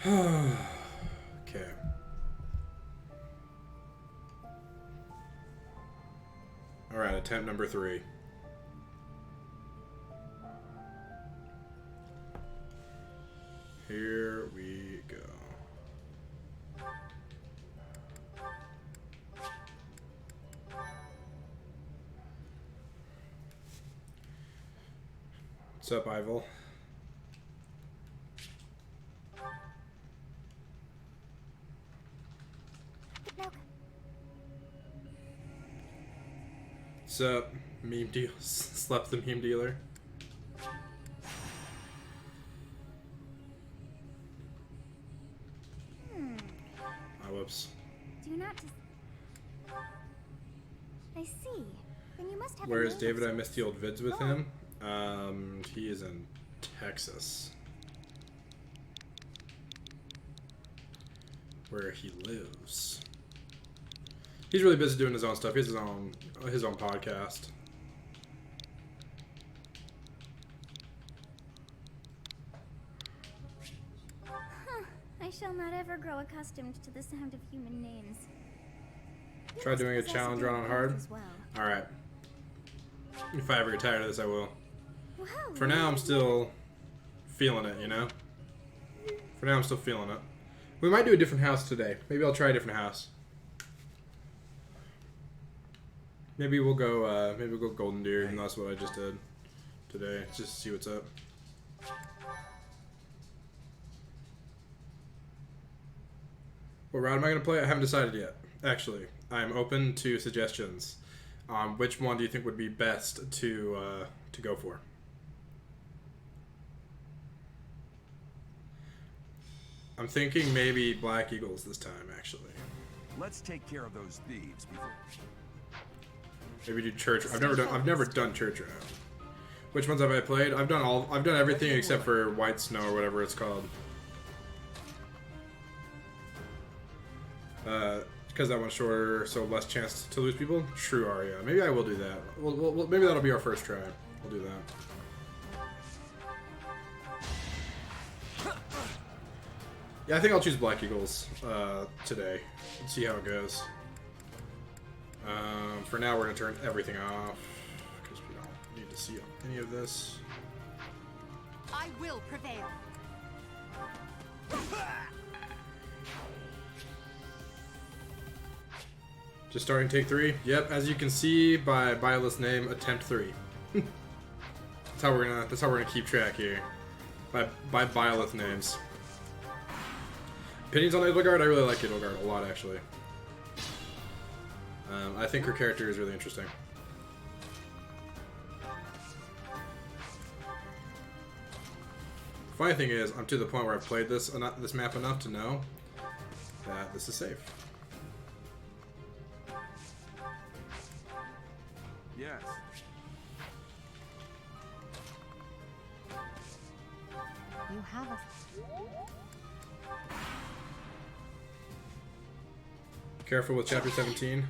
Okay. Alright, attempt number 3. Here we go. What's up, Ivel? What's up, meme deal? Slept the meme dealer. Oh, whoops. Do not just... I see. Then you must have. Where is David? I missed the old vids with him. He is in Texas, where he lives. He's really busy doing his own stuff. He has his own podcast. Huh. I shall not ever grow accustomed to the sound of human names. Try doing a challenge run on hard. Well. Alright. If I ever get tired of this, I will. Wow, For now, I'm still feeling it, you know? For now, I'm still feeling it. We might do a different house today. Maybe I'll try a different house. Maybe we'll go Golden Deer, and that's what I just did today. Just to see what's up. What route am I going to play? I haven't decided yet, actually. I'm open to suggestions. Which one do you think would be best to go for? I'm thinking maybe Black Eagles this time, actually. Let's take care of those thieves before. Maybe do church. I've never done church route. Which ones have I played? I've done everything except for White Snow or whatever it's called. Because that one's shorter, so less chance to lose people. True, Arya. Maybe I will do that. Well, maybe that'll be our first try. We'll do that. Yeah, I think I'll choose Black Eagles today. Let's see how it goes. For now, we're going to turn everything off because we don't need to see any of this. I will prevail. Just starting take 3. Yep, as you can see by Byleth's name, attempt 3. That's how we're gonna keep track here. By Byleth names. Opinions on Edelgard? I really like Edelgard a lot, actually. I think her character is really interesting. Funny thing is, I'm to the point where I've played this map enough to know that this is safe. Yes. You have a... Careful with chapter 17.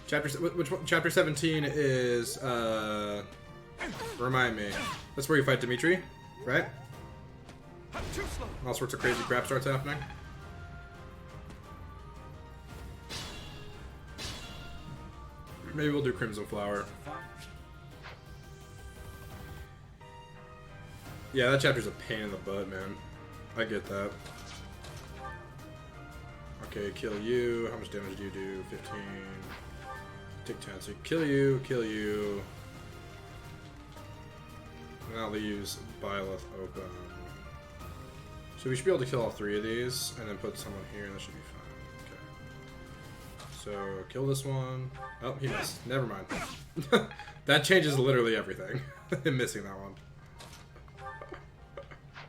Which one? Chapter 17 is remind me. That's where you fight Dimitri, right? All sorts of crazy crap starts happening. Maybe we'll do Crimson Flower. Yeah, that chapter's a pain in the butt, man. I get that. Okay, kill you. How much damage do you do? 15. Take 10. So kill you, kill you. And that leaves Byleth open. So we should be able to kill all 3 of these, and then put someone here, and that should be fine. Okay. So kill this one. Oh, he missed. Never mind. That changes literally everything. I'm missing that one.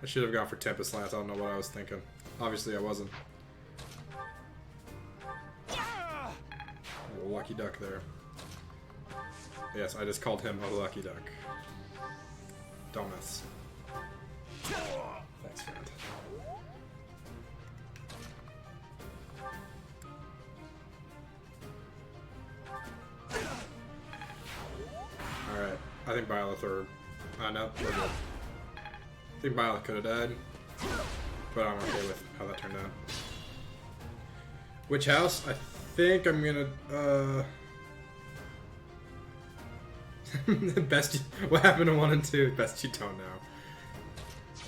I should have gone for Tempest Lance. I don't know what I was thinking. Obviously, I wasn't. A lucky duck there. Yes, I just called him a lucky duck. Dumbass. Thanks, friend. Alright, I think Byleth or... no, we're good. I think Byleth could have died. but I'm okay with how that turned out. Which house? I think I'm gonna, best, what happened to 1 and 2? Best you don't know.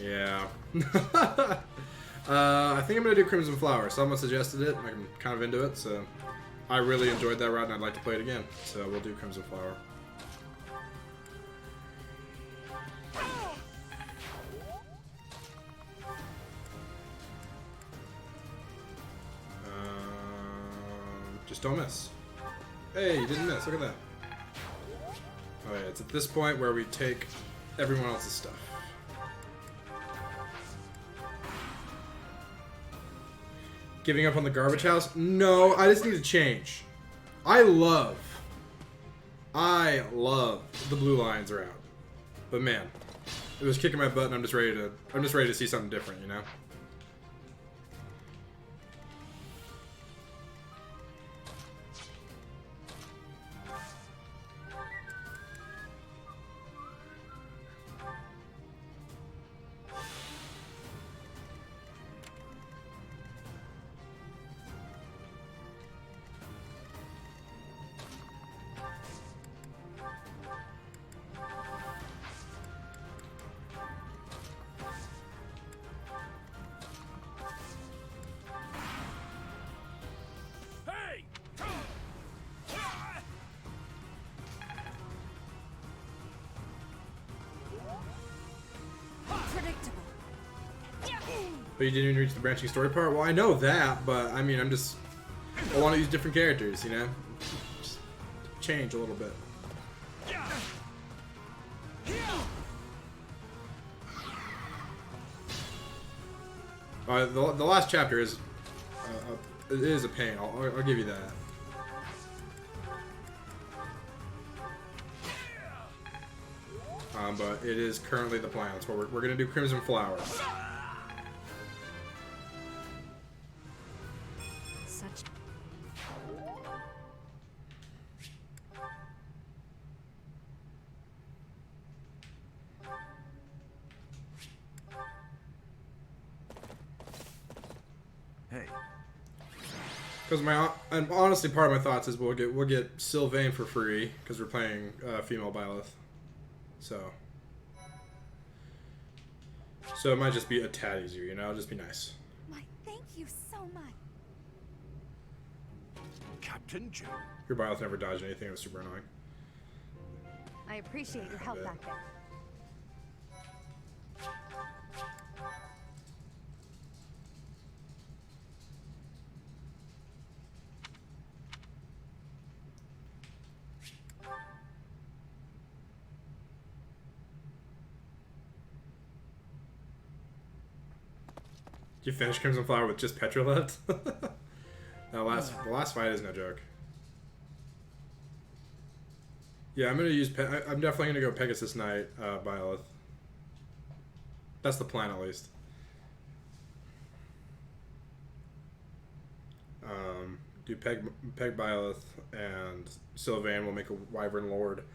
Yeah. I think I'm gonna do Crimson Flower. Someone suggested it, and I'm kind of into it, so I really enjoyed that route, and I'd like to play it again. So we'll do Crimson Flower. Just don't miss. Hey, you didn't miss. Look at that. Oh yeah, it's at this point where we take everyone else's stuff. Giving up on the garbage house? No, I just need to change. I love the blue lions are out. But man, it was kicking my butt, and I'm just ready to see something different, you know? But you didn't even reach the branching story part? Well, I know that, but I mean, I want to use different characters, you know? Just change a little bit. The last chapter is, it is a pain, I'll give you that. But it is currently the plan, so we're going to do Crimson Flower. Because and honestly, part of my thoughts is we'll get Sylvain for free because we're playing female Byleth, so it might just be a tad easier, you know. It'll just be nice. Why, thank you so much. Captain Joe. Your Byleth never dodged anything. It was super annoying. I appreciate your help back there. You finish Crimson Flower with just Petra left? The last fight is no joke. Yeah, I'm gonna use. I'm definitely gonna go Pegasus Knight, Byleth. That's the plan, at least. Do Peg Byleth, and Sylvain will make a Wyvern Lord.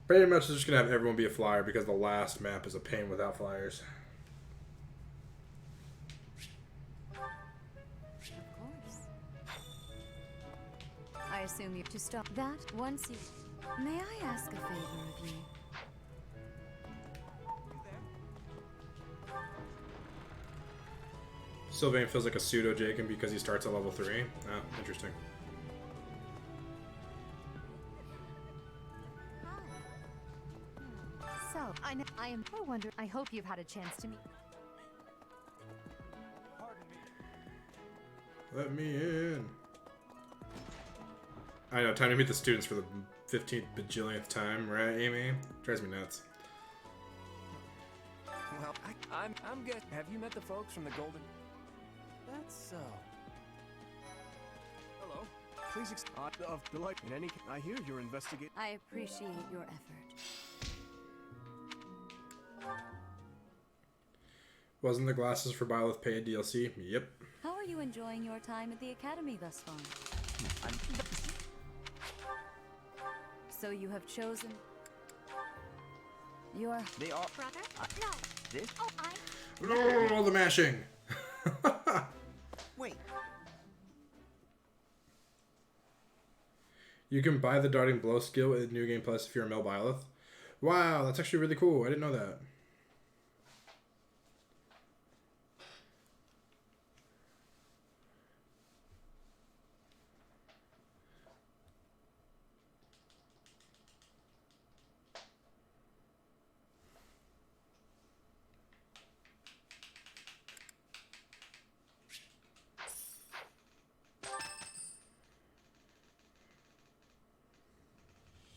Pretty much just gonna have everyone be a flyer because the last map is a pain without flyers. I assume you to stop that once you... May I ask a favor of you? Sylvain feels like a pseudo Jacob because he starts at level 3. Oh, interesting. So, I wonder, I hope you've had a chance to meet... Let me in. I know, time to meet the students for the 15th bajillionth time, right, Amy? Drives me nuts. Well, I'm good. Have you met the folks from the Golden? That's so. Hello. Please of delight. In any case, I hear you're investigating. I appreciate your effort. Wasn't the glasses for Byleth paid DLC? Yep. How are you enjoying your time at the academy thus far? So you have chosen your... They are... Brother? No. This? Oh, Oh, the mashing! Wait. You can buy the Darting Blow skill with New Game Plus if you're a male Byleth. Wow, that's actually really cool. I didn't know that.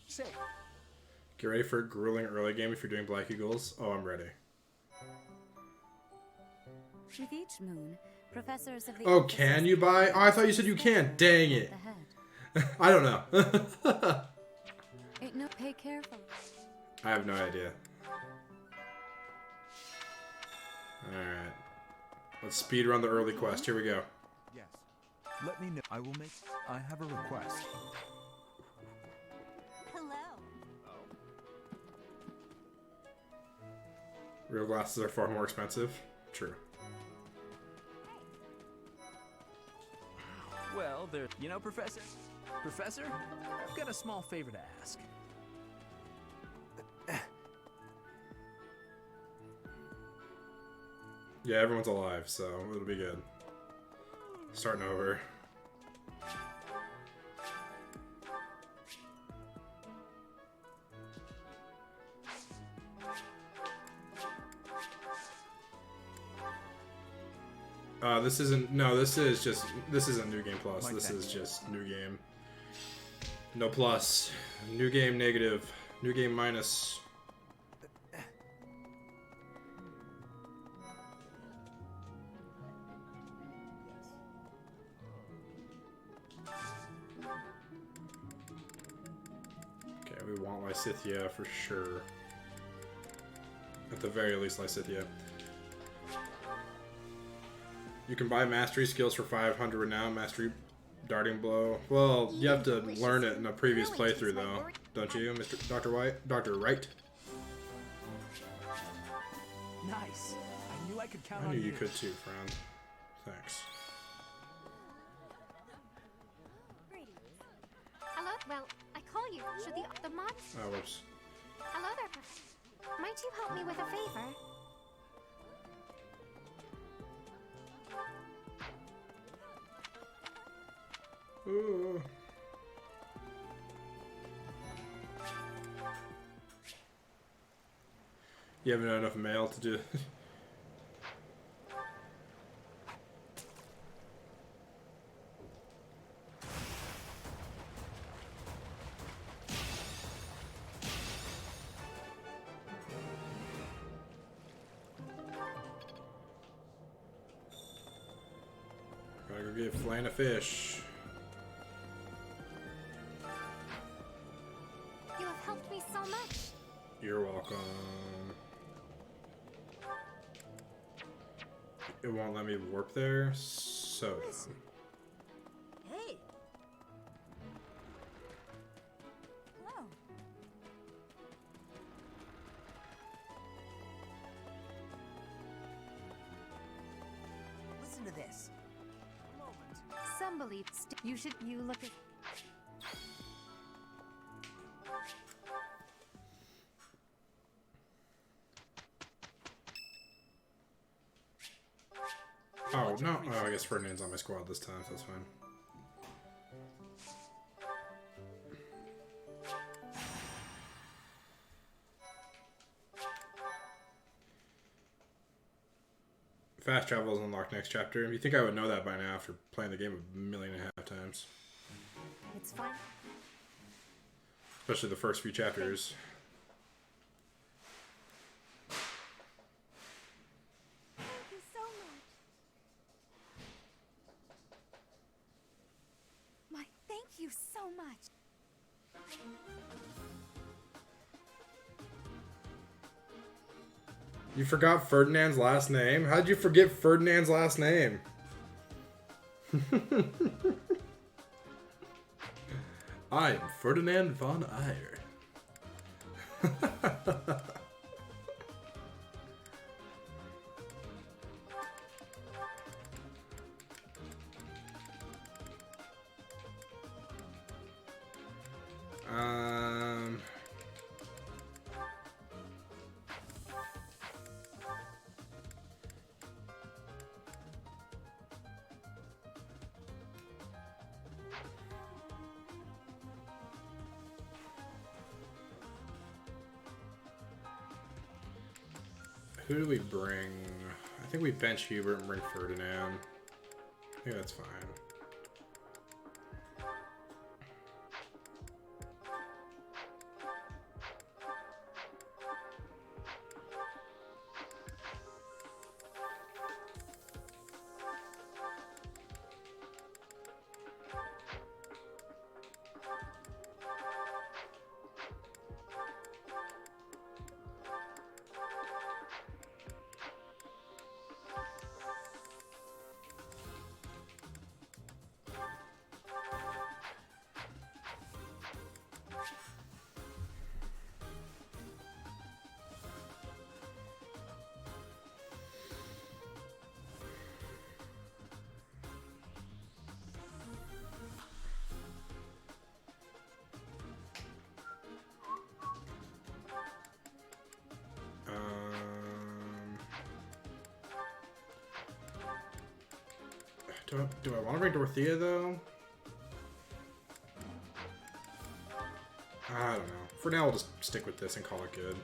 Say, Get ready for a grueling early game if you're doing Black Eagles. Oh, I'm ready. With each moon, professors of the Oh, can you buy? Oh, I thought you said you can't. Dang it. The head. I don't know. Ain't no pay careful. I have no idea. Alright. Let's speed run the early quest. Here we go. Yes. Let me know. I will make. I have a request. Hello. Real glasses are far more expensive. True. well, there. You know, Professor? Professor, I've got a small favor to ask. Yeah, everyone's alive, so it'll be good. Starting over. This isn't. No, this is just. This isn't New Game Plus. Like This that. is just New Game. No plus. New Game negative. New Game minus. Okay, we want Lysithia for sure. At the very least, Lysithia. You can buy mastery skills for 500 renown. Mastery darting blow. Well, you have to learn it in a previous playthrough, though, don't you, Mr. Dr. White? Dr. Wright? Nice. I knew I could count I on knew you. you could too, friend. Thanks. Hello? Well, I call you. Should the mod... Oh, whoops. Hello there, Professor. Might you help me with a favor? Ooh. You haven't had enough mail to do. Gotta go get flaying a fish. You have helped me so much. You're welcome. It won't let me warp there, so dumb. Hey. Hello. Listen to this. A moment. Some believe you look at. Oh, no. Oh, I guess Ferdinand's on my squad this time, so that's fine. Fast travel is unlocked next chapter. You think I would know that by now after playing the game 1.5 million times. It's fine. Especially the first few chapters. Thank you so much. My thank you so much. You forgot Ferdinand's last name? How'd you forget Ferdinand's last name? I'm Ferdinand von Eyre. Who do we bring? I think we bench Hubert and bring Ferdinand. I think that's fine. Do I want to bring Dorothea though? I don't know. For now, we'll just stick with this and call it good.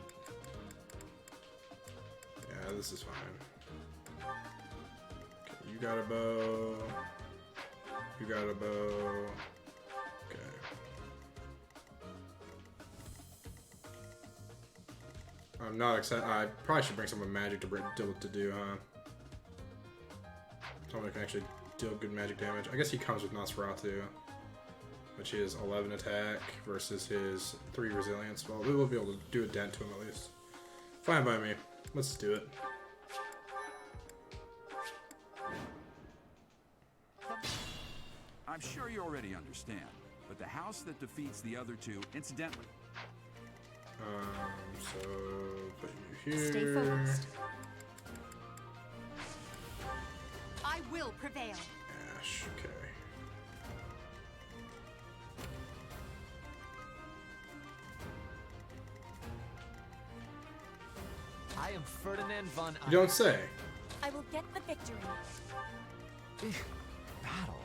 Yeah, this is fine. Okay, you got a bow. You got a bow. Okay. I'm not excited. I probably should bring someone magic to do, huh? Someone that can actually deal good magic damage. I guess he comes with Nosferatu, which is 11 attack versus his 3 resilience. Well, we will be able to do a dent to him at least. Fine by me. Let's do it. I'm sure you already understand, but the house that defeats the other two, incidentally. So put you here. Stay focused. I will prevail. Ash, okay. I am Ferdinand von. You don't say. I will get the victory. Battle.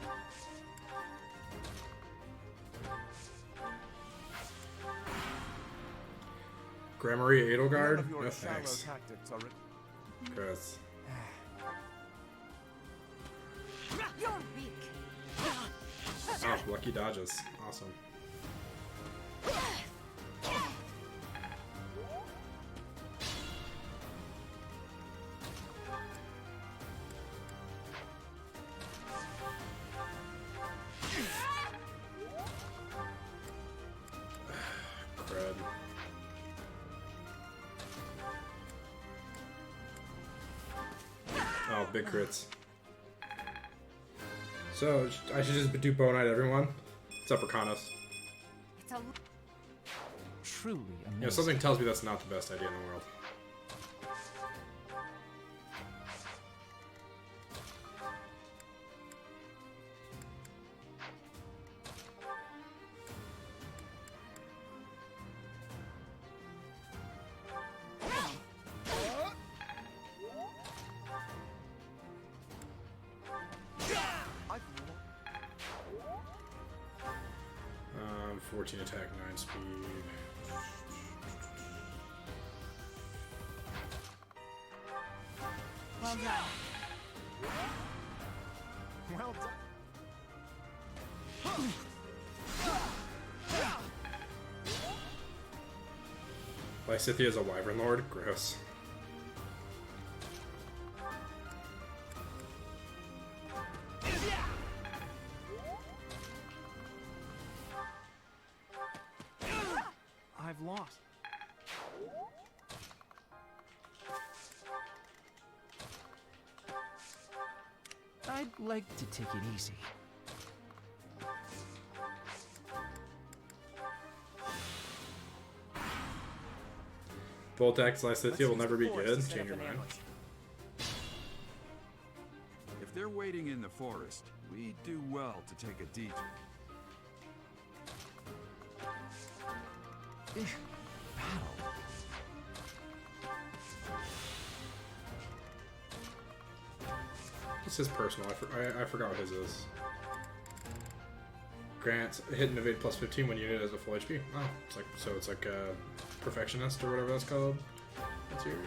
Gramarye None Edelgard? of your No shallow thanks. tactics are Gross. You're weak. Oh, lucky dodges. Awesome. Crud. Oh, big crits. So, I should just do Bow Knight everyone? It's Upper Kanos. It's a truly amazing. You know, something tells me that's not the best idea in the world. I 14 attack, 9 speed. well done. Well done. Lysithea is a Wyvern Lord? Gross. I've lost. I'd like to take it easy. Bolt Axe Lysithea will never be good. Change your mind. If they're waiting in the forest, we do well to take a detour. Battle. This is personal. I forgot what his is. Grants hit and evade plus 15 when unit has a full HP. Oh, it's like so. It's like a perfectionist or whatever that's called. That's yours.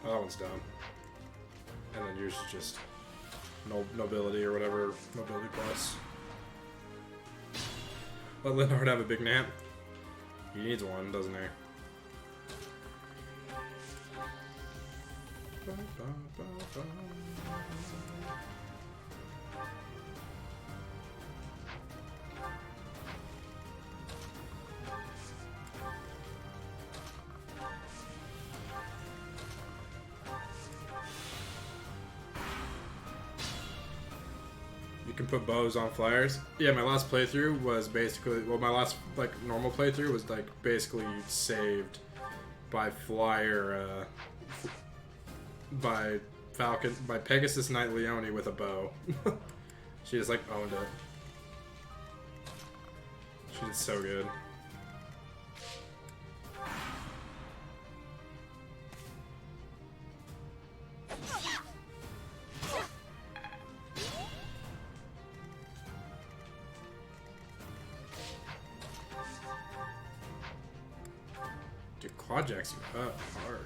Oh, that one's dumb. And then yours is just nobility or whatever. Nobility plus. Let Leonard have a big nap. He needs one, doesn't he? You can put bows on flyers. Yeah, my last playthrough was basically, well, my last like normal playthrough was like basically saved by flyer, by Falcon, by Pegasus Knight Leone with a bow. She just like owned it. She did so good. Dude, quad jacks you up hard.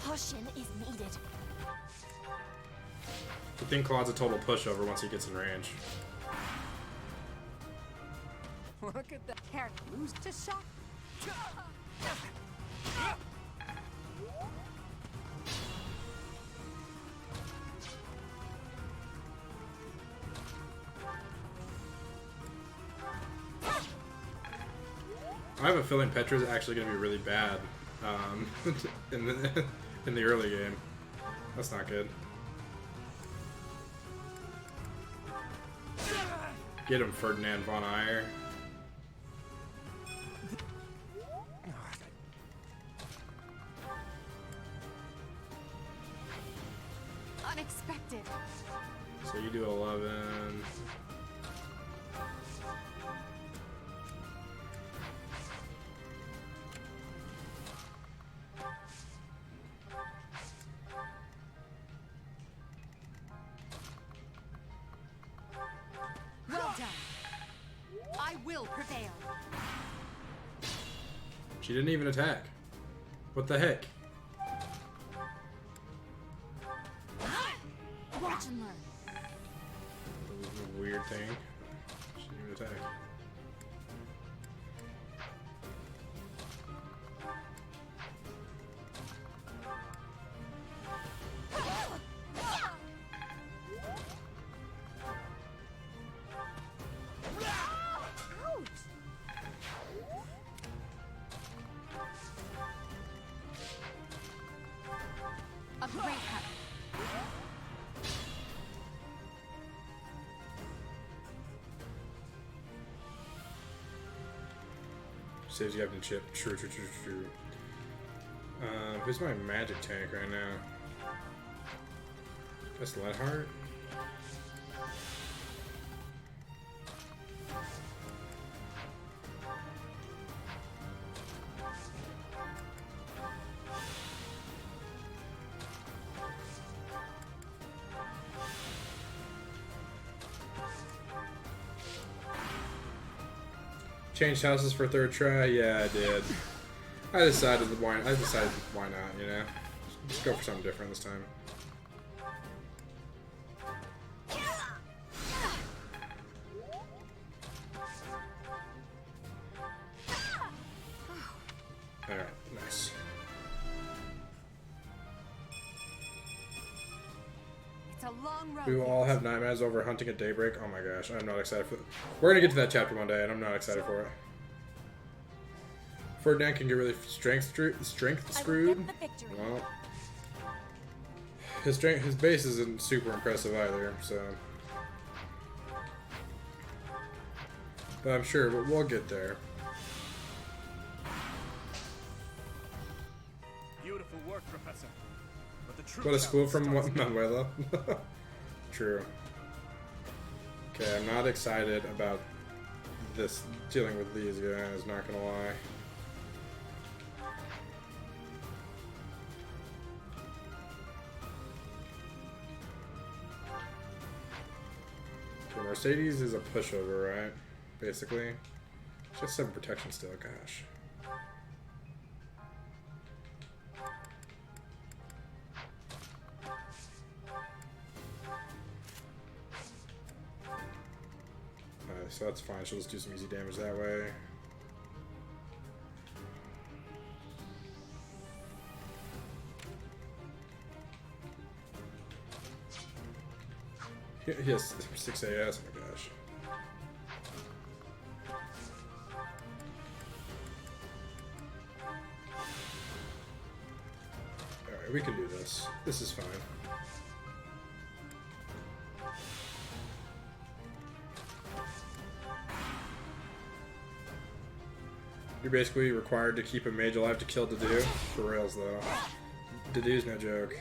Caution is needed. The thing Claude's a total pushover once he gets in range. Look at that. Character lose to shock. I have a feeling Petra's actually going to be really bad in the early game. That's not good. Get him, Ferdinand von Ayer. Unexpected. So you do 11. Well done. I will prevail. She didn't even attack. What the heck? Watch and learn. That was a weird thing. She didn't even attack. A great cut. Saves you having to chip. True. Who's my magic tank right now? That's Lenhart. Changed houses for third try? Yeah, I did. I decided why not, you know? Just go for something different this time. Alright, nice. It's a long road. We will all have nightmares over hunting at daybreak. Oh my gosh, I'm not excited for We're gonna get to that chapter one day, and I'm not excited for it. Ferdinand can get really strength screwed. Well, his base isn't super impressive either, so. But I'm sure, but we'll get there. Beautiful work, Professor. But the true What a school from challenge starts Manuela. True. Okay, I'm not excited about this dealing with these guys, not gonna lie. Okay, Mercedes is a pushover, right? Basically. Just 7 protection still, gosh. So that's fine. She'll just do some easy damage that way. He has 6 AS, oh my gosh. Alright, we can do this. This is fine. You're basically required to keep a mage alive to kill Dedue. For rails, though. Dedue's no joke.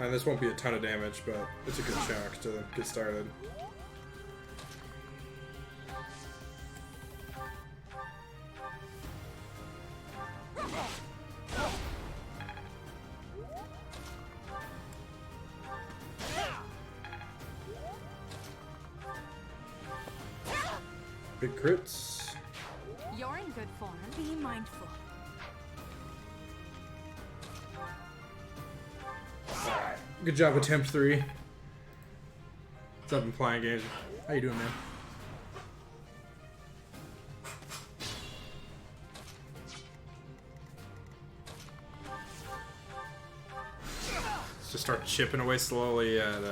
And this won't be a ton of damage, but it's a good chunk to get started. Big crits. You're in good form. Be mindful. Good job, attempt 3. What's up in playing games? How you doing, man? Let's just start chipping away slowly at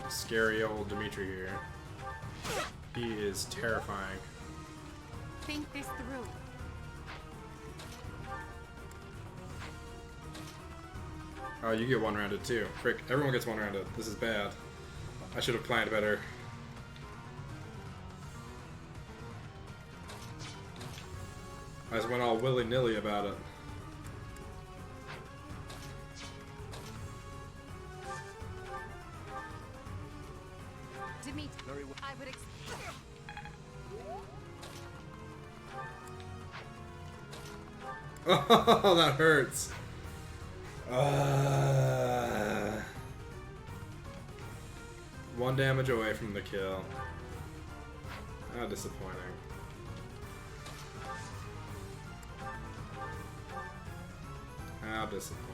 scary old Dimitri here. He is terrifying. Think this through. Oh, you get one rounded too. Frick, everyone gets one rounded. This is bad. I should have planned better. I just went all willy-nilly about it. Dimitri, Very well. I would Oh, that hurts. One damage away from the kill. How disappointing. How disappointing.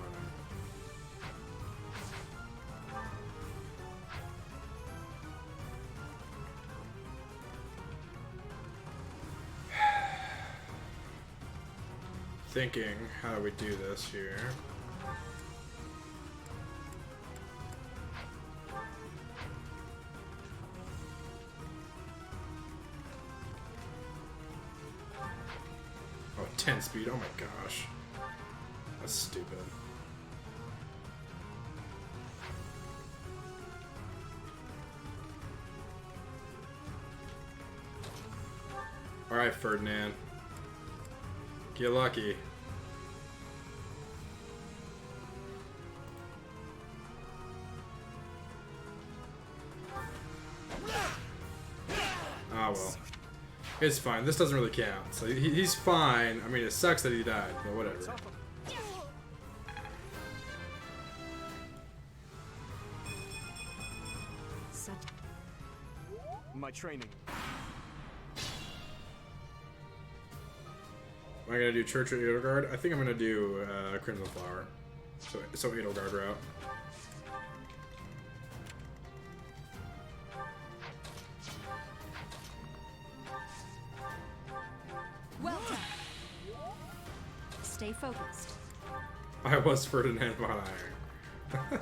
Thinking, how do we do this here? Oh, 10 speed, oh my gosh. That's stupid. Alright, Ferdinand. Get lucky. Ah, well. It's fine. This doesn't really count. So he's fine. I mean, it sucks that he died, but whatever. My training. Am I gonna do Church or Edelgard? I think I'm gonna do Crimson Flower. So Edelgard route. well done. Stay focused. I was Ferdinand von Iron.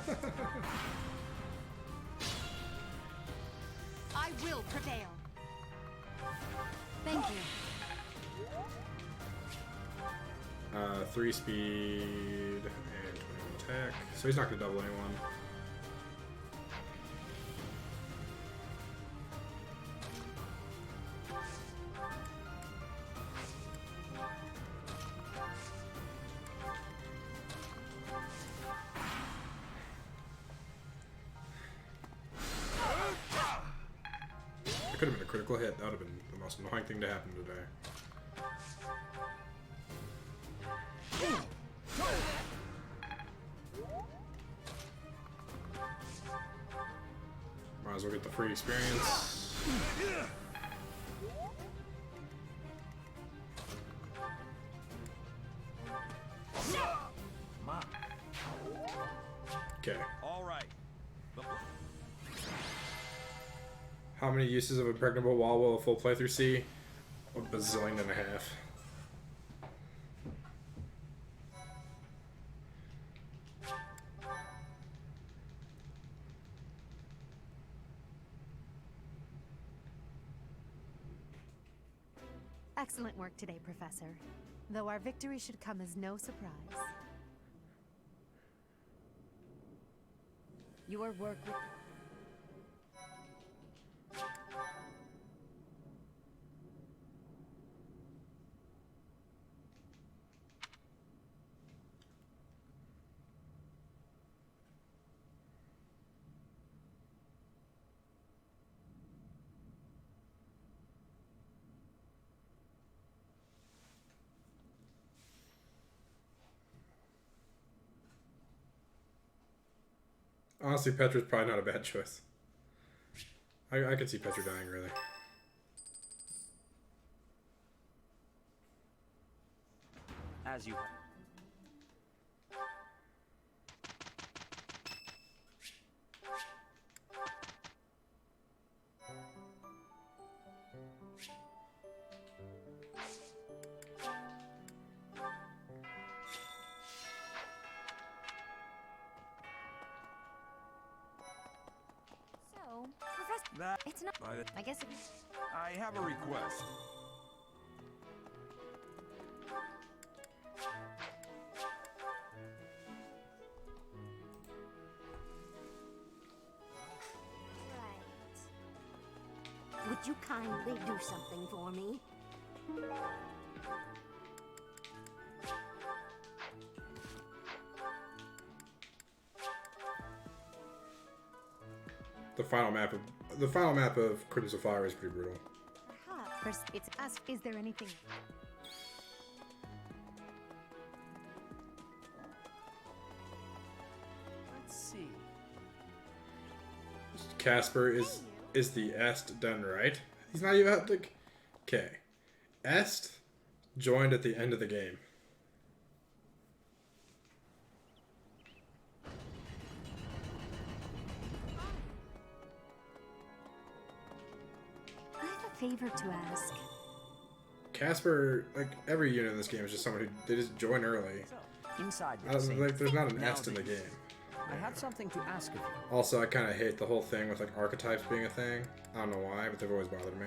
I will prevail. Thank you. 3 speed and 21 attack. So he's not gonna double anyone. It could have been a critical hit. That would have been the most annoying thing to happen today. Might as well get the free experience. Okay. All right. How many uses of Impregnable Wall will a full playthrough see? A bazillion and a half. Excellent work today, Professor. Though our victory should come as no surprise. Your work with... Honestly, Petra's probably not a bad choice. I could see Petra dying, really. As you. So, Professor, That it's not. by the, I guess it's. I have a request. Right. Would you kindly do something for me? The final map of Crimson Fire is pretty brutal. Perhaps. First, it's asked, is there anything... Let's see. Casper is the Est done right? He's not even like. Okay, Est joined at the end of the game. I have a favor to ask. Casper, like every unit in this game is just someone who they just join early. So, inside I the was same. like, there's not an Now Est in the game. I have something to ask of you. Also, I kind of hate the whole thing with like archetypes being a thing. I don't know why, but they've always bothered me.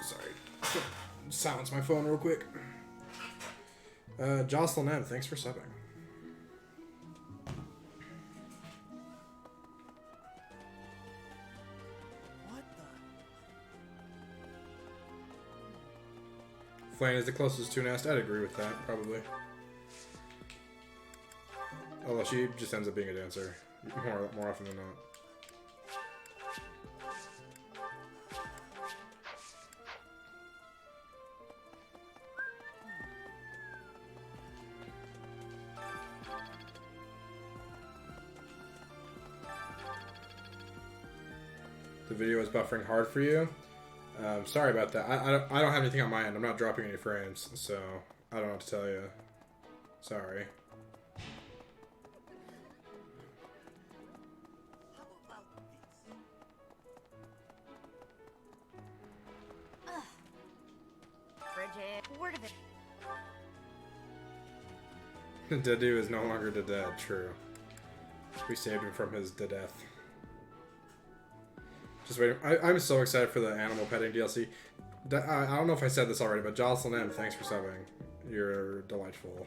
Sorry. Silence my phone real quick. Jocelyn M, thanks for subbing. What the? Flame is the closest to an Est. I'd agree with that, probably. Although she just ends up being a dancer more often than not. The video is buffering hard for you. Sorry about that. I don't have anything on my end. I'm not dropping any frames, so I don't know what to tell you. Sorry. Bridget, word of it. Dedu is no longer dead. True. We saved him from his death. Just waiting. I'm so excited for the animal petting DLC. I don't know if I said this already, but Jocelyn M, thanks for subbing. You're delightful.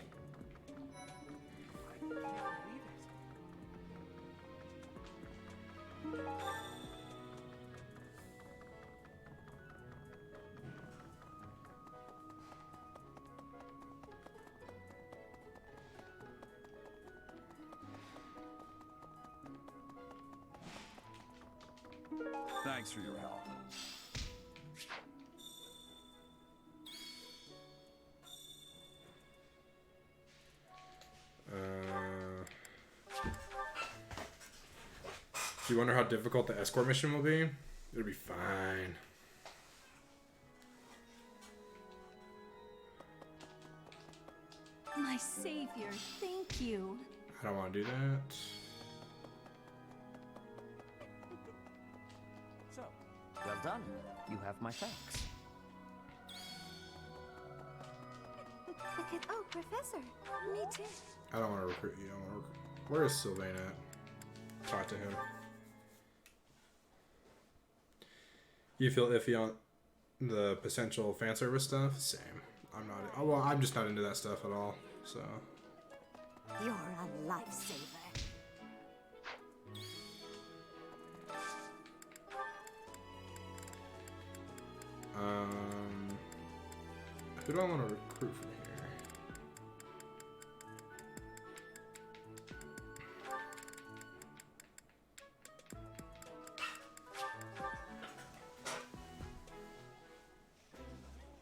Thanks for your help. Do you wonder how difficult the escort mission will be? It'll be fine. My savior, thank you. I don't want to do that. So, well done. You have my thanks. Oh, Professor. Me too. I don't want to recruit you. I want to recruit. Where is Sylvain at? Talk to him. You feel iffy on the potential fan service stuff? Same. I'm not. Oh, well, I'm just not into that stuff at all. So. You're a lifesaver. Who do I want to recruit from here?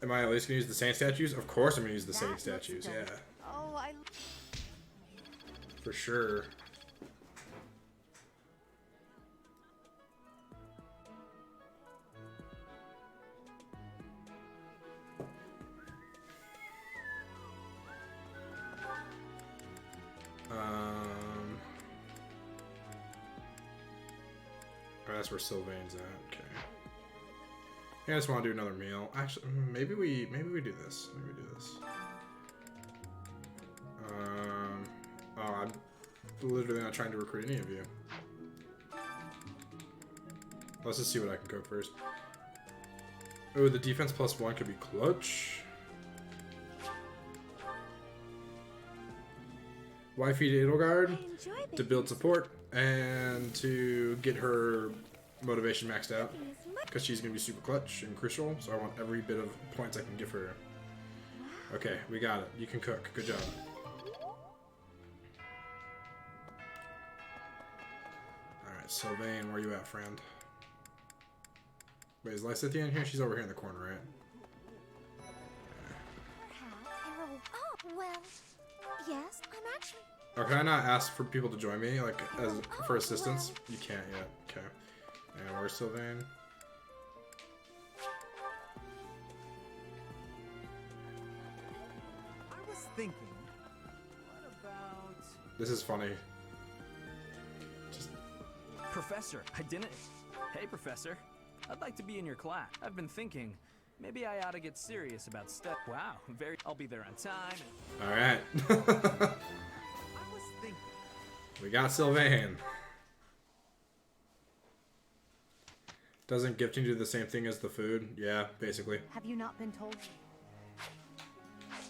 Am I at least gonna use the Saint statues? Of course I'm gonna use the Saint statues, yeah. Oh, I... For sure. Oh, that's where Sylvain's at. Okay. I just want to do another meal. Actually, maybe we do this. Maybe we do this. Oh, I'm literally not trying to recruit any of you. Let's just see what I can cook first. Oh, the defense +1 could be clutch. Wifey to Edelgard to build support and to get her motivation maxed out because she's gonna be super clutch and crucial. So I want every bit of points I can give her. Okay, we got it. You can cook. Good job. All right, Sylvain, where you at, friend? Wait, is Lysithia in here? She's over here in the corner, right? Oh, well, yes, I'm actually... Oh, can I not ask for people to join me, like, as for assistance? You can't yet. Okay. And where's Sylvain? I was thinking, what about... This is funny. Professor, I didn't... Hey, Professor. I'd like to be in your class. I've been thinking, maybe I ought to get serious about stuff. Wow, I'll be there on time. All right. I was thinking... We got Sylvain. Doesn't gifting do the same thing as the food? Yeah, basically. Have you not been told?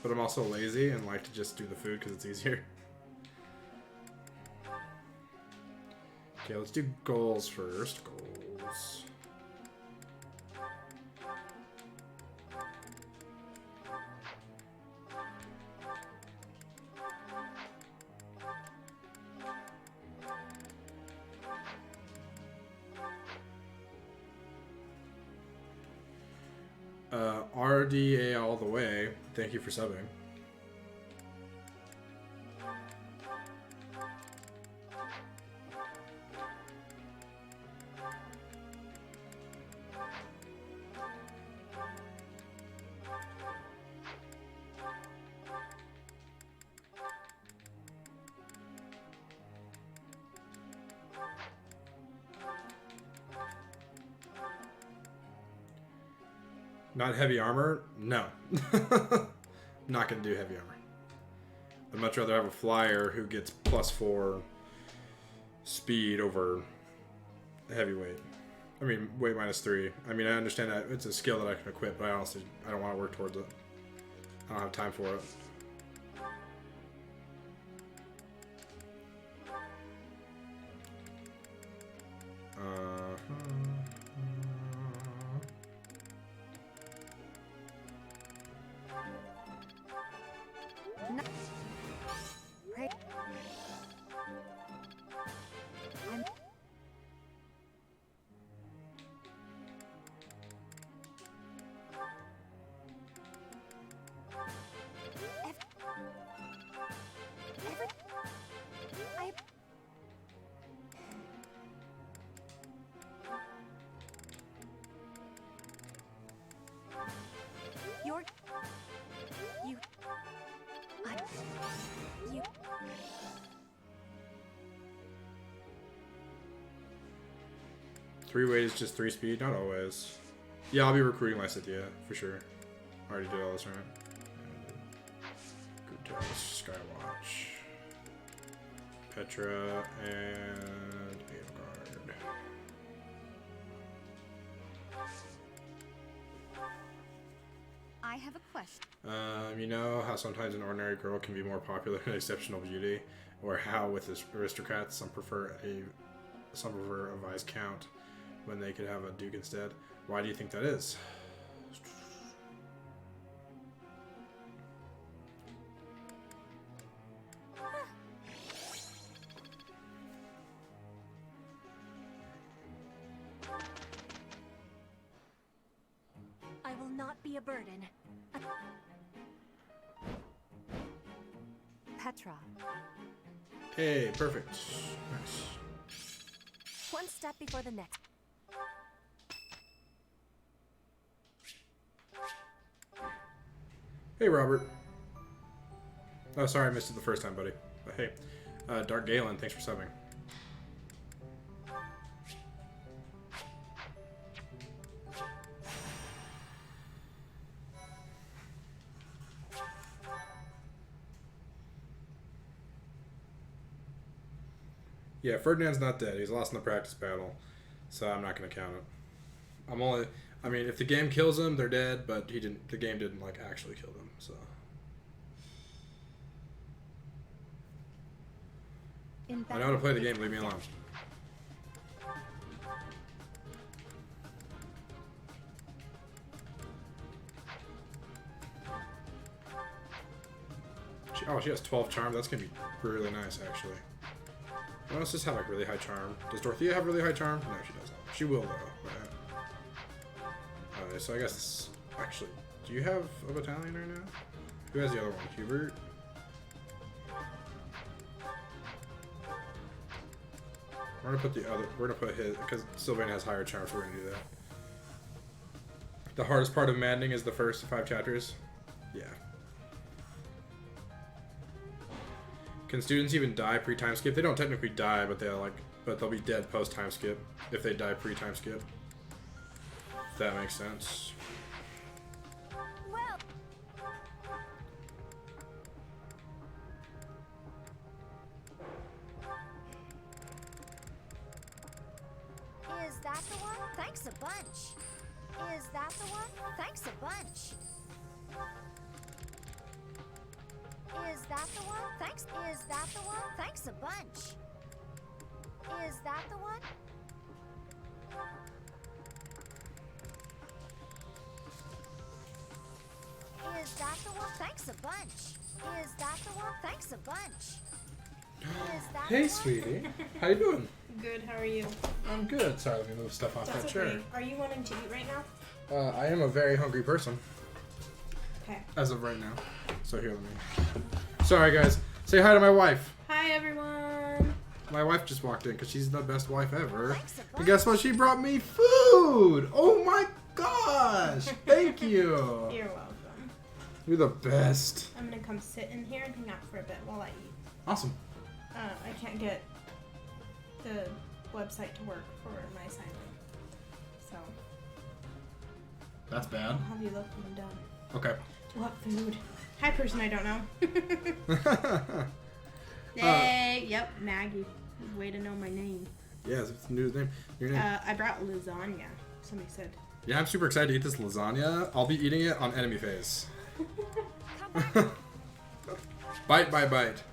But I'm also lazy and like to just do the food because it's easier. Okay, let's do goals first. Goals. RDA all the way. Thank you for subbing. Not heavy armor? No. Not gonna do heavy armor. I'd much rather have a flyer who gets +4 speed over heavyweight. I mean, weight -3. I mean, I understand that it's a skill that I can equip, but I honestly, I don't want to work towards it. I don't have time for it. No. Pray. I'm... 3 weight is just 3 speed? Not always. Yeah, I'll be recruiting Lysithea, for sure. I already did all this, right? Gutos, Skywatch. Petra, and Edelgard. I have a question. You know how sometimes an ordinary girl can be more popular than exceptional beauty, or how with this aristocrats some prefer a Viscount when they could have a duke instead. Why do you think that is? I will not be a burden. Petra. Hey, perfect. Nice. One step before the next. Hey, Robert. Oh, sorry, I missed it the first time, buddy. But hey, Dark Galen, thanks for subbing. Yeah, Ferdinand's not dead. He's lost in the practice battle, so I'm not going to count it. I mean, if the game kills him, they're dead, but the game didn't, like, actually kill them, so. I know how to play the game, leave me alone. She has 12 charm. That's going to be really nice, actually. Who else just have like really high charm? Does Dorothea have really high charm? No, she doesn't. She will though. Right? So I guess actually, do you have a battalion right now? Who has the other one? Hubert. We're gonna put the other. We're gonna put his because Sylvain has higher charm, so we're gonna do that. The hardest part of Maddening is the first 5 chapters. Yeah. Can students even die pre-time skip? They don't technically die, but they'll be dead post-time skip if they die pre-time skip. If that makes sense. Well. Is that the one? Thanks a bunch. Is that the one? Thanks a bunch. Is that the one? Thanks. Is that the one? Thanks a bunch. Is that the one? Is that the one? Thanks a bunch. Is that the one? Thanks a bunch. Is that Hey, the one? sweetie. How you doing? Good, how are you? I'm good. Sorry, let me move stuff off That's that okay. chair. Are you wanting to eat right now? I am a very hungry person. Okay. As of right now. So here, let me. Sorry, guys. Say hi to my wife. Hi, everyone. My wife just walked in because she's the best wife ever. Thanks a bunch. And guess what? She brought me food. Oh my gosh! Thank you. You're welcome. You're the best. I'm gonna come sit in here and hang out for a bit while I eat. Awesome. I can't get the website to work for my assignment. So, That's bad. I'll have you look when I'm done. Okay. What food? Hi, person I don't know. Hey, yep, Maggie. Way to know my name. Yes, it's a new name. Your name. I brought lasagna. Somebody said. Yeah, I'm super excited to eat this lasagna. I'll be eating it on enemy phase. Bite by bite.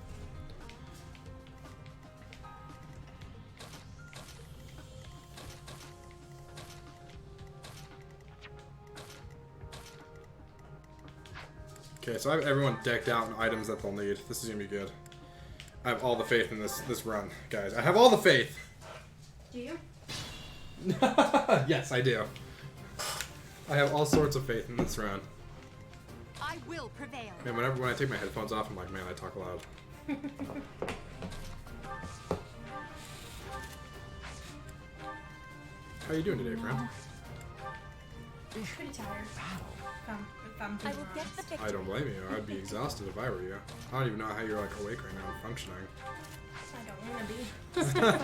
Okay, so I have everyone decked out in items that they'll need. This is gonna be good. I have all the faith in this run, guys. I have all the faith. Do you? Yes, I do. I have all sorts of faith in this run. I will prevail. And when I take my headphones off, I'm like, man, I talk loud. How you doing today, friend? Pretty tired. If I'm I being will get the honest. victory. I don't blame you. I'd be exhausted if I were you. I don't even know how you're like awake right now and functioning. I don't want to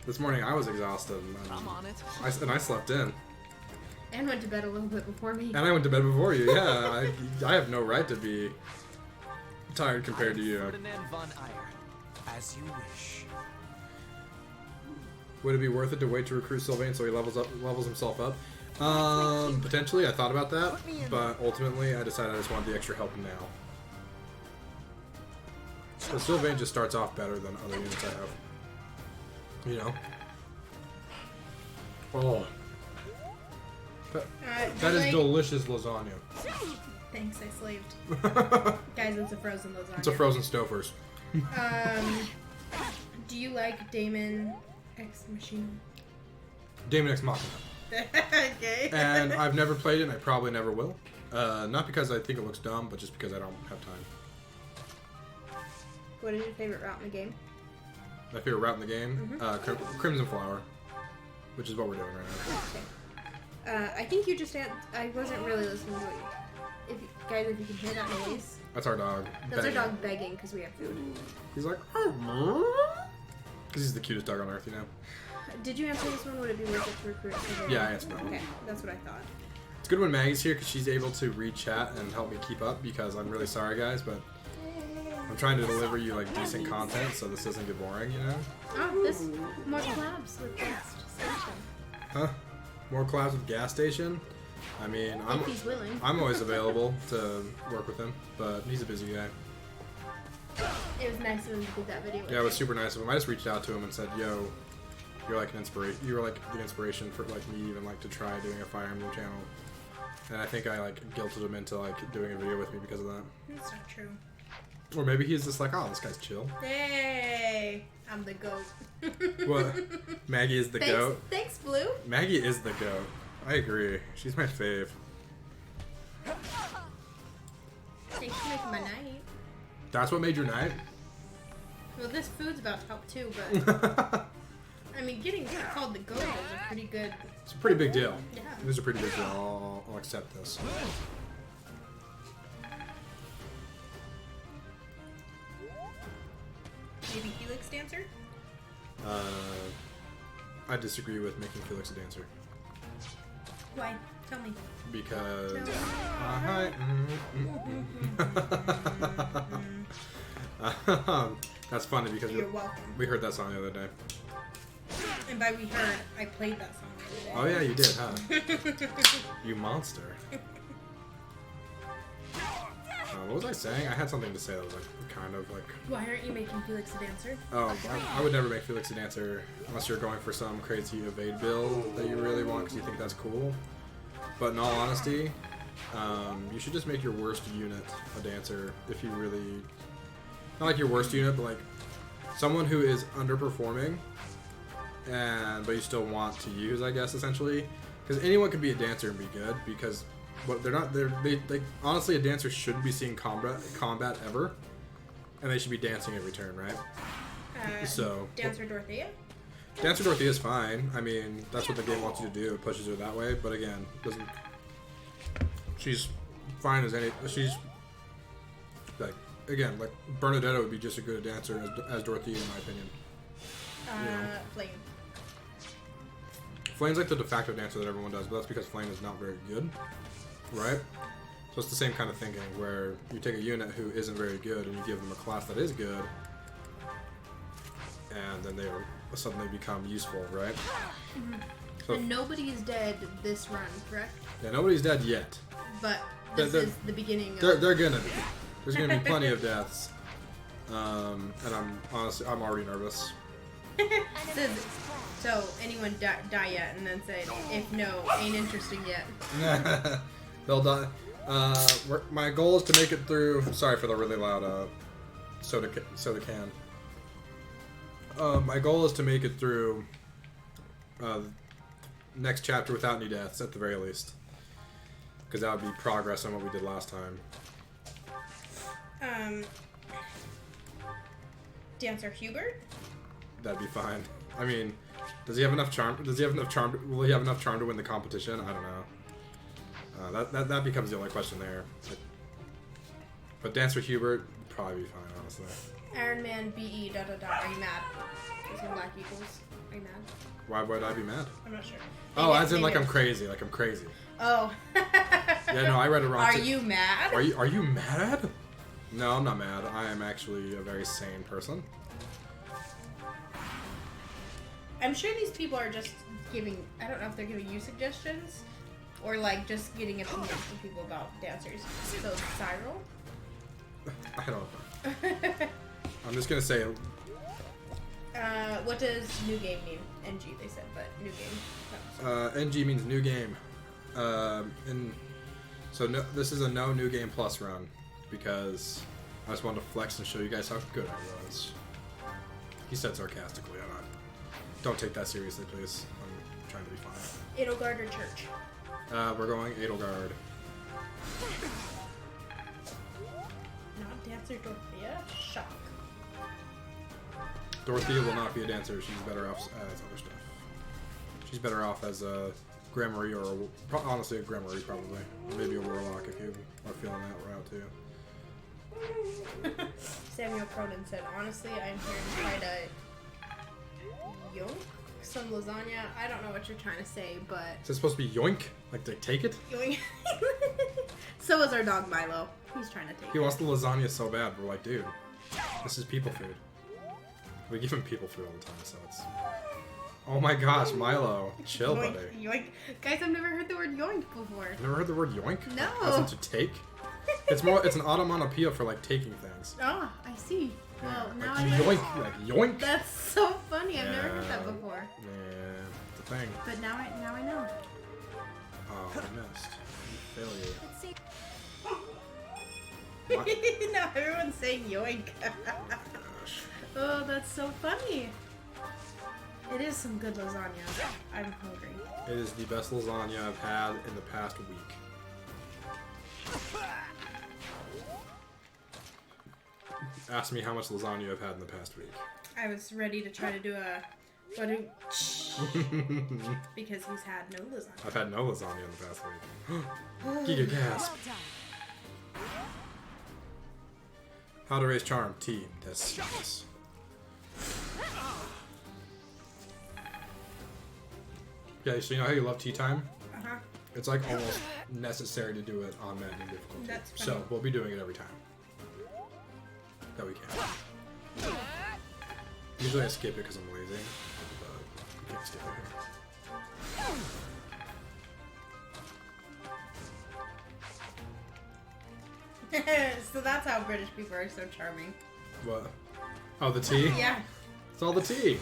be. This morning I was exhausted. I'm on it. I slept in. And went to bed a little bit before me. And I went to bed before you, yeah. I have no right to be tired compared to you. Ferdinand von Eyre. As you wish. Would it be worth it to wait to recruit Sylvain so he levels himself up? Potentially, I thought about that, but ultimately I decided I just wanted the extra help now. So Sylvain just starts off better than other units I have. You know? Oh. That is delicious lasagna. Thanks, I slaved. Guys, it's a frozen lasagna. It's a frozen Stouffer's. Do you like Damon X Machina? Damon X Machina. Okay. And I've never played it, and I probably never will. Not because I think it looks dumb, but just because I don't have time. What is your favorite route in the game? My favorite route in the game? Crimson Flower. Which is what we're doing right now. I think you just I wasn't really listening to what guys, if you can hear that noise. That's our dog. That's our dog begging because we have food. He's like, because he's the cutest dog on earth, you know? Did you answer this one? Would it be worth it to recruit Sylvain? Yeah, I answered that one. Okay, that's what I thought. It's good when Maggie's here because she's able to read chat and help me keep up because I'm really sorry, guys, but I'm trying to deliver you like decent content so this doesn't get boring, you know? Oh, this more collabs with guest station. Huh? More collabs with Gas Station? I mean, If he's willing. I'm always available to work with him, but he's a busy guy. It was nice of him to do that video. Yeah, it was super nice of him. I just reached out to him and said, "Yo, you're like an inspiration. You were like the inspiration for like me even like to try doing a Fire Emblem channel." And I think I like guilted him into like doing a video with me because of that. That's not true. Or maybe he's just like, "Oh, this guy's chill." Hey, I'm the goat. What? Maggie is the goat. Thanks, Blue. Maggie is the goat. I agree. She's my fave. Thanks for making my night. That's what made your night? Well, this food's about to help too, but I mean, getting called the goat is a pretty good. It's a pretty big deal. Yeah. It is a pretty big deal. I'll accept this. Maybe Helix dancer. I disagree with making Felix a dancer. Why? Tell me. Because that's funny because You're welcome. we heard that song the other day. And by we heard, I played that song the Oh other day. yeah, you did, huh? You monster. What was I saying? I had something to say that was like kind of like. Why aren't you making Felix a dancer? Oh, I would never make Felix a dancer unless you're going for some crazy evade build that you really want because you think that's cool. But in all honesty, you should just make your worst unit a dancer if you really... Not like your worst unit, but like someone who is underperforming, but you still want to use, I guess, essentially. Because anyone can be a dancer and be good, because but they're not. They honestly, a dancer shouldn't be seeing combat ever, and they should be dancing every turn, right? So Dancer Dorothea? Dancer Dorothea is fine. I mean, that's what the game wants you to do. It pushes her that way. But again, doesn't. She's fine as any. She's like again, like Bernadetta would be just as good a dancer as Dorothea, in my opinion. Flame. Flame's like the de facto dancer that everyone does, but that's because Flame is not very good, right? So it's the same kind of thinking where you take a unit who isn't very good and you give them a class that is good, and then they suddenly become useful, right? Mm-hmm. So And nobody is dead this run, correct? yeah, nobody's dead yet. But this is the beginning of... They're gonna be. There's gonna be plenty of deaths. And I'm already nervous. So, anyone die yet, and then say, if no, ain't interesting yet. They'll die. My goal is to make it through. Sorry for the really loud soda can. My goal is to make it through next chapter without any deaths, at the very least. Because that would be progress on what we did last time. Dancer Hubert? That'd be fine. I mean, does he have enough charm? Will he have enough charm to win the competition? I don't know. That becomes the only question there. But Dancer Hubert would probably be fine, honestly. Iron Man BE ... Are you mad? There's some black equals. Are you mad? Why would I be mad? I'm not sure. Oh, Maybe- as in like maybe- I'm crazy. Like I'm crazy. Oh. Yeah, no, I read it wrong. Are too. you mad? Are you mad? No, I'm not mad. I am actually a very sane person. I'm sure these people are just giving, I don't know if they're giving you suggestions or like just getting opinions from people about dancers. So, Cyril? I don't know. I'm just gonna say What does new game mean? NG, they said, but new game. NG means new game. And so no, this is a no new game plus run because I just wanted to flex and show you guys how good I was. He said sarcastically. Don't take that seriously, please. I'm trying to be fine. Edelgard or Church? We're going Edelgard. Not Dancer Dorothea? Shock. Dorothea will not be a dancer. She's better off as other stuff. She's better off as a Gramarye or honestly a Gramarye probably. Or maybe a Warlock if you are feeling that route too. Samuel Cronin said, honestly, I'm here to try to yoink some lasagna. I don't know what you're trying to say, but... Is it supposed to be yoink? Like to take it? Yoink. So is our dog Milo. He's trying to take He it. wants the lasagna so bad. We're like, dude, this is people food. We give him people food all the time, so it's... Oh my gosh, Milo. Chill, Yoink, buddy. yoink. Guys, I've never heard the word yoink before. Never heard the word yoink? No. As in to take? It's an onomatopoeia for like taking things. Ah, I see. Well, now Like I know. yoink, like yoink. That's so funny. I've never heard that Yeah. before. Yeah, it's a thing. But now I know. Oh, I missed. Failure. Let's see. What? No, everyone's saying yoink. Gosh. Oh, that's so funny. It is some good lasagna. I'm hungry. It is the best lasagna I've had in the past week. Ask me how much lasagna I've had in the past week. I was ready to try to do a because he's had no lasagna. I've had no lasagna in the past week. Giga gasp. Well done. How to raise charm. T. That's nice. Yeah, so you know how you love tea time? Uh-huh. It's like almost necessary to do it on maddening difficulty. That's funny. So we'll be doing it every time that we can. Usually I skip it because I'm lazy, but we can't skip it here. So that's how British people are so charming. What? Oh, the tea? Yeah. It's all the tea.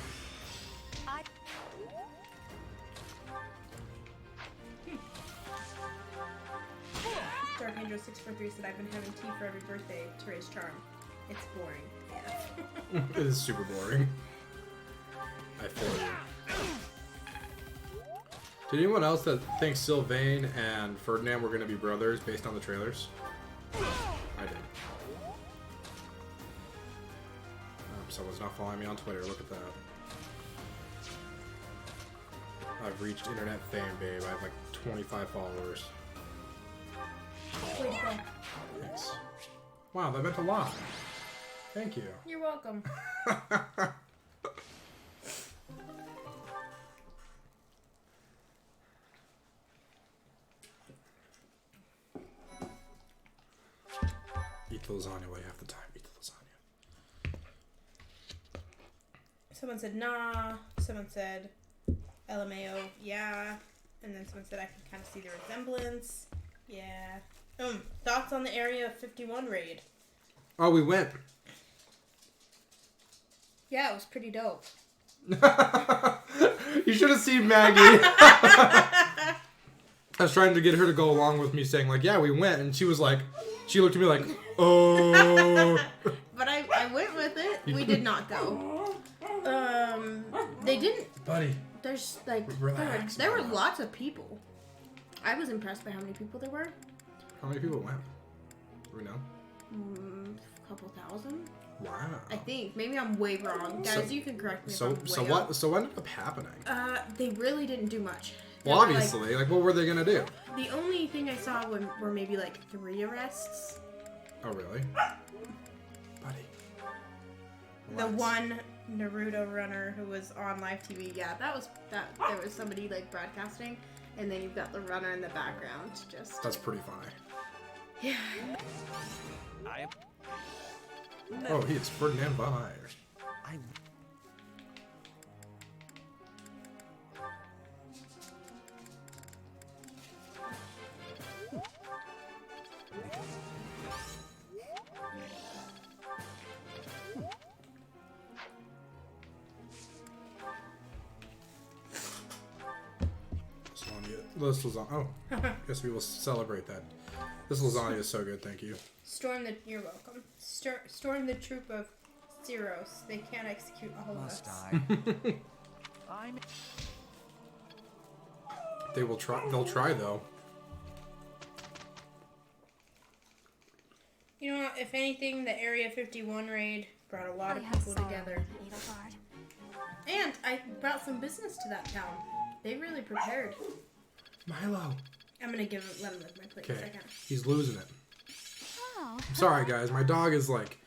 Dark Angel 643 said, I've been having tea for every birthday to raise charm. It's boring. Yeah. It is super boring. I feel you. Did anyone else that thinks Sylvain and Ferdinand were going to be brothers based on the trailers? I did. Someone's not following me on Twitter. Look at that. I've reached internet fame, babe. I have like 25 followers. Wait, go. Thanks. Wow, that meant a lot. Thank you. You're welcome. Eat the lasagna while you have the time. Eat the lasagna. Someone said, nah. Someone said, LMAO, yeah. And then someone said, I can kind of see the resemblance. Yeah. Thoughts on the Area 51 raid? Oh, we went. Yeah, it was pretty dope. You should have seen Maggie. I was trying to get her to go along with me saying like, yeah, we went. And she was like, she looked at me like, oh. But I went with it. We did not go. They didn't. Buddy. There's like, Relax, there were Mama. lots of people. I was impressed by how many people there were. How many people went? Do we know? A couple thousand, Wow. I think. Maybe I'm way wrong. Guys, So- you can correct me if So I'm so way what off. so what ended up happening? They really didn't do much. There Well, were, like, obviously, like what were they gonna do? the only thing I saw were maybe like 3 arrests. Oh really? Buddy. The Relax. one Naruto runner who was on live TV. Yeah, that was that. There was somebody like broadcasting, and then you've got the runner in the background. Just That's pretty funny. yeah. I Oh, it's Ferdinand von Ayers. I This lasagna. Oh, guess we will celebrate that. This lasagna is so good, thank you. You're welcome. Storm the troop of Zeros. They can't execute all of us. Must I? I'm. They will try. They'll try though. You know what? If anything, the Area 51 raid brought a lot of people together. And I brought some business to that town. They really prepared. Milo. I'm gonna let him live my plate a Okay, second. he's losing it. Oh. I'm sorry, guys. My dog is like.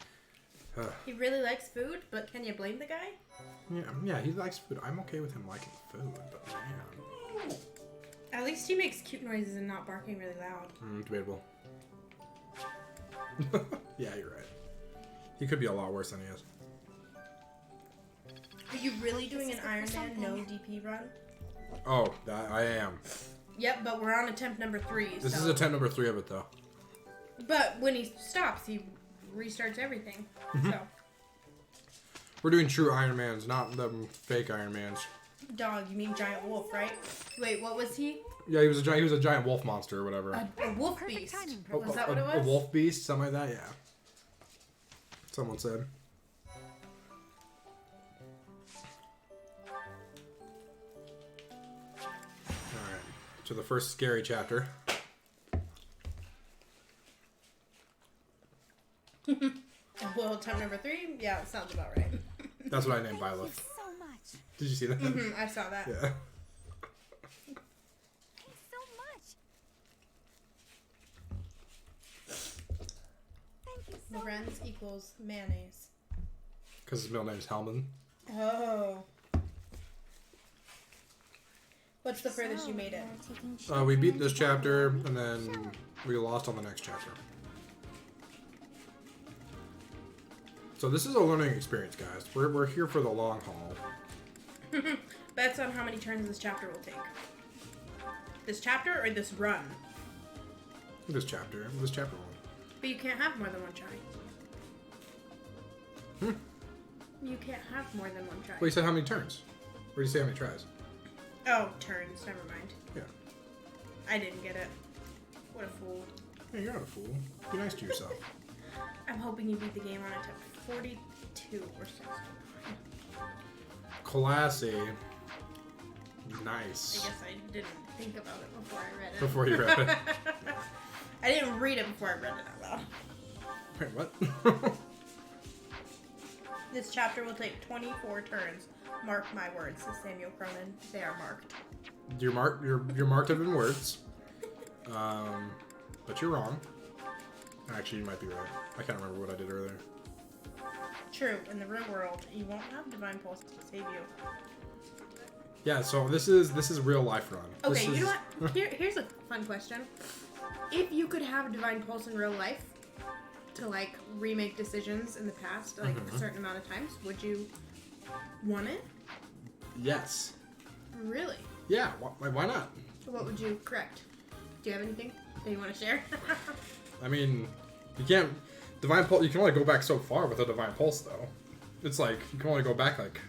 He really likes food, but can you blame the guy? Yeah, he likes food. I'm okay with him liking food, but man. At least he makes cute noises and not barking really loud. Debatable. Yeah, you're right. He could be a lot worse than he is. Are you really doing an Iron Man no DP run? Oh, I am. Yep, but we're on attempt number 3. This so. is attempt number 3 of it, though. But when he stops, he restarts everything. So, We're doing true Iron Mans, not the fake Iron Mans. dog, you mean giant wolf, right? Wait, what was he? Yeah, he was a giant wolf monster or whatever. A wolf Perfect beast. timing, Was that what it A was? wolf beast, something like that. Yeah. Someone said. All right. To the first scary chapter. Well, attempt number 3? Yeah, it sounds about right. That's what I named Byleth. So much. Did you see that? I saw that. Yeah. So much. Thank you so Lorenz equals mayonnaise. Because his middle name's Hellman. Oh. What's the furthest you made it? We beat this chapter, and then we lost on the next chapter. So this is a learning experience, guys. We're here for the long haul. Bets on how many turns this chapter will take. This chapter or this run? This chapter one. But you can't have more than one try. You can't have more than one try. Well, you said how many turns? Or did you say how many tries? Oh, turns. Never mind. Yeah. I didn't get it. What a fool. Hey, you're not a fool. Be nice to yourself. I'm hoping you beat the game on attempt 42 or 69. Classy. I Nice. guess I didn't think about it before I read it. Before you read it. I didn't read it before I read it out loud. Wait, what? This chapter will take 24 turns. Mark my words, says Samuel Cronin. They are marked. You're marked up in words. But you're wrong. Actually, you might be right. I can't remember what I did earlier. True, in the real world, you won't have Divine Pulse to save you. Yeah, so this is real life run. Okay, This you know is- what? Here's a fun question. If you could have Divine Pulse in real life to, like, remake decisions in the past, like, a certain amount of times, would you want it? Yes. Really? Yeah, why not? What would you correct? Do you have anything that you want to share? I mean, you can't... Divine Pulse, you can only go back so far with a Divine Pulse, though. It's like, you can only go back, like...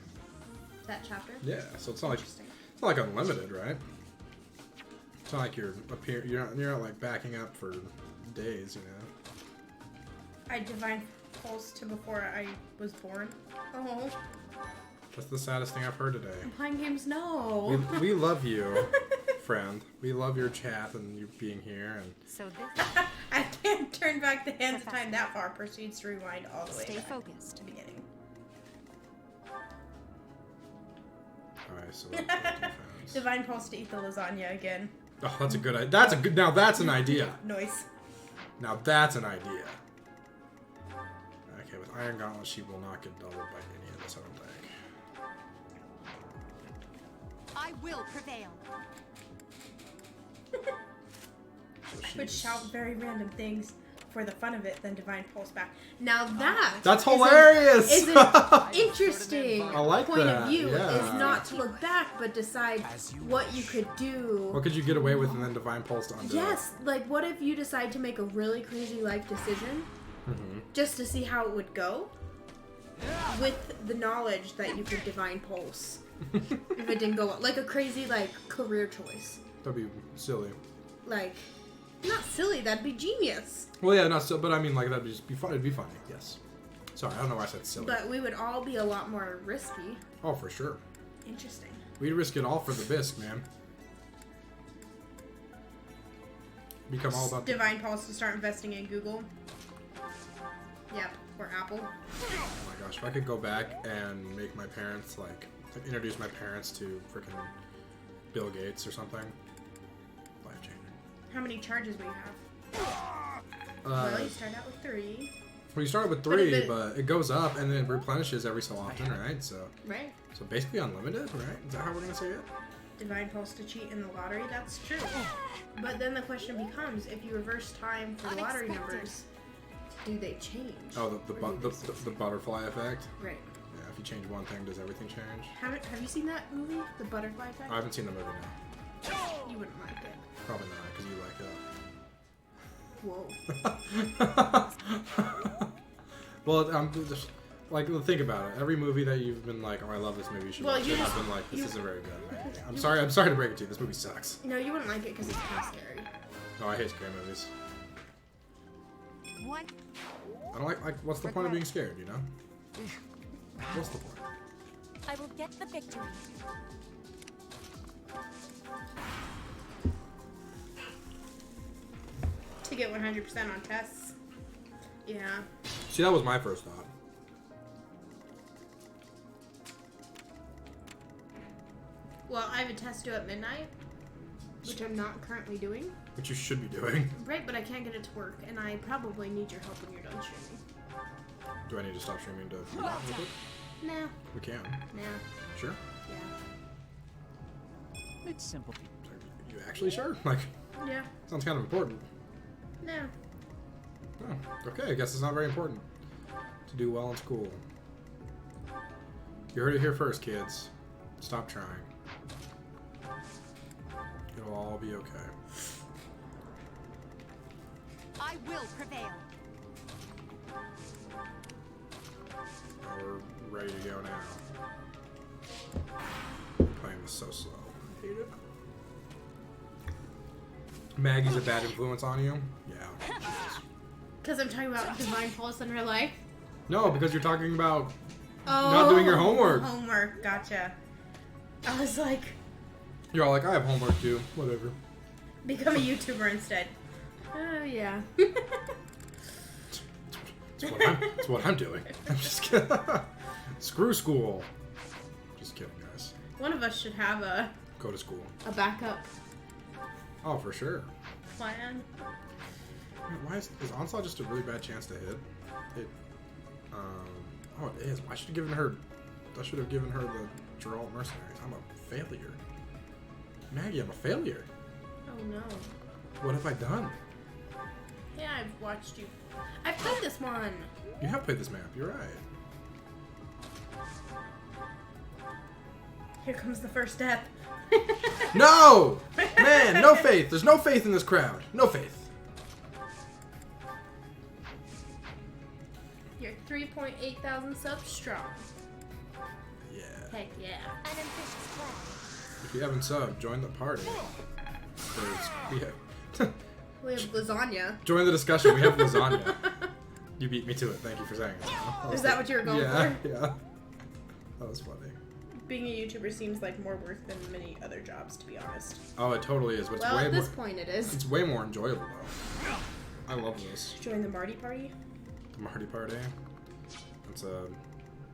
That chapter? Yeah, so it's not like... Interesting. It's not like unlimited, right? It's not like you're you're not like backing up for days, you know? I Divine Pulse to before I was born. Oh, That's the saddest thing I've heard today. playing games, no. We love you, friend. We love your chat and you being here, and So this. I can't turn back the hands of time that far. Proceeds to rewind all the way Stay back focused. to the beginning. alright, so what defense? Divine Pulse to eat the lasagna again. Oh, that's a good idea. That's a good. Now that's an idea. Noise. Now that's an idea. Okay, with Iron Gauntlet, she will not get doubled by any of this, I don't think. I will prevail. So Would she's- shout very random things for the fun of it, then Divine Pulse back. Now That's is an- hilarious! is an interesting I like point that, of view. yeah. Is not to look back, but decide what you could do. What could you get away with and then Divine Pulse to undo it? Yes, like what if you decide to make a really crazy life decision just to see how it would go? With the knowledge that you could Divine Pulse. If it didn't go well. Like a crazy like career choice. That'd be silly. Like not silly, that'd be genius. Well, yeah, not so, but I mean, like, that'd just be fun. It'd be funny, yes. Sorry, I don't know why I said silly. But we would all be a lot more risky. Oh, for sure. Interesting. We'd risk it all for the bisque, man. Become all about Divine Pulse to start investing in Google. Yep, or Apple. Oh my gosh, if I could go back and make my parents, like introduce my parents to freaking Bill Gates or something. Life changing. How many charges will you have? Well, you start out with 3. Well, you start with But 3, if it- but it goes up and then it replenishes every so often, right? So Right. basically unlimited, right? Is that how we're gonna say it? Divine Pulse to cheat in the lottery, that's true. But then the question becomes, if you reverse time for the lottery Unexpected. numbers, do they change? Oh, Or do they the butterfly effect. Right. Yeah, if you change one thing, does everything change? Have you seen that movie, The Butterfly Effect? I haven't seen the movie now. You wouldn't like it. Probably not, because you like it. Whoa. Well, I'm just like think about it. Every movie that you've been like, oh, I love this movie, you should Well, watch you it. I've just- been like, this you- isn't very good. I'm sorry to break it to you. This movie sucks. No, you wouldn't like it because it's kind of scary. No, I hate scary movies. One. I don't like what's the point of being scared? You know? What's the point? I will get the victory. To get 100% on tests. Yeah. See, that was my first thought. Well, I have a test due at midnight, which I'm not currently doing. Which you should be doing. Right, but I can't get it to work, and I probably need your help when you're done streaming. Do I need to stop streaming to do that real quick? Nah. We can. Nah. Sure. Yeah. It's simple. You actually sure? Like, Yeah. sounds kind of important. No. Oh, okay, I guess it's not very important to do well in school. You heard it here first, kids. Stop trying. It'll all be okay. I will prevail. We're ready to go now. Playing this so slow. I hate it. Maggie's a bad influence on you? Yeah. Because I'm talking about Divine Pulse in real life. No, because you're talking about Oh. not doing your homework. Homework, gotcha. I was like, You're all like, I have homework too. Whatever. become a YouTuber instead. Oh, yeah. It's what I'm doing. I'm just kidding. Screw school. Just kidding, guys. One of us should have a Go to school. backup Oh, for sure. plan. Why is Onslaught just a really bad chance to hit? Oh, it is. I should have given her the Geralt Mercenaries. I'm a failure. Maggie, I'm a failure. Oh, no. What have I done? Yeah, I've watched you. I've played this one. You have played this map. You're right. Here comes the first step. No! Man, no faith. There's no faith in this crowd. No faith. You're 3.8 thousand subs strong. Yeah. Heck yeah. An ambitious plan. If you haven't subbed, join the party. We have We have lasagna. join the discussion. We have lasagna. You beat me to it. Thank you for saying it. Is that what you were going Yeah, for? yeah. That was funny. Being a YouTuber seems like more work than many other jobs, to be honest. Oh, it totally is. But it's Well, way at more. this point it is. It's way more enjoyable though. I love this. Join the Marty party? The Marty Party. It's a.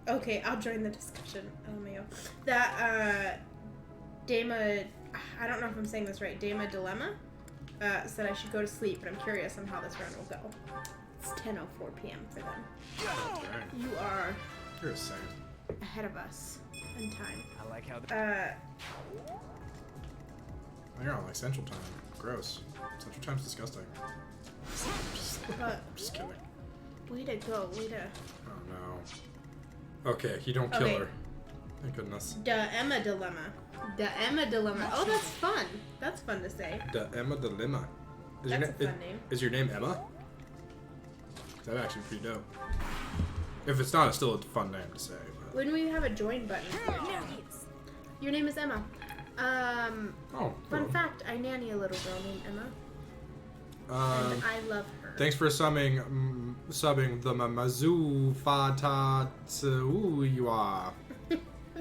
Okay, I'll join the discussion. LMAO. That, Dama, I don't know if I'm saying this right, Dama Dilemma, said I should go to sleep, but I'm curious on how this round will go. It's 10:04 p.m. for them. Dang. You are You're a saint. ahead of us in time. I like how You're on like Central Time. Gross. Central Time's disgusting. But Just kidding. way to go, way to. Oh no. Okay, you don't kill Okay. her. Thank goodness. The Emma dilemma. The Emma dilemma. Oh, that's fun. That's fun to say. The Emma Dilemma. Is That's your a fun name. Is your name Emma? That's actually pretty dope. If it's not, it's still a fun name to say. But... When we have a join button. Your name is Emma. Oh. Fun cool. fact: I nanny a little girl named Emma, and I love her. Thanks for subbing the Mamazu Fata Tsuuiwa.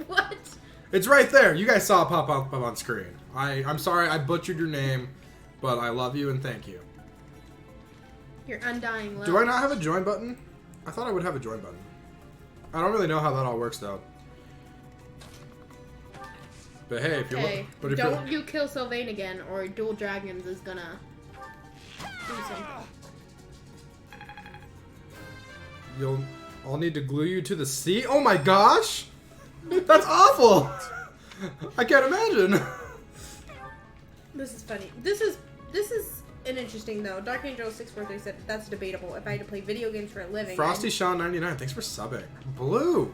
What? It's right there. You guys saw it pop up on screen. I'm sorry I butchered your name, but I love you and thank you. Your undying love. Do I not have a join button? I thought I would have a join button. I don't really know how that all works though. But hey, if you're Hey, but if don't you kill Sylvain again, or Dual Dragons is gonna do something. I'll need to glue you to the seat. Oh my gosh, that's awful. I can't imagine. This is funny. This is an interesting though. Dark Angel 643 said that's debatable. If I had to play video games for a living, Frosty Sean 99, thanks for subbing. Blue,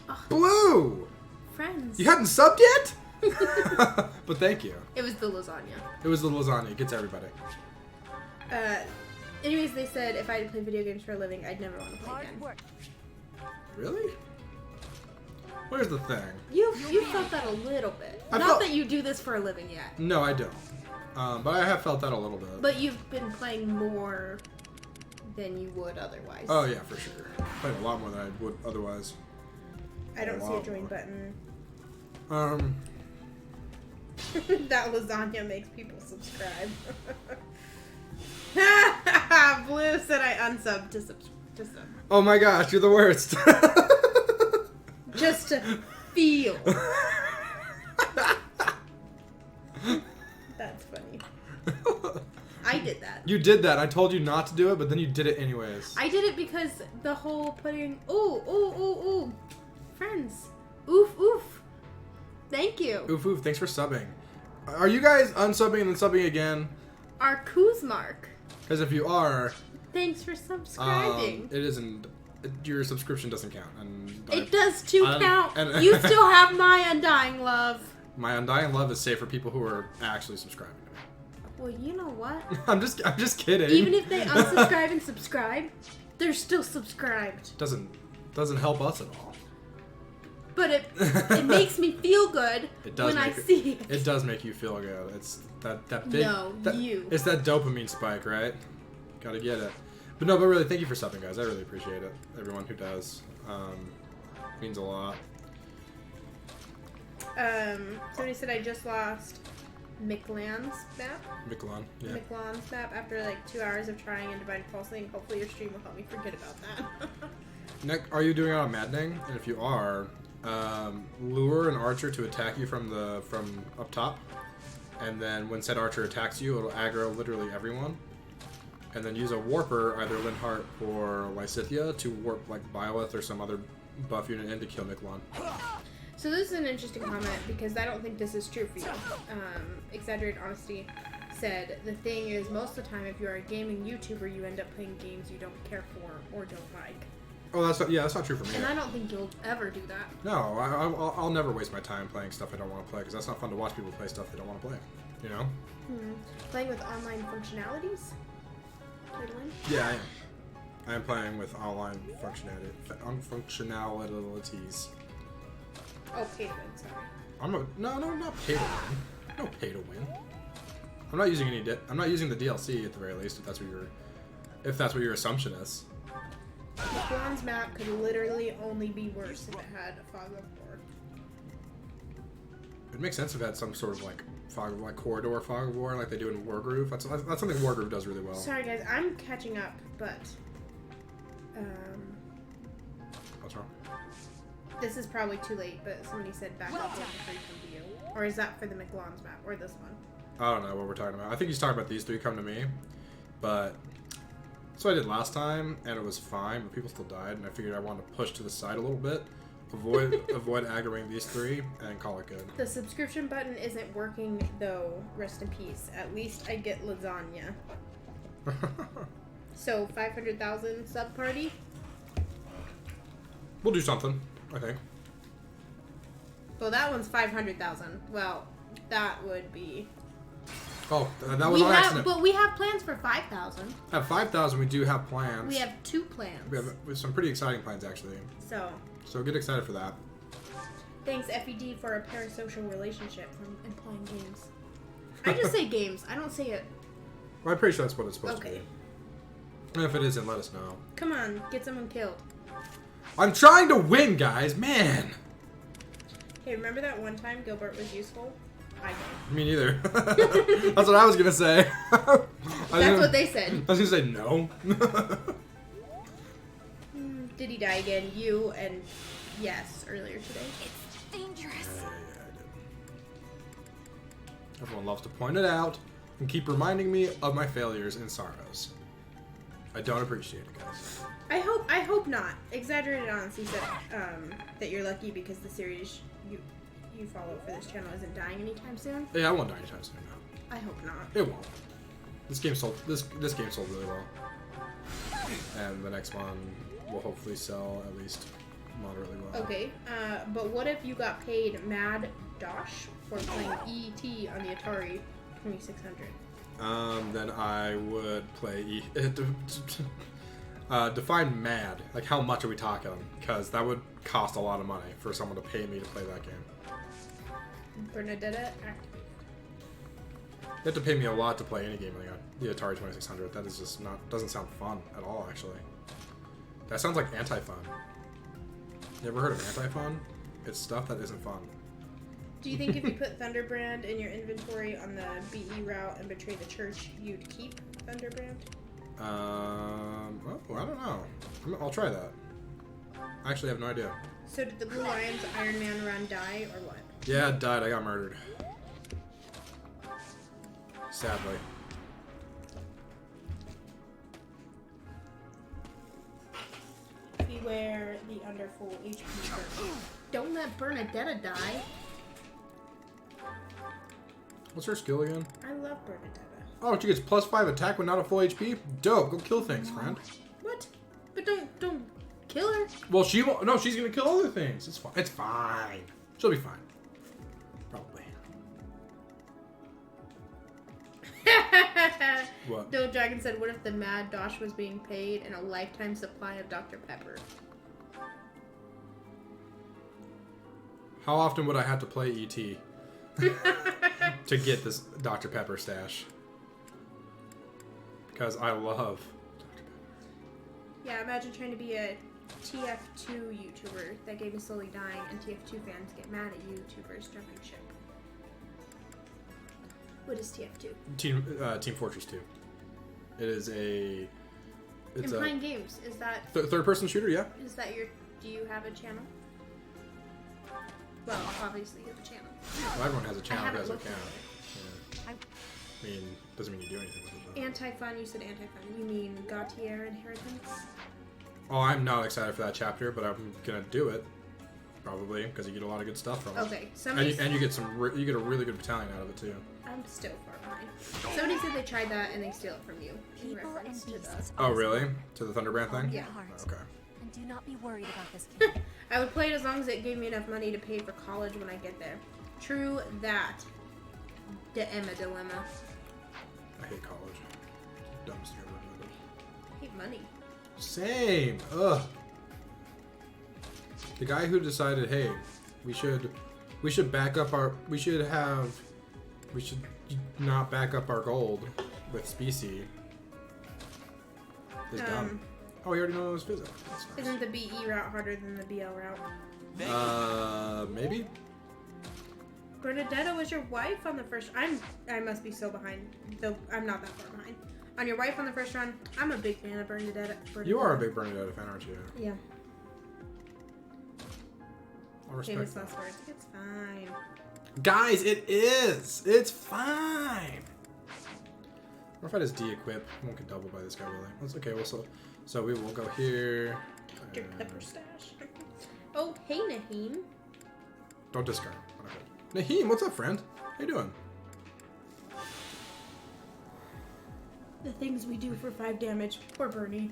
Ugh. Blue. friends. You hadn't subbed yet? But thank you. It was the lasagna. It was the lasagna. It gets everybody. Anyways, they said if I had to play video games for a living, I'd never want to play again. Really? Where's the thing? You felt that a little bit. I Not felt- that you do this for a living yet, No, I don't. But I have felt that a little bit. but you've been playing more than you would otherwise. Oh yeah, for sure. Playing a lot more than I would otherwise. I don't see a lot join more. button. That lasagna makes people subscribe. Blue said I unsubbed to sub. Oh my gosh, you're the worst. Just to feel. That's funny. I did that. You did that. I told you not to do it, but then you did it anyways. I did it because the whole putting ooh friends. Oof oof. Thank you. Oof oof, thanks for subbing. Are you guys unsubbing and then subbing again? Our Kuzmark. Because if you are, Thanks for subscribing. it isn't. Your subscription doesn't count, and It does too count. and- You still have my undying love. my undying love is safe for people who are actually subscribing to me. Well, you know what? I'm just kidding. Even if they unsubscribe and subscribe, they're still subscribed. doesn't help us at all. But it makes me feel good It does when I make it- see it. It does make you feel good. It's that big. No, you. It's that dopamine spike, right? Gotta get it. But no, but really, thank you for subbing, guys. I really appreciate it. Everyone who does means a lot. Somebody said I just lost Miklan's map. Mikulon, yeah. Miklan's map after like 2 hours of trying and divine falsely, and hopefully your stream will help me forget about that. Nick, are you doing it on Maddening? And if you are, lure an archer to attack you from up top, and then when said archer attacks you, it'll aggro literally everyone. And then use a warper, either Linhart or Lysithia, to warp like Byleth or some other buff unit in to kill Mikulon. So this is an interesting comment because I don't think this is true for you. Exaggerated Honesty said the thing is most of the time if you're a gaming YouTuber you end up playing games you don't care for or don't like. Oh, that's not true for me. And I don't think you'll ever do that. No, I'll never waste my time playing stuff I don't want to play because that's not fun to watch people play stuff they don't want to play. You know? Playing with online functionalities? Totally. Yeah, I am. I am playing with online functionalities. Oh, pay to win, sorry. No, not pay to win. No pay to win. I'm not using I'm not using the DLC at the very least. If that's what your assumption is. The bronze map could literally only be worse if it had a fog of war. It makes sense if it had some sort of like corridor fog of war like they do in Wargroove. That's something Wargroove does really well. Sorry guys, I'm catching up, but What's wrong? this is probably too late, but somebody said back up to the 3 come to you. Or is that for the McLawn's map or this one? I don't know what we're talking about. I think he's talking about these three come to me, but That's what I did last time, and it was fine, but people still died, and I figured I wanted to push to the side a little bit, avoid aggroing these three, and call it good. The subscription button isn't working, though. Rest in peace. At least I get lasagna. So, 500,000 sub party? We'll do something, I think. Well, that one's 500,000. Well, that would be... Oh, that was on accident. But we have plans for 5,000. At 5,000, we do have plans. We have 2 plans. We have some pretty exciting plans, actually. So get excited for that. thanks, FED, for a parasocial relationship from and playing games. I just say games. I don't say it. Well, I'm pretty sure that's what it's supposed to Okay. be. And if it isn't, let us know. Come on, get someone killed. I'm trying to win, guys. Man. Hey, remember that one time Gilbert was useful? I don't. Me neither. That's what I was gonna say. That's what they said. I was gonna say no. Did he die again? You and yes, earlier today. It's dangerous. Yeah, I did. Everyone loves to point it out and keep reminding me of my failures and sorrows. I don't appreciate it, guys. I hope not. Exaggerated honesty said that you're lucky because the series you follow for this channel isn't dying anytime soon. Yeah, I won't die anytime soon. No. I hope not. It won't. This game sold really well, and the next one will hopefully sell at least moderately well. Okay, but what if you got paid Mad Dosh for playing E.T. on the Atari 2600? Then I would play define mad. Like, how much are we talking? Because that would cost a lot of money for someone to pay me to play that game. Bernadetta activated. You have to pay me a lot to play any game like the Atari 2600. That is just doesn't sound fun at all, actually. That sounds like anti-fun. You ever heard of anti-fun? It's stuff that isn't fun. Do you think if you put Thunderbrand in your inventory on the BE route and betray the church, you'd keep Thunderbrand? Well, I don't know. I'll try that. I actually have no idea. So did the Blue Lions Iron Man run die, or what? Yeah, it died. I got murdered. Sadly. Beware the under full HP church. Don't let Bernadetta die. What's her skill again? I love Bernadetta. Oh, she gets +5 attack when not a full HP? Dope. Go kill things, friend. What? But don't kill her. Well, she won't. No, she's gonna kill other things. It's fine. It's fine. She'll be fine. Probably. What? No, Dragon said, what if the Mad Dosh was being paid and a lifetime supply of Dr. Pepper? How often would I have to play E.T. to get this Dr. Pepper stash? Because I love Dr. Pepper. Yeah, imagine trying to be a TF2 YouTuber. That game is slowly dying, and TF2 fans get mad at YouTubers jumping ship. What is TF2? Team Fortress 2. It is a... It's In playing games, is that... third-person shooter, yeah. Is that your... Do you have a channel? Well, obviously you have a channel. Well, everyone has a channel who has an looked account. at Yeah. I mean, doesn't mean you do anything with it, though. Anti-fun, you said anti-fun. You mean Gautier Inheritance? Oh, I'm not excited for that chapter, but I'm gonna do it. Probably, because you get a lot of good stuff from it. Okay, And somebody... you get you get a really good battalion out of it, too. I'm still far behind. Somebody said they tried that and they steal it from you. In People and reference to the... beasts. Oh, really? To the Thunderbrand thing? Yeah. Okay. And do not be worried about this kid. I would play it as long as it gave me enough money to pay for college when I get there. True that. The Emma dilemma. I hate college. Dumbest thing I've ever done. I hate money. Same. Ugh. The guy who decided, hey, we should back up our we should not back up our gold with specie is dumb. Oh, we already know it was physics. That's nice. Isn't the BE route harder than the BL route? Maybe. Bernadetta was your wife on the first. I must be so behind. Though I'm not that far behind. On your wife on the first run, I'm a big fan of Bernadetta. You are a big Bernadetta fan, aren't you? Yeah. I respect Famous that. last words. It's fine. Guys, it is. It's fine. Or if I just de-equip, I won't get doubled by this guy really. That's okay. Well, so we will go here. Dr. Pepper stash. Oh, hey, Naheem. Don't discard. Okay. Naheem, what's up, friend? How you doing? The things we do for 5 damage. Poor Bernie.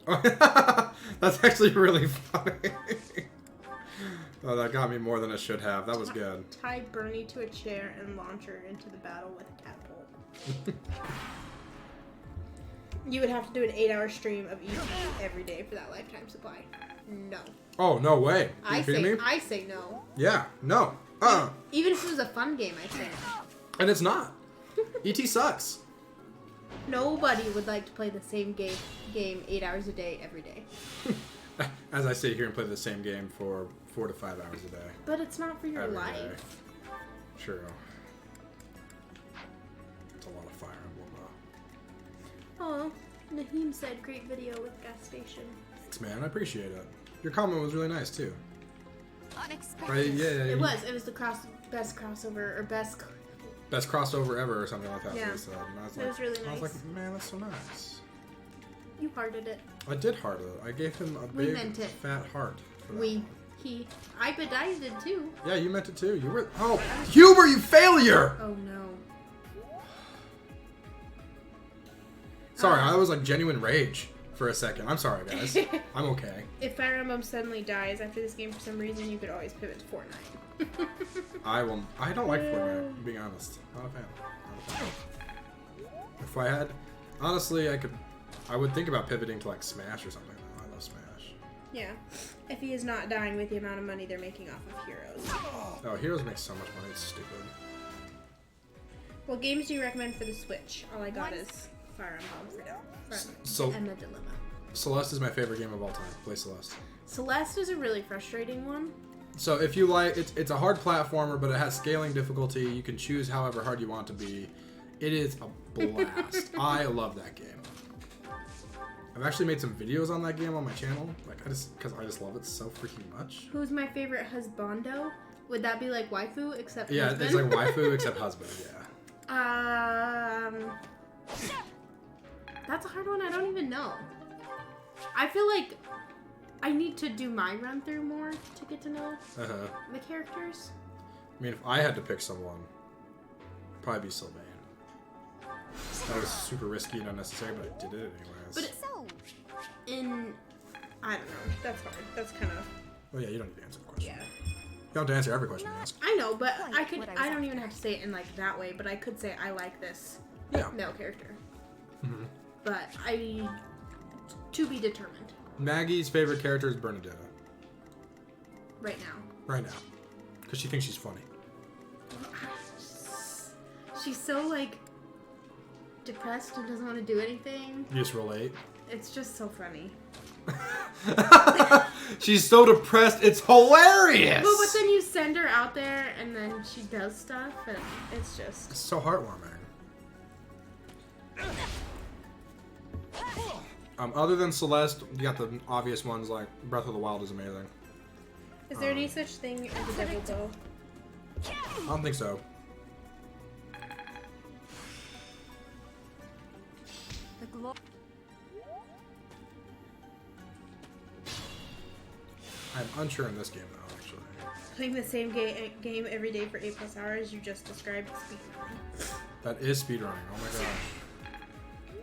That's actually really funny. Oh, that got me more than it should have. That was good. Tie Bernie to a chair and launch her into the battle with a catapult. You would have to do an 8-hour stream of ET every day for that lifetime supply. No. Oh, no way. I kidding me? say no. Yeah, no. Even if it was a fun game, I'd say no. And it's not. ET sucks. Nobody would like to play the same game 8 hours a day every day. As I sit here and play the same game for 4 to 5 hours a day. But it's not for your Every life. day. True. It's a lot of Fire Emblem. Oh, Naheem said great video with gas station. Thanks, man. I appreciate it. Your comment was really nice too. Unexpected. Right? Yeah. It was the best crossover or best. Best crossover ever or something like that. Yeah. They said. And I was It like, was really I was nice. like, man, that's so nice. You hearted it. I did heart it. I gave him a We big meant it. fat heart. For that We, one. he, I bet I did too. Yeah, you meant it too. You were. Oh, Huber, you failure! Oh no. Sorry, I was like genuine rage for a second. I'm sorry, guys. I'm okay. If Fire Emblem suddenly dies after this game for some reason, you could always pivot to Fortnite. I will. I don't like Fortnite. I'm being honest. Not a fan. Not a fan. If I had, honestly, I would think about pivoting to like Smash or something. I love Smash. Yeah. If he is not dying with the amount of money they're making off of Heroes. Oh, Heroes make so much money. It's stupid. What games do you recommend for the Switch? All I got is Fire Emblem for now. So and the Dilemma. Celeste is my favorite game of all time. Play Celeste. Celeste is a really frustrating one. So if you like, it's a hard platformer, but it has scaling difficulty. You can choose however hard you want it to be. It is a blast. I love that game. I've actually made some videos on that game on my channel, like because I just love it so freaking much. Who's my favorite husbando? Would that be like waifu except Yeah, husband? it's like waifu except husband. Yeah. That's a hard one. I don't even know. I feel like I need to do my run through more to get to know the characters. I mean, if I had to pick someone, it'd probably be Sylvain. That was super risky and unnecessary, but I did it anyways. But I don't know. That's hard. That's kind of. Oh yeah, you don't need to answer the question. Yeah. You don't have to answer every question you ask. I know, but Quite I could. what I I was don't even have to say it in like that way. But I could say I like this Yeah. male character. Mm-hmm. But to be determined. Maggie's favorite character is Bernadetta. Right now. Right now. Because she thinks she's funny. She's so like depressed and doesn't want to do anything. You just relate. It's just so funny. She's so depressed, it's hilarious! Well, but then you send her out there and then she does stuff and it's just... It's so heartwarming. Other than Celeste, you got the obvious ones like Breath of the Wild is amazing. Is there any such thing as a devil bow? I don't think so. The glo- I'm unsure in this game though, actually. Playing the same game every day for 8+ hours, you just described speedrunning. That is speedrunning, oh my gosh.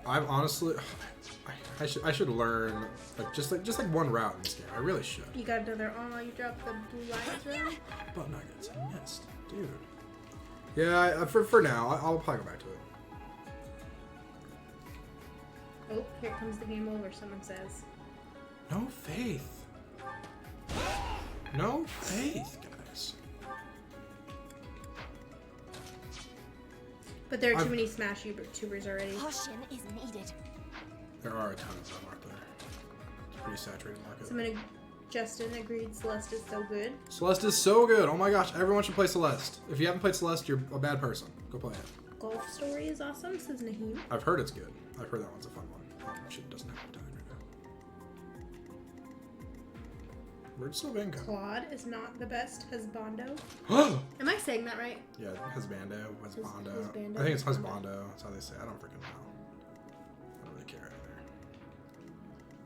I've honestly... I should learn just like one route in this game. I really should. You got another you dropped the blue lights round? But nuggets, I missed. Dude. Yeah, for now, I'll probably go back to it. Oh, here comes the game over, someone says. No faith. No faith, guys. But there are too many Smash YouTubers already. Caution is needed. There are a ton of them, aren't there? It's a pretty saturated market. Justin agreed Celeste is so good. Celeste is so good. Oh my gosh, everyone should play Celeste. If you haven't played Celeste, you're a bad person. Go play it. Golf Story is awesome, says Naheem. I've heard it's good. I've heard that one's a fun one. Oh, shit doesn't have time right Where'd Sylvain go? Claude is not the best husbando. yeah, Am I saying that right? husbando, husbando. Husbando, I think it's husbando. husbando. That's how they say it. I don't freaking know. I don't really care either.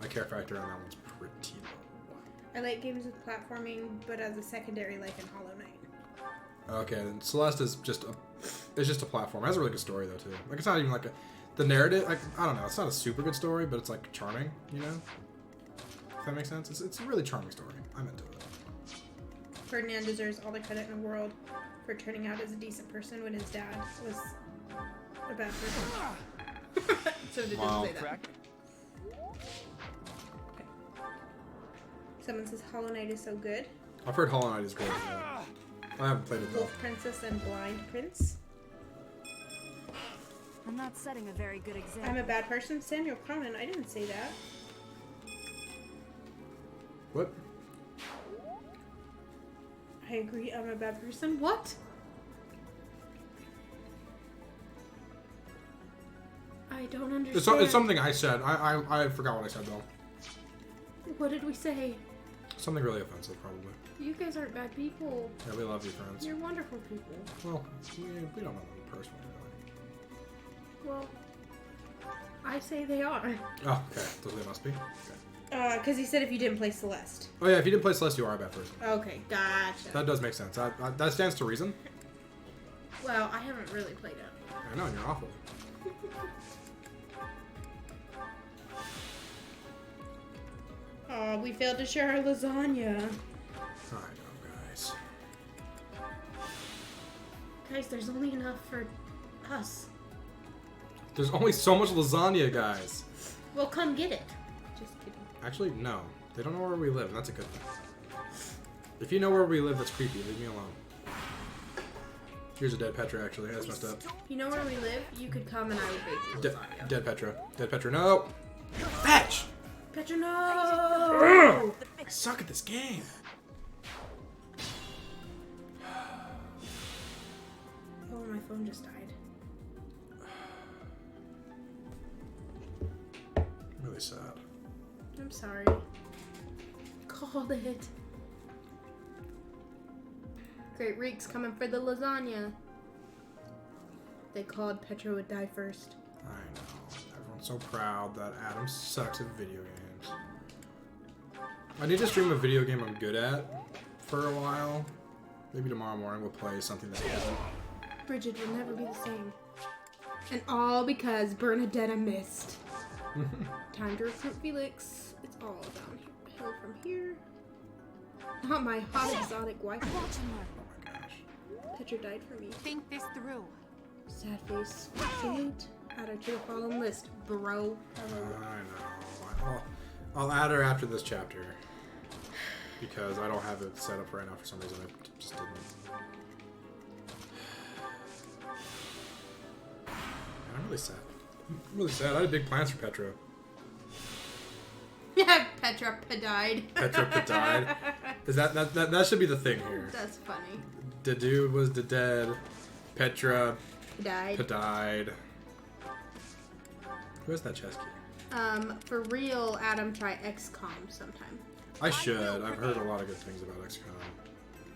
My care factor on that one's pretty low. I like games with platforming, but as a secondary, like in Hollow Knight. Okay, then Celeste is just a platform. It has a really good story though too. Like it's not even like the narrative. Like I don't know, it's not a super good story, but it's like charming. You know, if that makes sense. It's a really charming story. I'm into it. Ferdinand deserves all the credit in the world for turning out as a decent person when his dad was a bad person. So it didn't Wow. say that. Crack. Someone says Hollow Knight is so good. I've heard Hollow Knight is great. Yeah. I haven't played it though. Wolf Princess and Blind Prince. I'm not setting a very good example. I'm a bad person. Samuel Cronin. I didn't say that. What? I agree. I'm a bad person. What? I don't understand. It's something I said. I forgot what I said though. What did we say? Something really offensive, probably. You guys aren't bad people. Yeah, we love you, friends. You're wonderful people. Well, we don't know them personally, really. Well, I say they are. Oh, okay. So they must be. Okay. Because he said if you didn't play Celeste. Oh yeah, if you didn't play Celeste, you are a bad person. Okay, gotcha. That does make sense. That stands to reason. Well, I haven't really played it. I know, you're awful. Oh, we failed to share our lasagna. I know, guys. Guys, there's only enough for us. There's only so much lasagna, guys. Well, come get it. Just kidding. Actually, no. They don't know where we live, and that's a good thing. If you know where we live, that's creepy. Leave me alone. Here's a dead Petra, actually. That's messed up. If you know where we live, you could come and I would bake you lasagna. Dead Petra. Dead Petra. No! Fetch! Petra, no! I suck at this game. Oh, my phone just died. Really sad. I'm sorry. Called it. Great Reek's coming for the lasagna. They called Petra would die first. I know. Everyone's so proud that Adam sucks at video games. I need to stream a video game I'm good at for a while. Maybe tomorrow morning we'll play something that isn't. Bridget will never be the same. And all because Bernadetta missed. Time to recruit Felix. It's all downhill from here. Not my hot exotic wife. Oh my gosh. Petra died for me. Think this through. Sad face. Salute. Add her to the following list, bro. I know. I'll add her after this chapter. Because I don't have it set up right now for some reason. I just didn't. I'm really sad. I'm really sad. I had big plans for Petra. Yeah, Petra died. Petra died. Is that should be the thing here. That's funny. The dude was the dead. Petra Died. died. Who has that chest key? For real, Adam, try XCOM sometime. I should. I've heard a lot of good things about XCOM,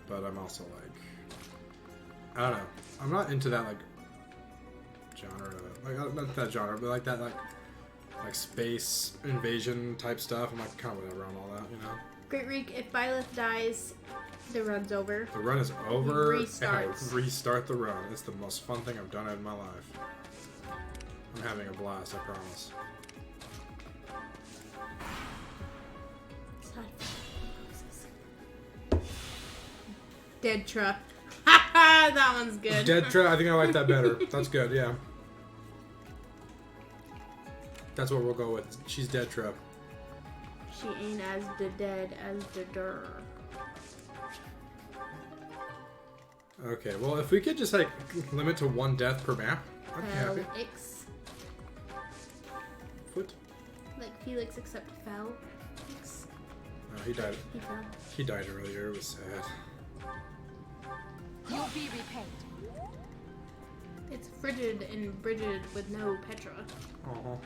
but I'm also like, I don't know. I'm not into that like genre, like not that genre, but like that like space invasion type stuff. I'm like kind of whatever on all that, you know. Great Reek, if Byleth dies, the run's over. The run is over. Restarts. And I restart the run. It's the most fun thing I've done in my life. I'm having a blast. I promise. Deadtra. Haha, that one's good. Deadtra, I think I like that better. That's good, yeah. That's what we'll go with. She's Deadtra. She ain't as the dead as the der. Okay, well, if we could just like limit to one death per map, I'd be happy. Felix. Foot. Like Felix except fell. Felix. No, he died. He fell. He died earlier. It was sad. You'll be repaid. It's Frigid and Bridget with no Petra. Uh-huh.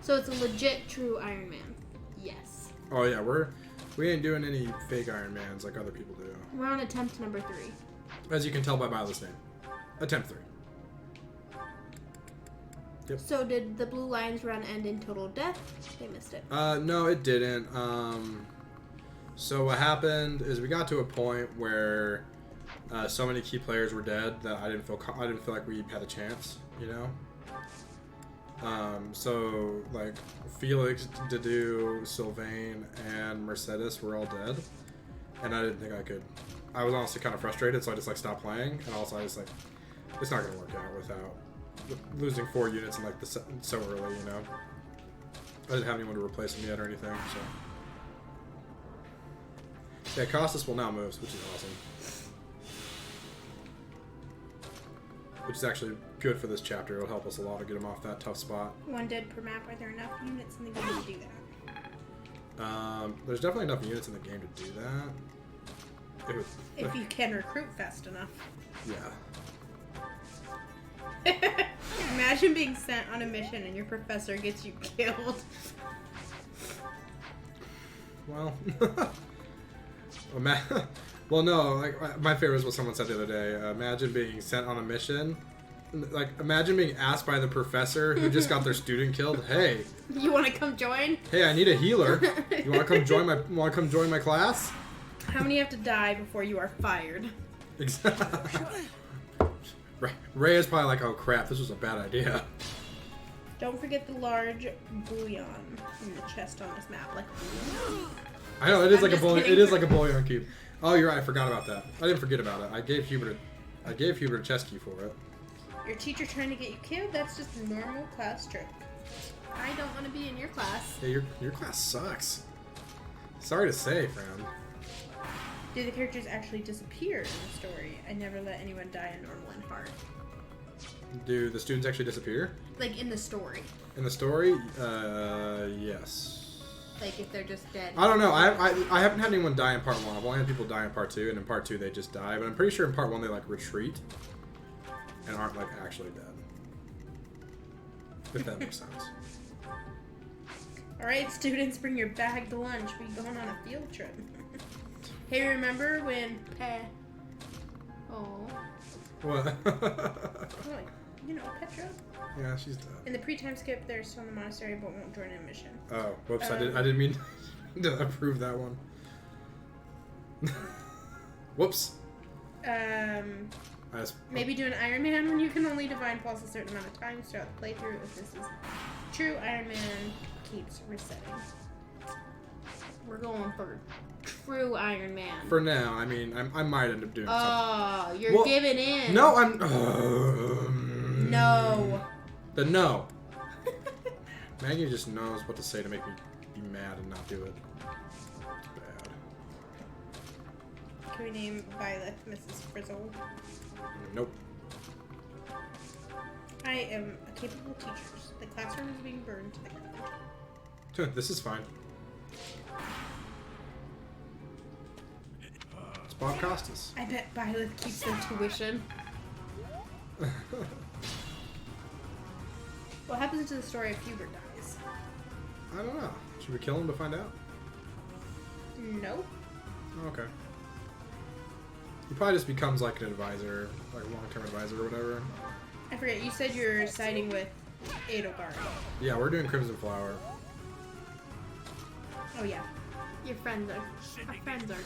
So it's a legit true Iron Man. Yes. Oh yeah, We ain't doing any fake Iron Mans like other people do. We're on attempt number 3. As you can tell by Violet's name. Attempt 3. Yep. So did the blue lines run end in total death? They missed it. No, it didn't. So what happened is we got to a point where so many key players were dead that I didn't feel like we had a chance, you know. So like Felix, Dedu, Sylvain, and Mercedes were all dead, and I didn't think I could. I was honestly kind of frustrated, so I just like stopped playing, and also I was like, it's not gonna work out without losing 4 units in like so early, you know. I didn't have anyone to replace them yet or anything, so. Yeah, Costas will now move, which is awesome. Which is actually good for this chapter. It'll help us a lot to get him off that tough spot. 1 dead per map. Are there enough units in the game to do that? There's definitely enough units in the game to do that. If you can recruit fast enough. Yeah. Imagine being sent on a mission and your professor gets you killed. Well, well, no. Like my favorite was what someone said the other day. Imagine being sent on a mission. Like, imagine being asked by the professor who just got their student killed. Hey, you want to come join? Hey, I need a healer. You want to come join my? Want to come join my class? How many have to die before you are fired? Exactly. Ray is probably like, oh crap, this was a bad idea. Don't forget the large bullion in the chest on this map. Like, I know it is I'm like a just bullion. kidding. It is like a bullion cube. Oh, you're right. I forgot about that. I didn't forget about it. I gave Hubert a chest key for it. Your teacher trying to get you killed? That's just a normal class trick. I don't want to be in your class. Yeah, your class sucks. Sorry to say, friend. Do the characters actually disappear in the story? I never let anyone die in normal and hard. Do the students actually disappear? Like in the story. In the story, yes. Like if they're just dead. I don't know. I haven't had anyone die in part 1. I've only had people die in part 2, and in part 2 they just die. But I'm pretty sure in part 1 they like retreat and aren't like actually dead. If that makes sense. Alright, students, bring your bag to lunch. We're going on a field trip. Hey, remember when Oh. What? Oh, you know, Petra? Yeah, she's dead. In the pre-time skip, they're still in the monastery but won't join a mission. Oh, whoops! I didn't mean to approve that one. Whoops. Maybe do an Iron Man when you can only divine pulse a certain amount of times throughout the playthrough. If this is true, Iron Man keeps resetting. We're going for true Iron Man. For now, I mean, I might end up doing something. Oh, you're giving in. No, I'm. No. The no. Maggie just knows what to say to make me be mad and not do it. It's bad. Can we name Violet Mrs. Frizzle? Nope. I am a capable teacher. The classroom is being burned to the ground. This is fine. It's Bob Costas. I bet Violet keeps their tuition. What happens to the story if Hubert dies? I don't know. Should we kill him to find out? Nope. Oh, okay. He probably just becomes like an advisor, like a long-term advisor or whatever. I forget, you said you're siding with Edelgard. Yeah, we're doing Crimson Flower. Oh yeah. Our friends are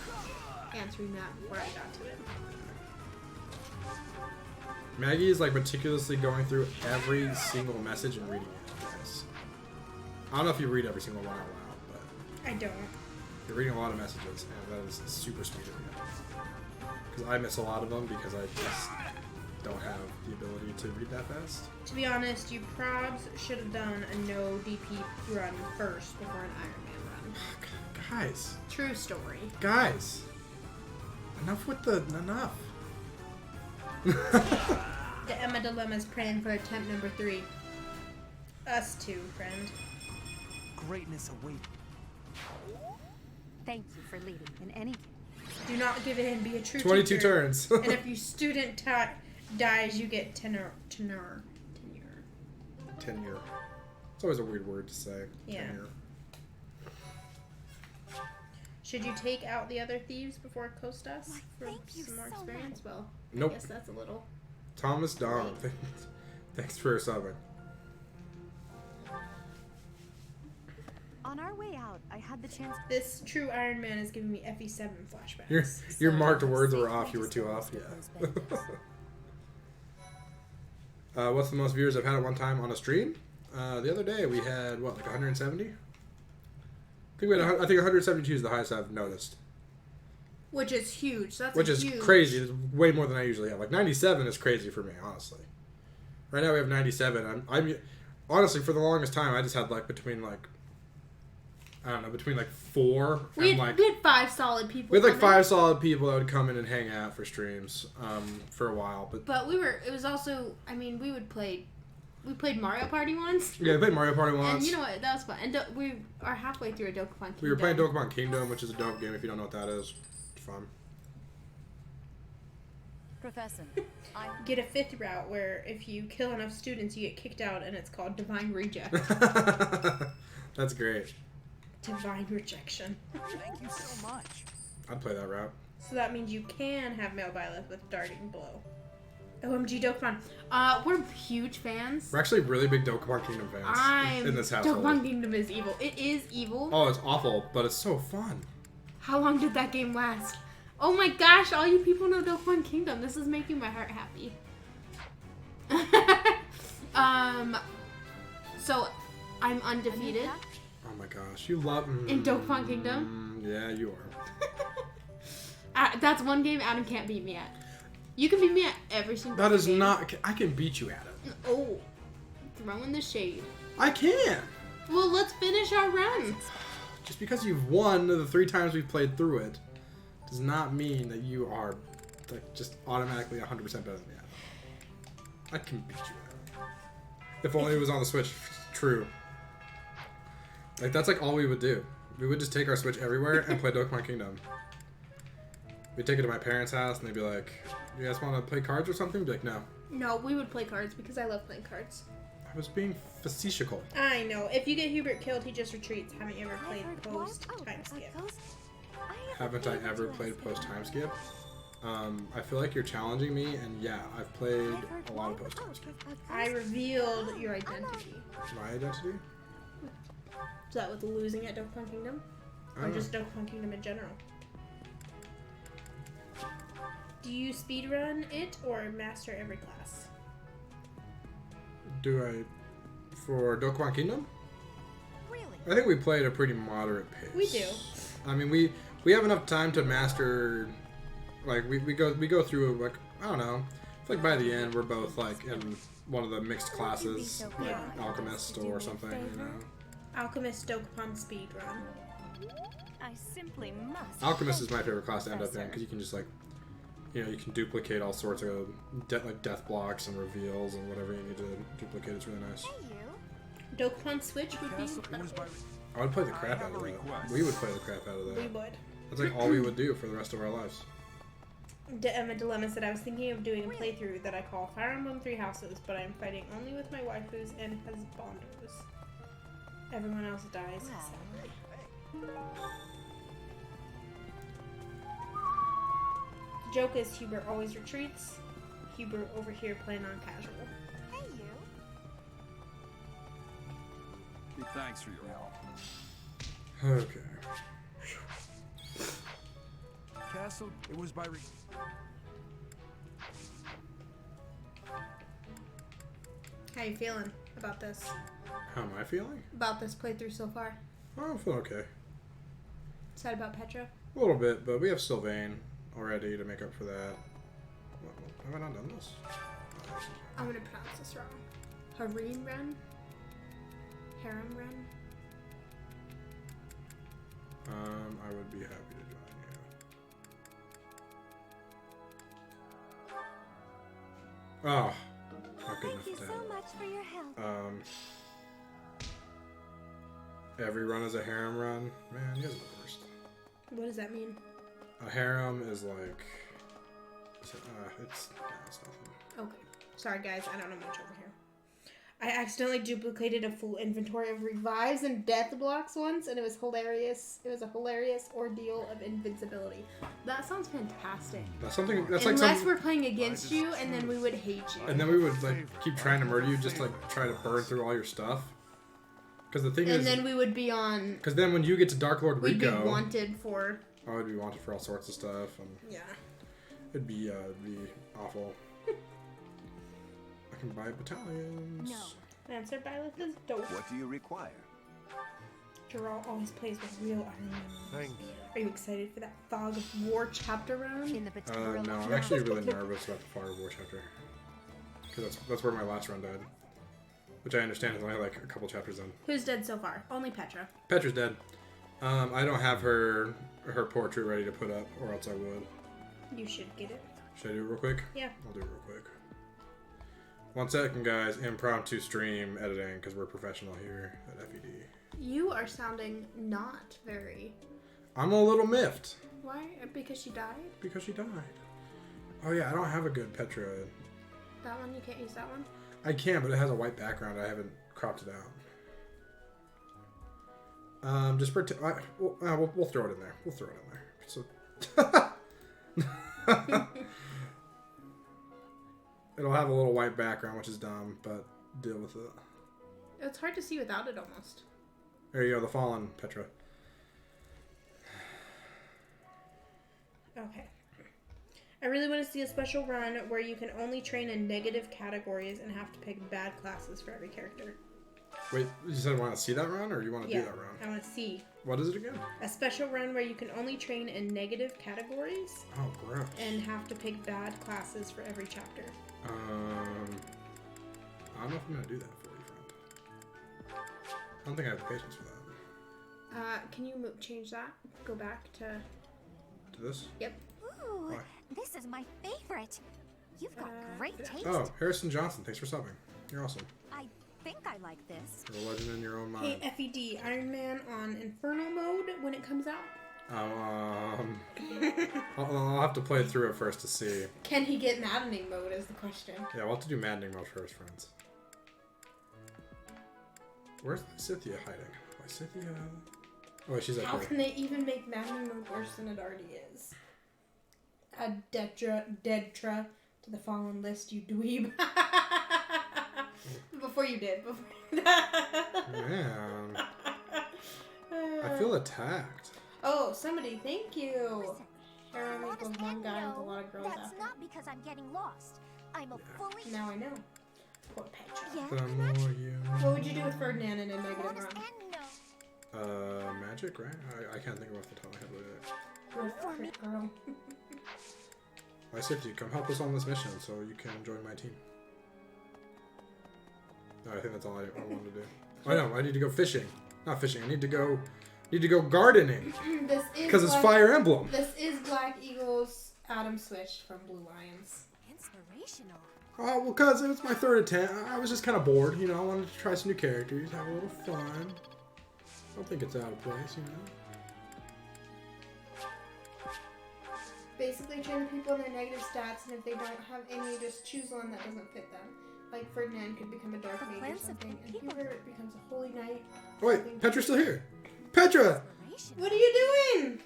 answering that before I got to it. Maggie is like meticulously going through every single message and reading it, guys. I don't know if you read every single one out loud, but I don't. you're reading a lot of messages, and that is super sweet of you. Because I miss a lot of them because I just don't have the ability to read that fast. To be honest, you probs should have done a no DP run first before an Iron Man run. Guys. True story. Guys. Enough with the... Enough. The Emma Dilemma's praying for attempt number 3. Us too, friend. Greatness awaits. Thank you for leading in any case. Do not give in, be a true 22 teacher. turns. And if your student dies, you get tenure. Tenure. It's always a weird word to say. Yeah. Tenure. Should you take out the other thieves before Kostas Why, for thank you some more so experience? Well, Nope. I guess that's a little. Thomas Dom. Thanks for subbing. On our way out, I had the chance. This true Iron Man is giving me FE7 flashbacks. Your So, marked words safe were off. You were too registers off. with Yeah. those bangers. What's the most viewers I've had at one time on a stream? The other day we had what, like 170? I think 172 is the highest I've noticed. Which is huge. That's Which is huge. crazy. It's way more than I usually have. Like 97 is crazy for me, honestly. Right now we have 97. I'm honestly, for the longest time I just had like between like 4 We and had, like we had 5 solid people. we had like come in. 5 solid people that would come in and hang out for streams for a while. But It was also, I mean, we played Mario Party once. yeah, we played Mario Party once. And you know what? That was fun. And we are halfway through a Dokapon Kingdom. We were playing Dokapon Kingdom, which is a dope game if you don't know what that is. It's fun. Professor, I Get a 5th route where if you kill enough students, you get kicked out, and it's called Divine Reject. That's great. Divine Rejection. Thank you so much. I'd play that route. So that means you can have male Byleth with Darting Blow. OMG Dokapon. We're huge fans. We're actually really big Dokapon Kingdom fans in this household. Dokapon Kingdom is evil. It is evil. Oh, it's awful, but it's so fun. How long did that game last? Oh my gosh, all you people know Dokapon Kingdom. This is making my heart happy. So I'm undefeated Oh my gosh, you love in Dokapon Kingdom. Yeah, you are. That's one game Adam can't beat me at. You can beat me at every single That is game. not. I can beat you at it. Oh, throwing the shade. I can. Well, let's finish our run. Just because you've won the 3 times we've played through it does not mean that you are like just automatically 100% better than me. I can beat you at it. If only it was on the Switch. True. Like that's like all we would do. We would just take our Switch everywhere and play Dokapon Kingdom. We'd take it to my parents' house and they'd be like, "You guys want to play cards or something?" We'd be like, "No." No, we would play cards because I love playing cards. I was being facetious. I know. If you get Hubert killed, he just retreats. Haven't you ever I've played heard what? post Oh, time a skip? ghost? Haven't I ever played post time skip? I feel like you're challenging me, and yeah, I've played a lot of post time skip. I revealed your identity. My identity? Is that with losing at Dokapon Kingdom? I Or don't just know. Dokapon Kingdom in general? Do you speedrun it or master every class? Do I for Dokapon Kingdom? Really? I think we played a pretty moderate pace. We do. I mean, we have enough time to master. Like we go through like I don't know. I feel like by the end we're both like in one of the mixed classes, like Yeah. alchemist or something. You know, Alchemist Dokapon speedrun. I simply must. alchemist is my favorite class to end up in because you can just like, you know, you can duplicate all sorts of like death blocks and reveals and whatever you need to duplicate. It's really nice. Hey, you. Dokapon Switch would be Castle, it was incredible. by I would play the I crap have out of a that. request. We would play the crap out of We that. would. That's like all we would do for the rest of our lives. Emma Dilemma said, I was thinking of doing a playthrough that I call Fire Emblem 3 Houses, but I'm fighting only with my waifus and husbandos. Everyone else dies. sadly. The joke is Hubert always retreats. Hubert over here playing on casual. Hey, you. Thanks for your help. Okay. Castle, it was by How you feeling about this? How am I feeling? About this playthrough so far? Oh, I'm feeling okay. Sad about Petra? A little bit, but we have Sylvain already to make up for that. Have I not done this? I'm gonna pronounce this wrong. Harem Run? Harem Run? I would be happy to join you. Oh, not good Thank you enough so for much for your help. that. Every run is a harem run. Man, you guys are the worst. What does that mean? A harem is like, it's nothing. Okay. Sorry guys, I don't know much over here. I accidentally duplicated a full inventory of revives and death blocks once, and it was hilarious. It was a hilarious ordeal of invincibility. That sounds fantastic. That's something. That's Unless like something. we're playing against you, and then we would hate you. And then we would like keep trying to murder you, just like try to burn through all your stuff. Because the thing is. And then we would be on. Because then when you get to Dark Lord We'd Rico. be wanted for. Oh, I'd be wanted for all sorts of stuff, and. Yeah. It'd be awful. I can buy battalions. No. Answer Byleth is dope. What do you require? Geralt always plays with real Iron Man. Thank you. Are you excited for that Fog of War chapter round? In the No, I'm actually really nervous about the Fog of War chapter. Because that's where my last run died. Which I understand is only like a couple chapters in. Who's dead so far? Only Petra. Petra's dead. I don't have her portrait ready to put up, or else I would. You should get it. Should I do it real quick? Yeah. I'll do it real quick. 1 second, guys. Impromptu stream editing, because we're professional here at FED. You are sounding not very... I'm a little miffed. Why? Because she died? Because she died. Oh yeah, I don't have a good Petra. That one? You can't use that one? I can, but it has a white background. I haven't cropped it out. Just we'll throw it in there. We'll throw it in there. So... It'll have a little white background, which is dumb, but deal with it. It's hard to see without it almost. There you go, the Fallen, Petra. Okay. I really want to see a special run where you can only train in negative categories and have to pick bad classes for every character. Wait, you said want to see that run, or you want to do that run? I want to see. What is it again? A special run where you can only train in negative categories Oh, gross. and have to pick bad classes for every chapter. I don't know if I'm going to do that for you, friend. I don't think I have the patience for that. Can you change that? Go back to... To this? Yep. Ooh, Why? this is my favorite. You've got great taste. Oh, Harrison Johnson, thanks for subbing. You're awesome. I think I like this. You're a legend in your own Hey, mind. FED, Iron Man on Infernal mode when it comes out? I'll have to play through it first to see. Can he get Maddening mode is the question. Yeah, we'll have to do Maddening mode first, friends. Where's Scythia hiding? Why Scythia? Oh, wait, she's up How here. can they even make Maddening mode worse than it already is? Add Dedra to the fallen list, you dweeb. Before you did. Man. I feel attacked. Oh, somebody, thank you. Harem Honest equals one and guy with a no, lot of girls that's after. not because I'm getting lost. I'm a fully... Now I know. Poor Petra. Yeah, The more you What would you do with Ferdinand in a negative honest run? and no. magic, right? I can't think of off the top of my head what it is. Good for me, girl. I said to you, come help us on this mission so you can join my team. No, I think that's all I wanted to do. Oh no, I need to go fishing. Not fishing, I need to go gardening. This is Because it's Fire Emblem. This is Black Eagle's Adam Switch from Blue Lions. Inspirational. Oh, well, because it was my third attempt. I was just kind of bored, you know. I wanted to try some new characters, have a little fun. I don't think it's out of place, you know. Basically, train people in their negative stats, and if they don't have any, just choose one that doesn't fit them. Like Ferdinand could become a dark mage or plants of something, and people. Hubert becomes a holy knight. Oh, wait, Petra's still here. Petra! Inspirational. What are you doing?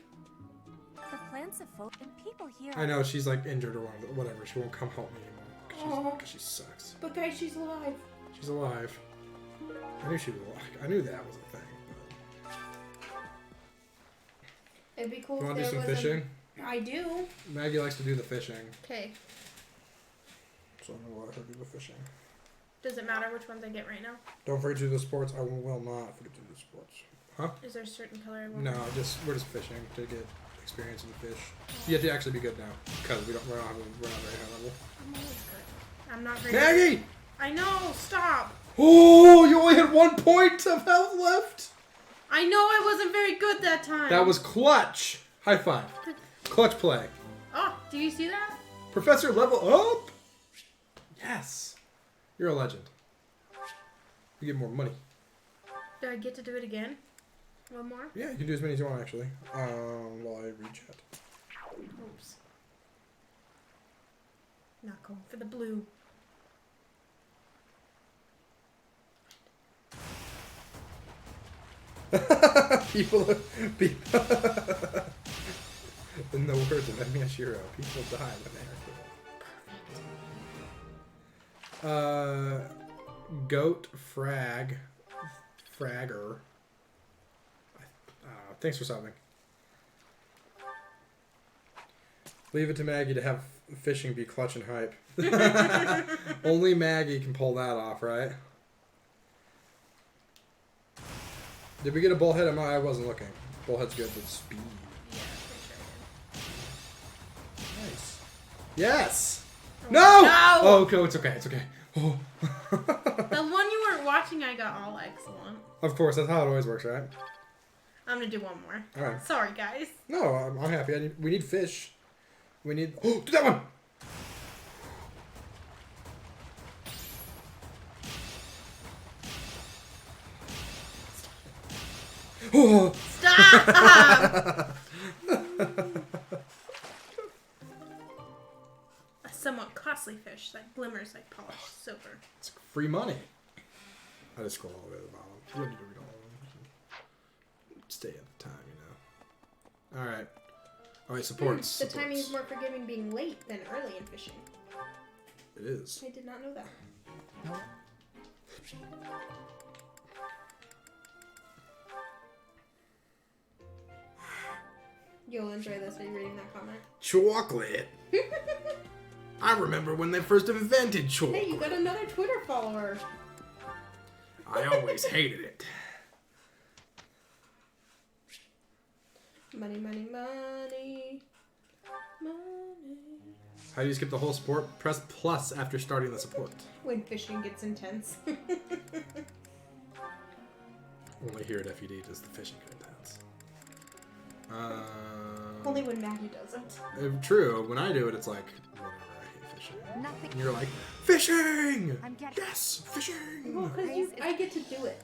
The plants of folk and people here. I know, she's like injured or whatever. She won't come help me anymore. Aw. Because she sucks. But guys, she's alive. She's alive. I knew she was alive. I knew that was a thing. It'd be cool You if want to there do some was fishing? I do. Maggie likes to do the fishing. Okay. So I'm going to let her do the fishing. Does it matter which ones I get right now? Don't forget to do the sports. I will not forget to do the sports. Huh? Is there a certain color I want? No, we're just fishing to get experience in the fish. You have to actually be good now because we're not very high level. I'm always good. I'm not very Maggie! I know, stop! Oh, you only had 1 point of health left. I know I wasn't very good that time. That was clutch. High five. Clutch play. Oh, do you see that? Professor level up. Yes. You're a legend. You get more money. Do I get to do it again? One more? Yeah, you can do as many as you want actually. While I read chat. Oops. Not going for the blue. people. In the words of Emi Ashiro, people die when they are killed. Goat Fragger. Thanks for stopping. Leave it to Maggie to have fishing be clutch and hype. Only Maggie can pull that off, right? Did we get a bullhead? I wasn't looking. Bullhead's good with speed. Yeah, pretty sure. Nice. Yes! Oh, No! no! Oh, okay, it's okay. It's okay. Oh. The one you weren't watching, I got all excellent. Of course, that's how it always works, right? I'm gonna do one more. Alright. Sorry, guys. No, I'm happy. We need fish. We need... Oh, do that one! Oh. Stop! A somewhat costly fish that glimmers like polished silver. It's free money. I just scroll all the way to the bottom. You don't need to read all of them. Stay at the time, you know. Alright. Alright, supports. The timing is more forgiving being late than early in fishing. It is. I did not know that. You'll enjoy this. Are you reading that comment? Chocolate. I remember when they first invented chocolate. Hey, you got another Twitter follower. I always hated it. Money, money, money. Money. How do you skip the whole support? Press plus after starting the support. When fishing gets intense. Only here at FED does the fishing get intense. Only when Maggie doesn't. True. When I do it, it's like, whatever, I hate fishing. Nothing. And you're like, fishing! I'm getting. Yes, fishing! Well, because I get to do it.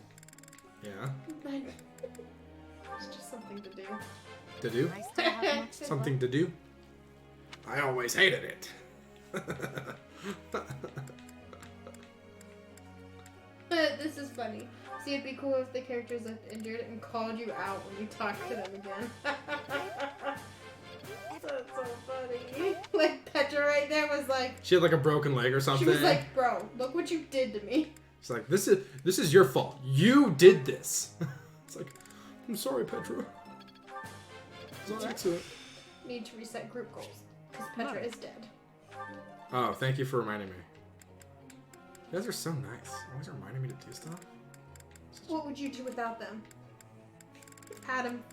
Yeah. It's just something to do. To do? I still have much to Something to do? I always hated it. This is funny. See, it'd be cool if the characters looked injured and called you out when you talked to them again. That's so funny. Like, Petra right there was like... She had like a broken leg or something. She was like, bro, look what you did to me. She's like, this is your fault. You did this. It's like, I'm sorry, Petra. It's on accident. Need to reset group goals. Because Petra is dead. Oh, thank you for reminding me. You guys are so nice. Always reminding me to do stuff. What would you do without them? Adam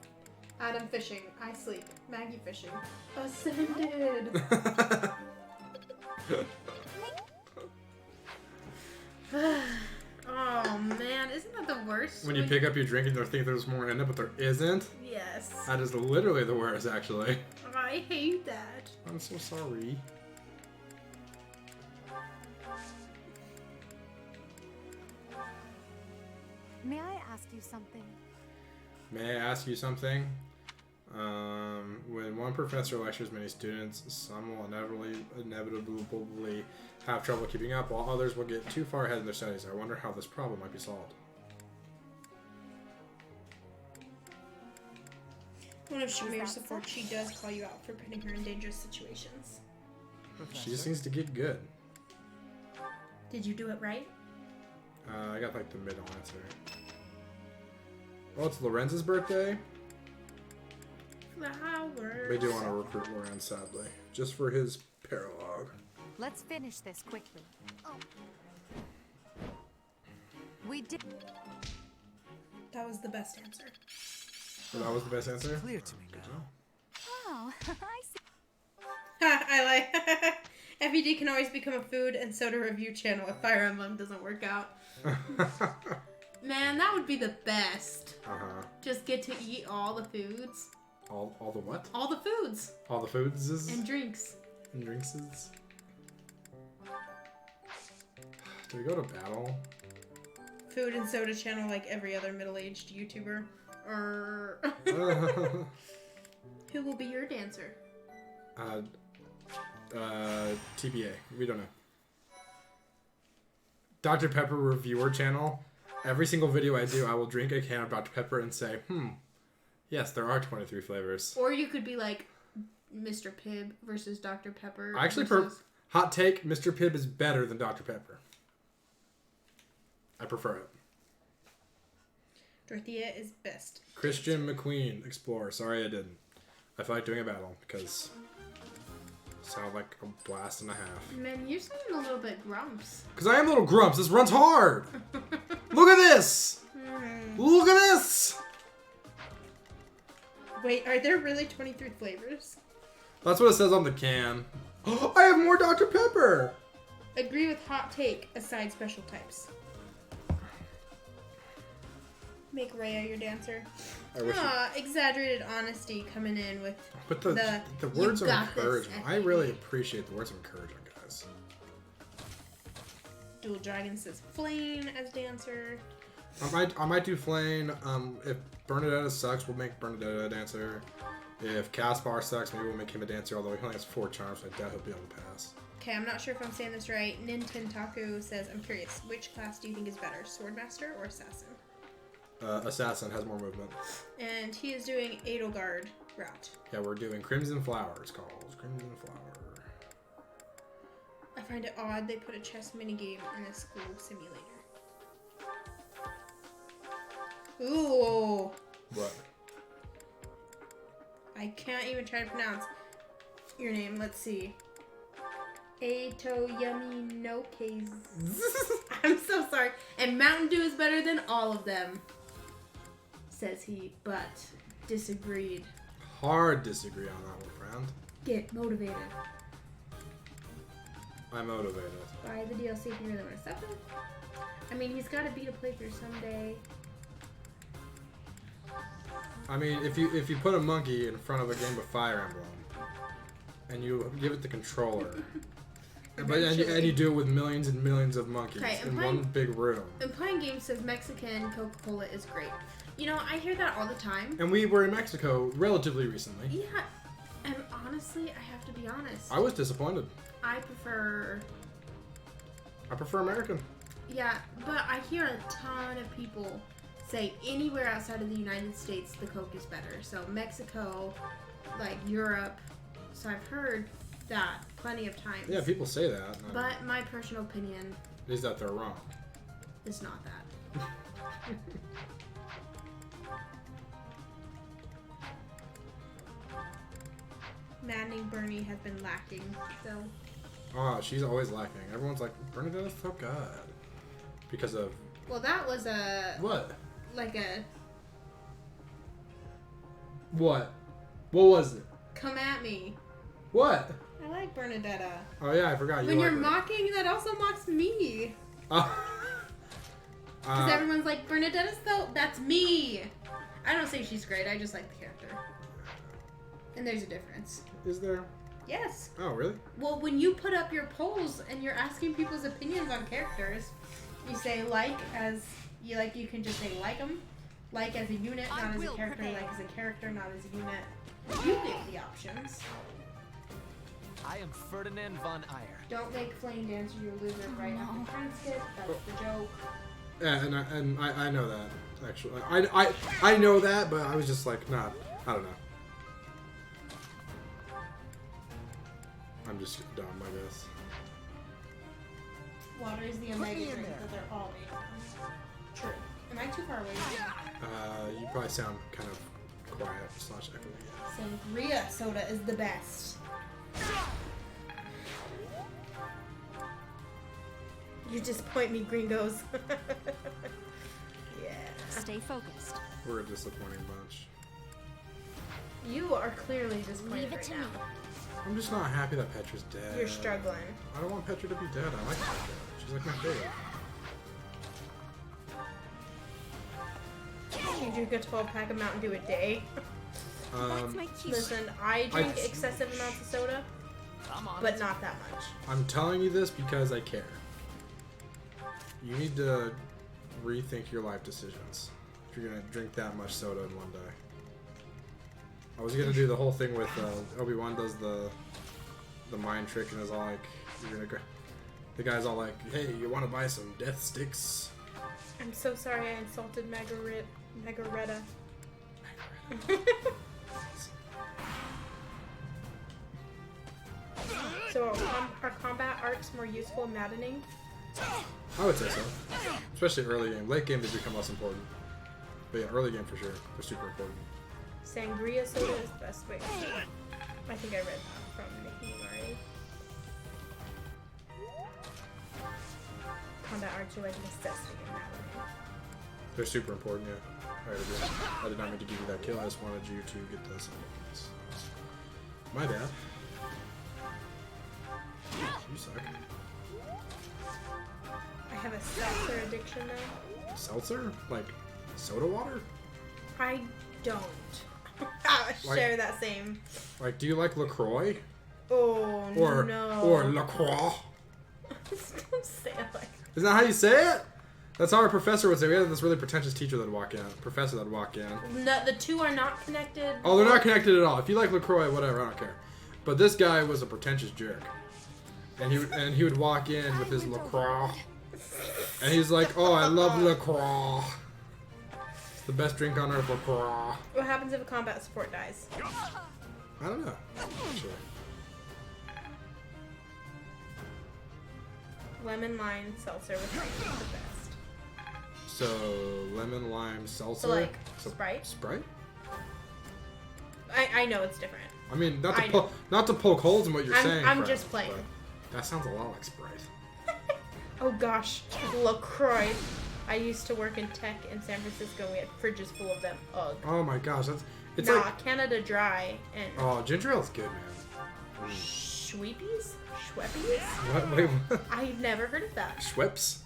fishing. I sleep. Maggie fishing. Ascended. Oh man, isn't that the worst? When you pick up your drink and you think there's more in it, but there isn't? Yes. That is literally the worst, actually. I hate that. I'm so sorry. May I ask you something? May I ask you something? When one professor lectures many students, some will inevitably have trouble keeping up, while others will get too far ahead in their studies. I wonder how this problem might be solved. One of Shamir's support, she does call you out for putting her in dangerous situations. She just needs to get good. Did you do it right? I got like the middle answer. Oh, it's Lorenz's birthday? Flowers. We do want to recruit Lorenz, sadly. Just for his paralog. Let's finish this quickly. Oh, We did. That was the best answer. So that was the best answer? Clear to me now. Oh, I see. I like FED can always become a food and soda review channel if Fire Emblem doesn't work out. Man, that would be the best. Uh-huh. Just get to eat all the foods. All the what? All the foods. All the foods And drinks. and drinkses. Do we go to battle? Food and soda channel like every other middle-aged YouTuber. Or who will be your dancer? TBA. We don't know. Dr. Pepper reviewer channel. Every single video I do, I will drink a can of Dr. Pepper and say, yes, there are 23 flavors. Or you could be like Mr. Pibb versus Dr. Pepper. I actually, hot take, Mr. Pibb is better than Dr. Pepper. I prefer it. Dorothea is best. Christian McQueen, Explorer. Sorry I didn't. I feel like doing a battle because it sounded like a blast and a half. Man, you're sounding a little bit grumps. Because I am a little grumps. This runs hard. Look at this. Look at this. Wait, are there really 23 flavors? That's what it says on the can. I have more Dr. Pepper. Agree with hot take, aside special types. Make Rhea your dancer. Exaggerated honesty coming in with but the words of encouragement. I really appreciate the words of encouragement, guys. Dual Dragon says Flame as dancer. I might do Flame. If Bernadetta sucks, we'll make Bernadetta a dancer. If Caspar sucks, maybe we'll make him a dancer, although he only has 4 charms, so I doubt he'll be able to pass. Okay, I'm not sure if I'm saying this right. Nintentaku says, I'm curious, which class do you think is better, Swordmaster or Assassin? Assassin has more movement. And he is doing Edelgard route. Yeah, we're doing Crimson Flower, it's called. Crimson Flower. I find it odd they put a chess minigame in a school simulator. Ooh. What? I can't even try to pronounce your name. Let's see. Atoyami no case. I'm so sorry. And Mountain Dew is better than all of them, says he, but disagreed. Hard disagree on that one, friend. Get motivated. I'm motivated. Buy the DLC if you really want to suffer. I mean, he's got to beat a playthrough someday. I mean, if you put a monkey in front of a game of Fire Emblem, and you give it the controller, and you do it with millions and millions of monkeys in one big room. And playing games says Mexican Coca-Cola is great. You know, I hear that all the time. And we were in Mexico relatively recently. Yeah, and honestly, I have to be honest. I was disappointed. I prefer American. Yeah, but I hear a ton of people say anywhere outside of the United States, the Coke is better. So Mexico, like Europe. So I've heard that plenty of times. Yeah, people say that. But my personal opinion is that they're wrong. Is not that. Maddening Bernie has been lacking, so. Oh, she's always lacking. Everyone's like, Bernadetta's so good. Because of... Well, that was a... What? Like a... What? What was it? Come at me. What? I like Bernadetta. Oh yeah, I forgot. When you're mocking, that also mocks me. Because everyone's like, Bernadetta's so... That's me. I don't say she's great. I just like the character. And there's a difference. Is there? Yes. Oh, really? Well, when you put up your polls and you're asking people's opinions on characters, you say you can just say like them, like as a unit, not as a character, like as a character, not as a unit. You give the options. I am Ferdinand von Eyre. Don't make Flame dance or you'll lose it right after friend skip. That's the joke. Yeah, and I know that actually. I know that, but I was just like, nah, I don't know. I'm just dumb, I guess. Water is the omega drink that they're all made from. True. Am I too far away? You probably sound kind of quiet / echoey. Sangria soda is the best. You disappoint me, gringos. Yeah. Stay focused. We're a disappointing bunch. You are clearly disappointed Leave it right to now. me. I'm just not happy that Petra's dead. You're struggling. I don't want Petra to be dead. I like Petra. She's like my favorite. You drink a 12-pack of Mountain Dew a day. Listen, I drink excessive amounts of soda, but not that much. I'm telling you this because I care. You need to rethink your life decisions if you're gonna drink that much soda in one day. I was gonna do the whole thing with Obi-Wan does the mind trick and is all like, you're gonna go. The guy's all like, hey, you want to buy some death sticks? I'm so sorry I insulted Megaretta. So are combat arcs more useful in Maddening? I would say so. Especially early game. Late game, they become less important. But yeah, early game for sure. They're super important. Sangria soda is the best way. I think I read that from Nikki already. Combat arcs are like a necessity in Maddening. They're super important, yeah. I agree. I did not mean to give you that kill. I just wanted you to get those. My bad. You suck. I have a seltzer addiction though. Seltzer? Like soda water? I don't share that same. Like, do you like LaCroix? Oh no. Or LaCroix? Don't say it like. Isn't that how you say it? That's how our professor would say. We had this really pretentious teacher that'd walk in. Professor that'd walk in. No, the two are not connected. Oh, they're not connected at all. If you like LaCroix, whatever, I don't care. But this guy was a pretentious jerk. And he would walk in with his LaCroix. And he's like, oh, I love LaCroix. It's the best drink on earth, LaCroix. What happens if a combat support dies? I don't know, actually. Lemon lime seltzer with ice is the best. So, lemon lime seltzer? So like Sprite? Sprite? I know it's different. I mean, not to poke holes in what you're saying. I'm Fred, just playing. but that sounds a lot like Sprite. Oh gosh, LaCroix. I used to work in tech in San Francisco and we had fridges full of them. Ugh. Oh my gosh, it's nah, like Canada Dry and oh, ginger ale's good, man. Schweepies? Schweppies? What? Wait, what? I've never heard of that. Schweppes?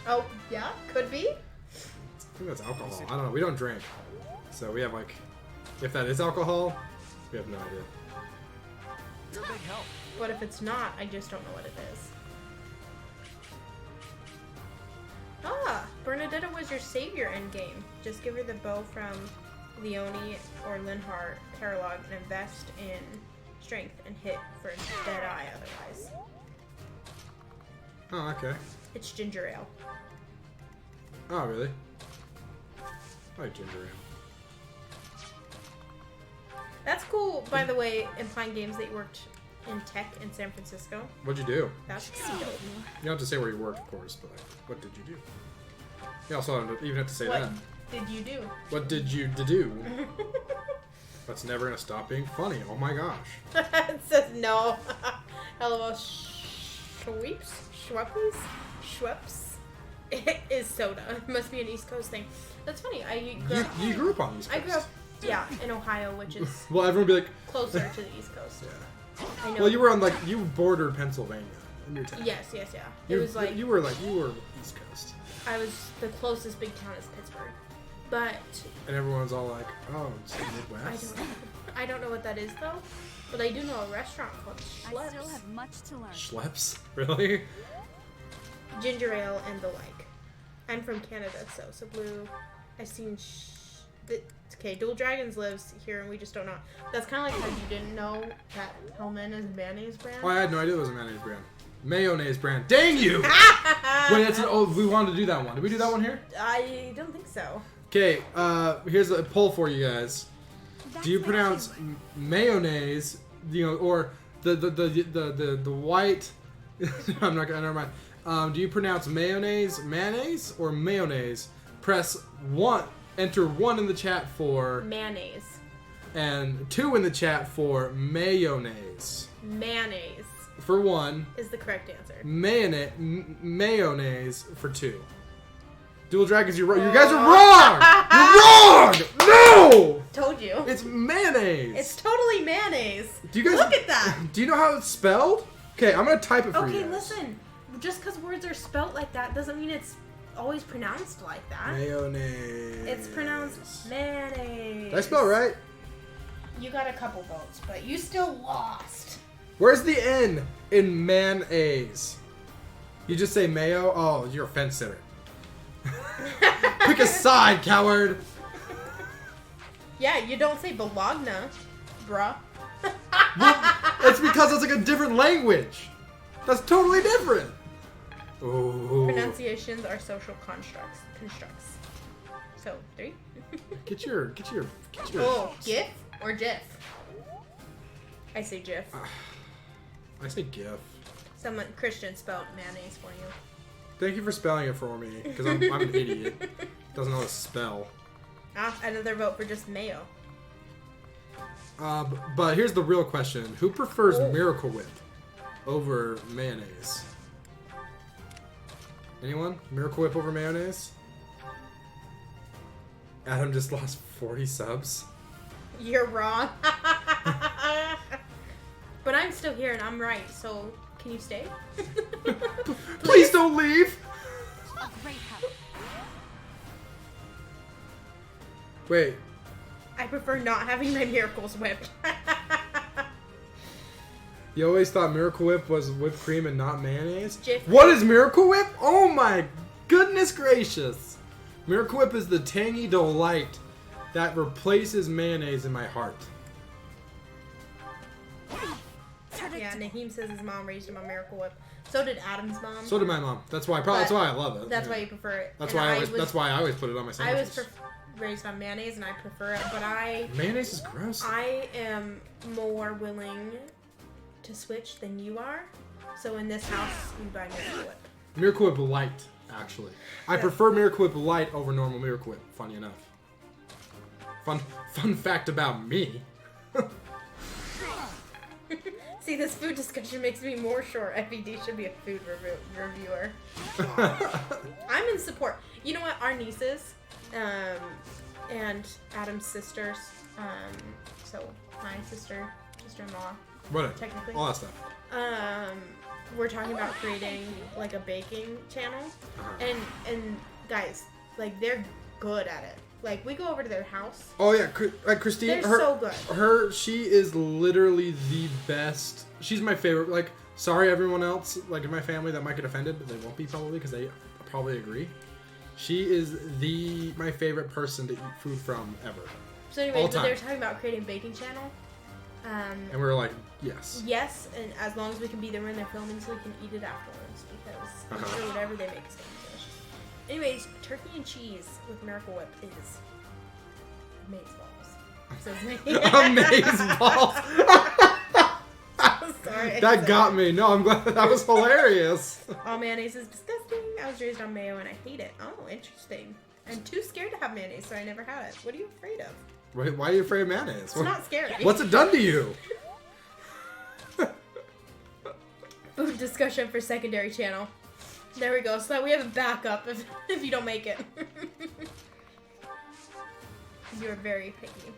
Oh, yeah, could be. I think that's alcohol. I don't know. We don't drink, so we have like, if that is alcohol, we have no idea. You're a big help. What if it's not? I just don't know what it is. Ah, Bernadetta was your savior endgame. Just give her the bow from Leone or Linhart Paralog and invest in strength and hit for a dead eye otherwise. Oh, okay. It's ginger ale. Oh, really? I like ginger ale. That's cool, by the way, implying games that you worked in tech in San Francisco. What'd you do? That's dope. You don't have to say where you worked, of course, but like, what did you do? You also don't even have to say What that. did you do? What did you do? That's never gonna stop being funny. Oh my gosh. It says no. LOL. Schweeps? Schweppies? Schweppes? It is soda. It must be an East Coast thing. That's funny. You grew up on the East Coast. I grew up, yeah, in Ohio, which is well, everyone would be like closer to the East Coast. Yeah. I know. Well, you were on you bordered Pennsylvania in your town. Yes, yeah. It was like you were East Coast. I was the closest big town is Pittsburgh, but and everyone's all like, "Oh, it's the Midwest." I don't know what that is though, but I do know a restaurant called Schleps. I still have much to learn. Schleps, really? Ginger ale and the like. I'm from Canada, so blue. I've seen. Okay, Dual Dragons lives here, and we just don't know. That's kind of like how you didn't know that Hellman is a mayonnaise brand. Oh, I had no idea it was a mayonnaise brand. Mayonnaise brand. Dang you! Wait, we wanted to do that one. Did we do that one here? I don't think so. Okay, here's a poll for you guys. Do you pronounce mayonnaise, or the white? I'm not gonna. Never mind. Do you pronounce mayonnaise, or mayonnaise? Press 1. Enter 1 in the chat for mayonnaise, and 2 in the chat for mayonnaise. Mayonnaise. For 1 is the correct answer. Mayonnaise for 2. Dual Dragons, you're wrong. You guys are wrong. You're wrong. No. Told you. It's mayonnaise. It's totally mayonnaise. Do you guys look at that? Do you know how it's spelled? Okay, I'm gonna type it for you. Okay, listen. Just because words are spelt like that doesn't mean it's always pronounced like that. Mayonnaise. It's pronounced mayonnaise. Did I spell right? You got a couple votes, but you still lost. Where's the N in mayonnaise? You just say mayo? Oh, you're a fence sitter. Pick a side, coward. Yeah, you don't say Bologna, bruh. Well, it's because it's like a different language. That's totally different. Oh. Pronunciations are social constructs. So 3. Get your. Oh, GIF or GIF? I say GIF. I say GIF. Someone Christian spelled mayonnaise for you. Thank you for spelling it for me, because I'm an idiot. Doesn't know how to spell. Another vote for just mayo. But here's the real question: who prefers Miracle Whip over mayonnaise? Anyone? Miracle Whip over mayonnaise? Adam just lost 40 subs. You're wrong. But I'm still here and I'm right, so can you stay? Please don't leave! A great help. Wait. I prefer not having my miracles whipped. You always thought Miracle Whip was whipped cream and not mayonnaise? Jif- What is Miracle Whip? Oh my goodness gracious! Miracle Whip is the tangy delight that replaces mayonnaise in my heart. Yeah, Naheem says his mom raised him on Miracle Whip. So did Adam's mom. So did my mom. That's why I love it. That's why you prefer it. That's And why I always put it on my I was sandwiches. raised on mayonnaise and I prefer it, but Mayonnaise is gross. I am more willing to switch than you are. So in this house, we buy Miracle Whip. Miracle Whip Light, actually. I prefer Miracle Whip Light over normal Miracle Whip, funny enough. Fun fact about me. See, this food discussion makes me more sure FED should be a food reviewer. I'm in support. You know what? Our nieces, and Adam's sisters, so my sister-in-law, Whatever. technically. All that stuff. We're talking about creating like a baking channel, and guys, like they're good at it. Like we go over to their house. Oh yeah, like Christine. They're so good. She is literally the best. She's my favorite. Like, sorry everyone else, like in my family that might get offended, but they won't be probably because they probably agree. She is my favorite person to eat food from ever. So anyway, they were talking about creating a baking channel. And we were like, yes. Yes, and as long as we can be there when they're filming so we can eat it afterwards, because I'm sure whatever they make is going to be delicious. Anyways, turkey and cheese with Miracle Whip is amazeballs. Says me. Amazeballs. Sorry. That got me. No, I'm glad that was hilarious. All mayonnaise is disgusting. I was raised on mayo and I hate it. Oh, interesting. I'm too scared to have mayonnaise, so I never had it. What are you afraid of? Wait, why are you afraid of mayonnaise? It's not scary. What's it done to you? Food discussion for secondary channel. There we go. So that we have a backup if you don't make it. You're very picky.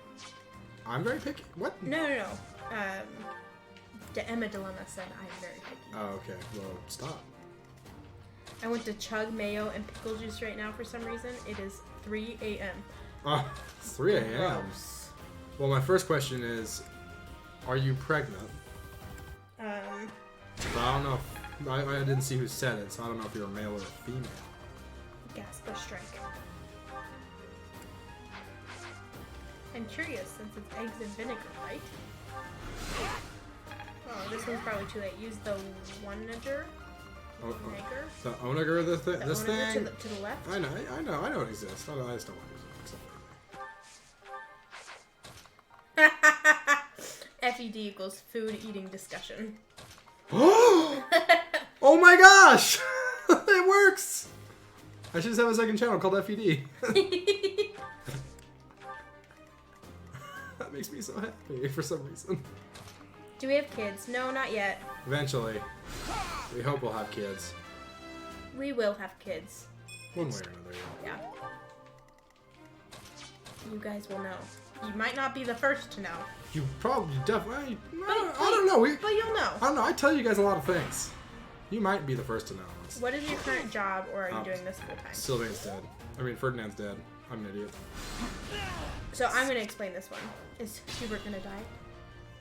I'm very picky. What? No. Emma Dilemma said I'm very picky. Oh, okay. Well, stop. I went to chug mayo and pickle juice right now for some reason. It is 3 a.m. Oh, it's 3 a.m. Well, my first question is, are you pregnant? But I don't know if, I didn't see who said it, so I don't know if you're a male or a female. Gasp or strike. I'm curious since it's eggs and vinegar, right? Oh, this one's probably too late. Use the onager. Vinegar. The onager, this onager thing? to the left? I know it exists. I just don't want to use it. FED equals food eating discussion. Oh my gosh! It works! I should just have a second channel called FED. That makes me so happy for some reason. Do we have kids? No, not yet. Eventually. We hope we'll have kids. We will have kids. One way or another. Yeah. You guys will know. You might not be the first to know. You probably definitely. I don't know. But you'll know. I don't know. I tell you guys a lot of things. You might be the first to know. What is your current job, or are you doing this full time? Sylvain's dead. I mean, Ferdinand's dead. I'm an idiot. So I'm gonna explain this one. Is Hubert gonna die?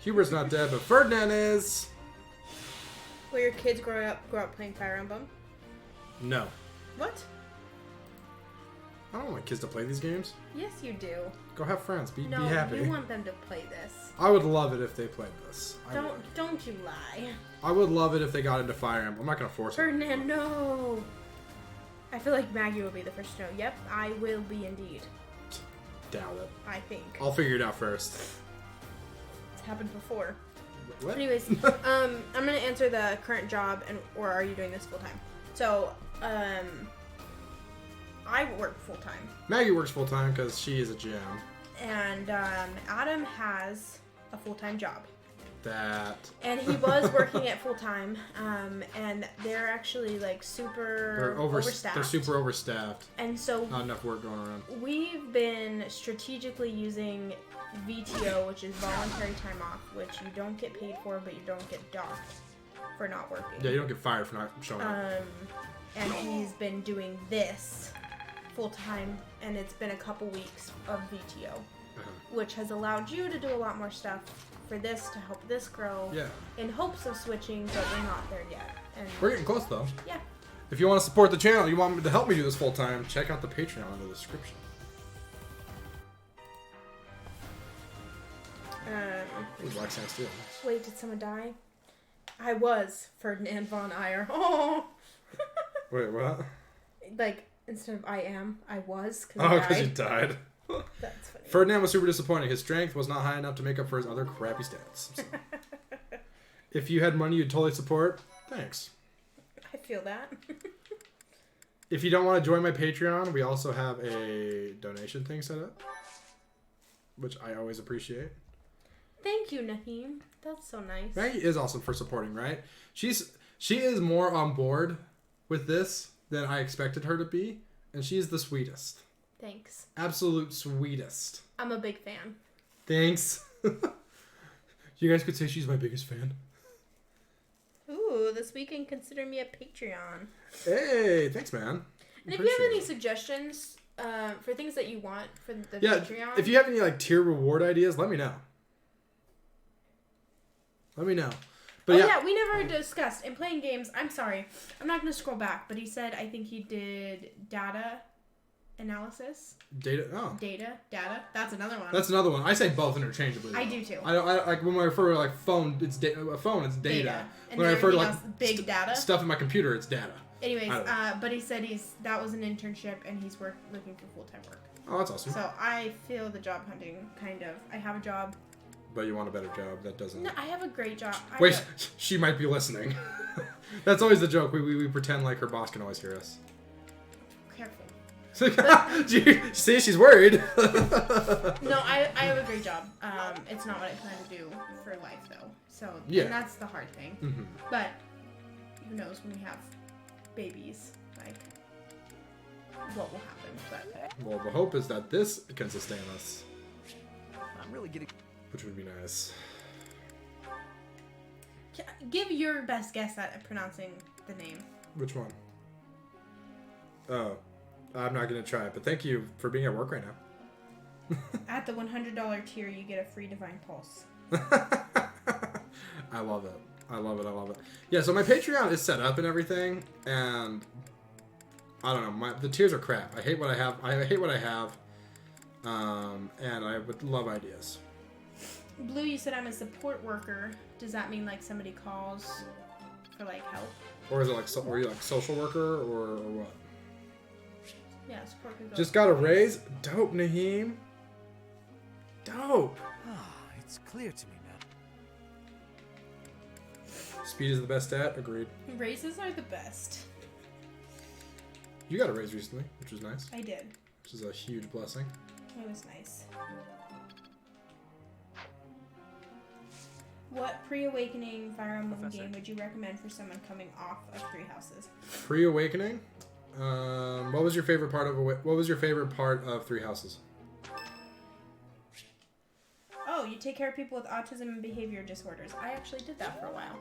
Hubert's not dead, but Ferdinand is. Will your kids grow up playing Fire Emblem? No. What? I don't want kids to play these games. Yes, you do. Go have friends. Be No, happy. you want them to play this. I would love it if they played this. Don't you lie. I would love it if they got into Fire Emblem. I'm not gonna force them. Ferdinand, no. I feel like Maggie will be the first to know. Yep, I will be indeed. Doubt it. I think. I'll figure it out first. It's happened before. What? Anyways, I'm gonna answer the current job, or are you doing this full time? So, I work full time, Maggie works full time because she is a GM. and Adam has a full time job, That and he was working at full time, and they're actually like super overstaffed. They're super overstaffed. And so Not enough work going around. we've been strategically using VTO, which is voluntary time off, which you don't get paid for, but you don't get docked for not working. Yeah, you don't get fired for not showing up. And he's been doing this full time, and it's been a couple weeks of VTO, which has allowed you to do a lot more stuff for this to help this grow. Yeah. In hopes of switching, but we're not there yet. And We're getting close though. yeah. If you want to support the channel, you want me to help me do this full time, check out the Patreon in the description. Ooh, Black Sand Steel. Wait, did someone die? I was Ferdinand von Ayer. Oh. Wait, what? Like, instead of I am, I was. Oh, because you died. That's funny. Ferdinand was super disappointing. His strength was not high enough to make up for his other crappy stats. So. If you had money you'd totally support, thanks. I feel that. If you don't want to join my Patreon, we also have a donation thing set up, which I always appreciate. Thank you, Naheem. That's so nice. Maggie is awesome for supporting, right? She is more on board with this than I expected her to be, and she's the sweetest. Thanks. Absolute sweetest. I'm a big fan. Thanks. You guys could say she's my biggest fan. Ooh, this weekend consider me a Patreon. Hey, thanks, man. And if you have any suggestions for things that you want for the Patreon, if you have any like tier reward ideas, let me know. Let me know. But yeah, we never discussed in playing games. I'm sorry, I'm not gonna scroll back, but he said I think he did data analysis. Data. That's another one. That's another one. I say both interchangeably. I do too. I like when I refer to like phone, it's a phone, it's data. And When I refer to like else, big data stuff in my computer, it's data. Anyways, but he said that was an internship and he's looking for full-time work. Oh, that's awesome. So I feel the job hunting kind of. I have a job. But you want a better job. That doesn't. No, I have a great job. Wait, she might be listening. That's always the joke. We pretend like her boss can always hear us. Careful. See, she's worried. No, I have a great job. It's not what I plan to do for life though. So yeah, and that's the hard thing. Mm-hmm. But who knows when we have babies, like what will happen? But well, the hope is that this can sustain us. I'm really getting. Which would be nice. Give your best guess at pronouncing the name. Which one? Oh, I'm not gonna try it. But thank you for being at work right now. At the $100 tier, you get a free Divine Pulse. I love it. I love it. I love it. Yeah, so my Patreon is set up and everything, and I don't know. The tiers are crap. I hate what I have. I hate what I have. And I would love ideas. Blue, you said I'm a support worker. Does that mean like somebody calls for like help? Or is it like were you like social worker or what? Yeah, support worker. Just got a raise. Dope, Naheem. Dope. It's clear to me now. Speed is the best stat. Agreed. Raises are the best. You got a raise recently, which was nice. I did. Which is a huge blessing. It was nice. What pre-awakening Fire Emblem game would you recommend for someone coming off of Three Houses? Pre-awakening. What was your favorite part of Three Houses? Oh, you take care of people with autism and behavior disorders. I actually did that for a while.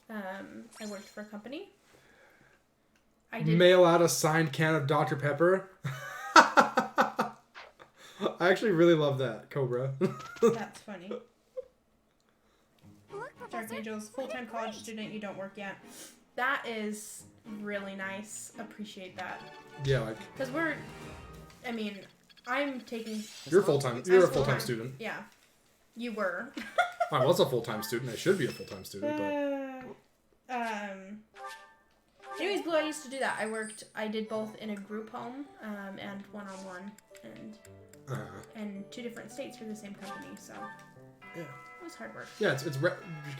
I worked for a company. I did Mail out a signed can of Dr. Pepper. I actually really love that, Cobra. That's funny. Dark Angels, full-time college student, you don't work yet. That is really nice. Appreciate that. Yeah, like Because I'm taking. you're full-time. You're a full-time student. Yeah, you were. I was a full-time student. I should be a full-time student, but Anyways, Blue, I used to do that. I did both in a group home and one-on-one, and 2 different states for the same company. So yeah, it was hard work. yeah.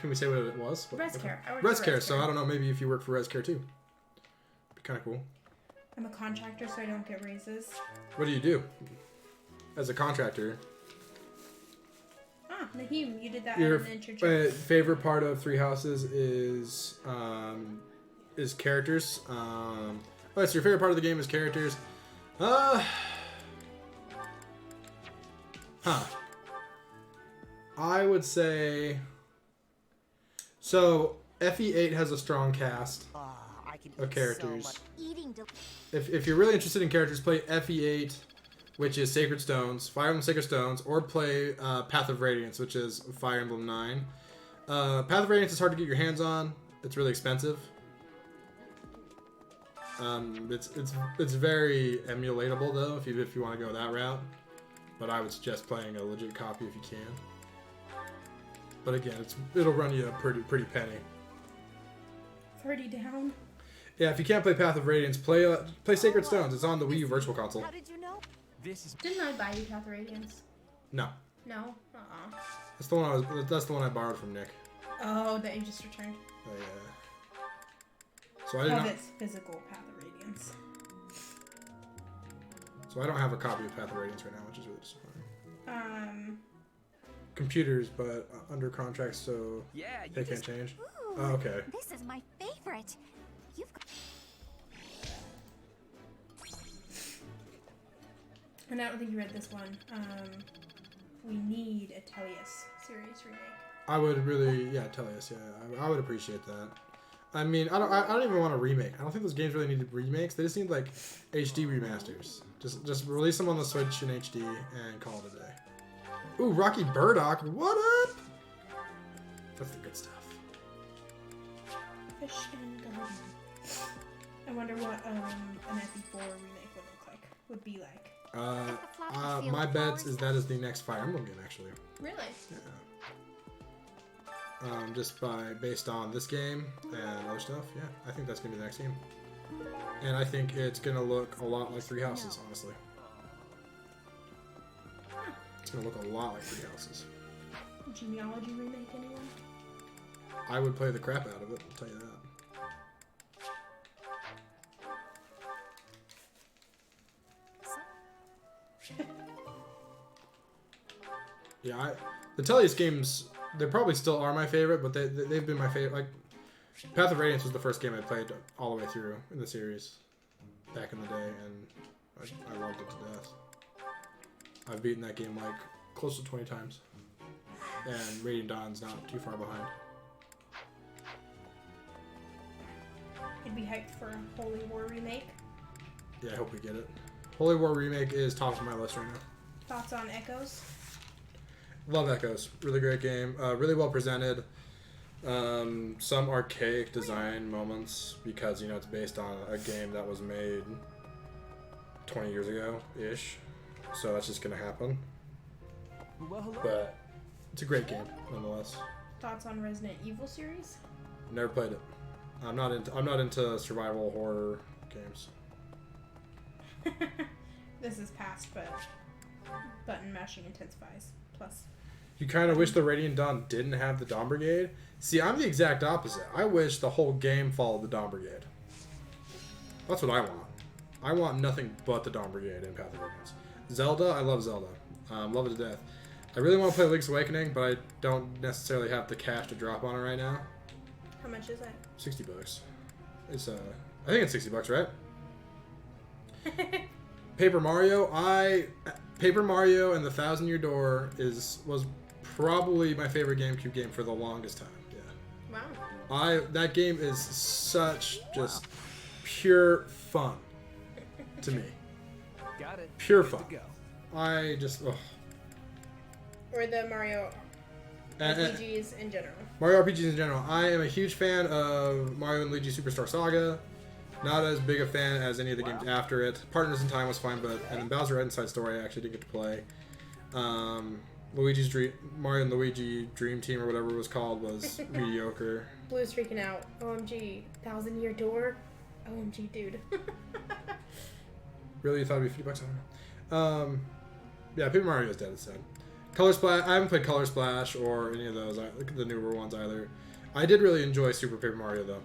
Can we say what it was? Res Care. I worked Res for Care. So I don't know. Maybe if you work for Res Care too, be kind of cool. I'm a contractor, so I don't get raises. What do you do as a contractor? Ah, Naheem, you did that Your at an internship. favorite part of Three Houses is characters. So your favorite part of the game is characters. I would say. So FE8 has a strong cast of characters. If you're really interested in characters, play FE8, which is Sacred Stones, Fire Emblem Sacred Stones, or play Path of Radiance, which is Fire Emblem 9. Path of Radiance is hard to get your hands on. It's really expensive. It's very emulatable though if you want to go that route. But I would suggest playing a legit copy if you can. But again, it'll run you a pretty penny. 30 down. Yeah, if you can't play Path of Radiance, play Sacred Stones. It's on the Wii U Virtual Console. How did you know? Didn't I buy you Path of Radiance? No. No? That's the one I borrowed from Nick. Oh, that you just returned. So I didn't. It's physical Path of Radiance. So I don't have a copy of Path of Radiance right now, which is really disappointing. Computers, but under contract, so they can't change. Ooh, Oh, okay. This is my favorite. You've got... And I don't think you read this one. We need a Tellius series remake. I would really, Tellius, I would appreciate that. I mean, I don't even want a remake. I don't think those games really need remakes. They just need like HD remasters. Just release them on the Switch in HD and call it a day. Ooh, Rocky Burdock, what up? That's the good stuff. Fish and Garden. I wonder what an FE4 remake would be like. My bets is that is the next Fire Emblem game, actually. Really? Yeah. Based on this game and other stuff, yeah, I think that's gonna be the next game. And I think it's gonna look a lot like Three Houses, honestly. It's gonna look a lot like Three Houses. Genealogy remake, anyone? I would play the crap out of it, I'll tell you that. Yeah, the Tellius games, they probably still are my favorite, but they've been my favorite. Like, Path of Radiance was the first game I played all the way through in the series back in the day, and I loved it to death. I've beaten that game like close to 20 times, and Radiant Dawn's not too far behind. You'd be hyped for a Holy War remake. Yeah, I hope we get it. Holy War Remake is top of my list right now. Thoughts on Echoes? Love Echoes. Really great game. Really well presented. Some archaic design moments because, it's based on a game that was made 20 years ago-ish. So that's just going to happen. Well, hello. But it's a great game, nonetheless. Thoughts on Resident Evil series? Never played it. I'm not into survival horror games. This is past, but button mashing intensifies. Plus. You kind of wish the Radiant Dawn didn't have the Dawn Brigade? See, I'm the exact opposite. I wish the whole game followed the Dawn Brigade. That's what I want. I want nothing but the Dawn Brigade in Path of Radiance. Zelda, I love Zelda. Love it to death. I really want to play Link's Awakening, but I don't necessarily have the cash to drop on it right now. How much is it? $60. It's I think it's $60, right? Paper Mario and the Thousand Year Door was probably my favorite GameCube game for the longest time. Yeah. Wow. That game is such just pure fun to me. Got it. Pure Good fun. to go. I just Or the Mario RPGs in general. Mario RPGs in general. I am a huge fan of Mario and Luigi Superstar Saga. Not as big a fan as any of the games after it. Partners in Time was fine, but and then Bowser Inside Story I actually didn't get to play. Mario and Luigi Dream Team or whatever it was called was mediocre. Blue's freaking out. OMG, 1,000-year door. OMG, dude. Really, you thought it'd be $50? I don't know. Yeah, Paper Mario is dead. It's dead. Color Splash. I haven't played Color Splash or any of those, the newer ones either. I did really enjoy Super Paper Mario though.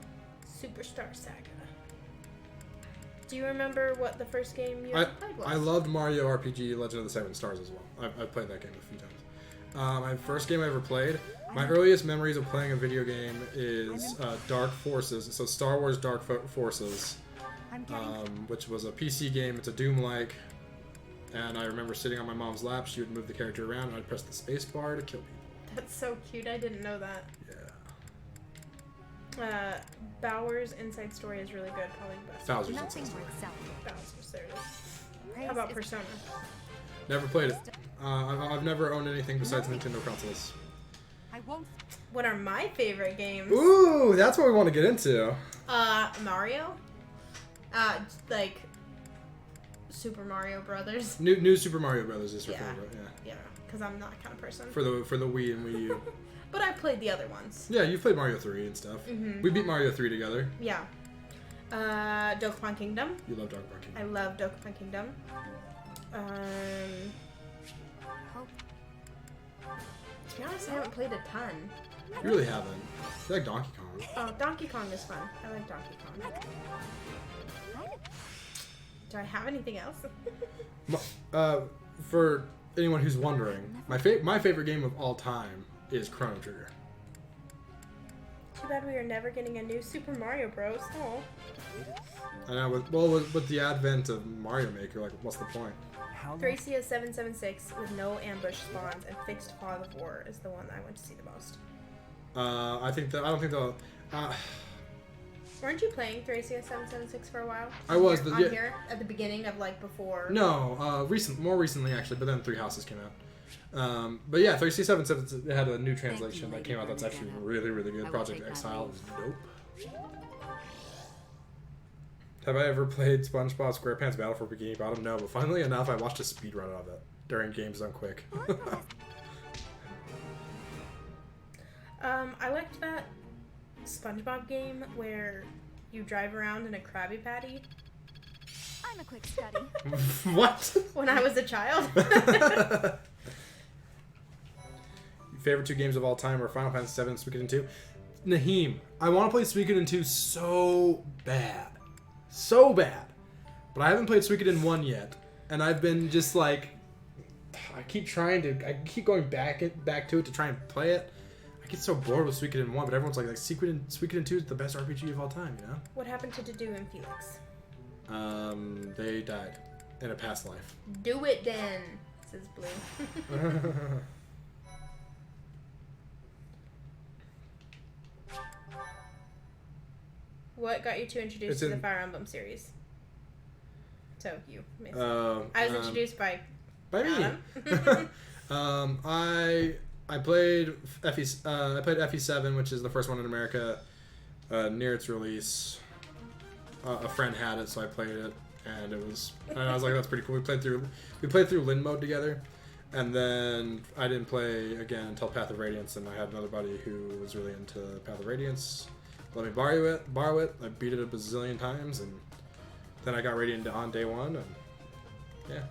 Superstar Saga. Do you remember what the first game you played was? I loved Mario RPG Legend of the Seven Stars as well. I've played that game a few times. My first game I ever played, my earliest memories of playing a video game is Dark Forces. So Star Wars Dark Forces, which was a PC game. It's a Doom-like. And I remember sitting on my mom's lap. She would move the character around, and I'd press the space bar to kill people. That's so cute. I didn't know that. Yeah. Bowser's Inside Story is really good. Probably the best. Bowser's Nothing Inside Story. works out. Bowser's, there it is. Praise How about is- Persona? Never played it. I've never owned anything besides Nintendo consoles. I won't. What are my favorite games? Ooh, that's what we want to get into. Mario. Like Super Mario Brothers. New Super Mario Brothers is her Yeah. favorite. Yeah. Yeah, because I'm that kind of person. For the Wii and Wii U. But I played the other ones. Yeah, you played Mario 3 and stuff. Mhm. We beat Mario 3 together. Yeah. Dokapon Kingdom. You love Donkey Kong. I love Dokapon Kingdom. To be honest, I haven't played a ton. You really haven't. You like Donkey Kong. Oh, Donkey Kong is fun. I like Donkey Kong. Do I have anything else? For anyone who's wondering, my favorite game of all time is Chrono Trigger. Too bad we are never getting a new Super Mario Bros. Oh. I know, with the advent of Mario Maker, like, what's the point? How long? Thracia 776 with no ambush spawns and fixed fog of war is the one I went to see the most. I don't think they'll. Weren't you playing Thracia 776 for a while? I was, Here, but on yeah. here at the beginning of like before. No, more recently actually, but then Three Houses came out. But yeah, 3C77 had a new translation that came out that's actually really, really good. Project Exile is dope. Have I ever played SpongeBob SquarePants Battle for Bikini Bottom? No, but funnily enough, I watched a speedrun of it during Games Done Quick. I liked that SpongeBob game where you drive around in a Krabby Patty. I'm a quick study. What? When I was a child. Favorite two games of all time are Final Fantasy VII and Suikoden 2. Naheem, I want to play Suikoden 2 so bad. So bad. But I haven't played Suikoden 1 yet. And I've been just like... I keep going back to it to try and play it. I get so bored with Suikoden 1, but everyone's like Suikoden 2 is the best RPG of all time, you know? What happened to Dedue and Felix? They died in a past life. Do it then, says Blue. What got you to introduce to the Fire Emblem series? So you, Mason. I was introduced by me. Adam. I played FE7, which is the first one in America. Near its release, a friend had it, so I played it, and I was like, that's pretty cool. We played through Lin mode together, and then I didn't play again until Path of Radiance, and I had another buddy who was really into Path of Radiance. Let me borrow it. I beat it a bazillion times, and then I got Radiant on day one, and yeah,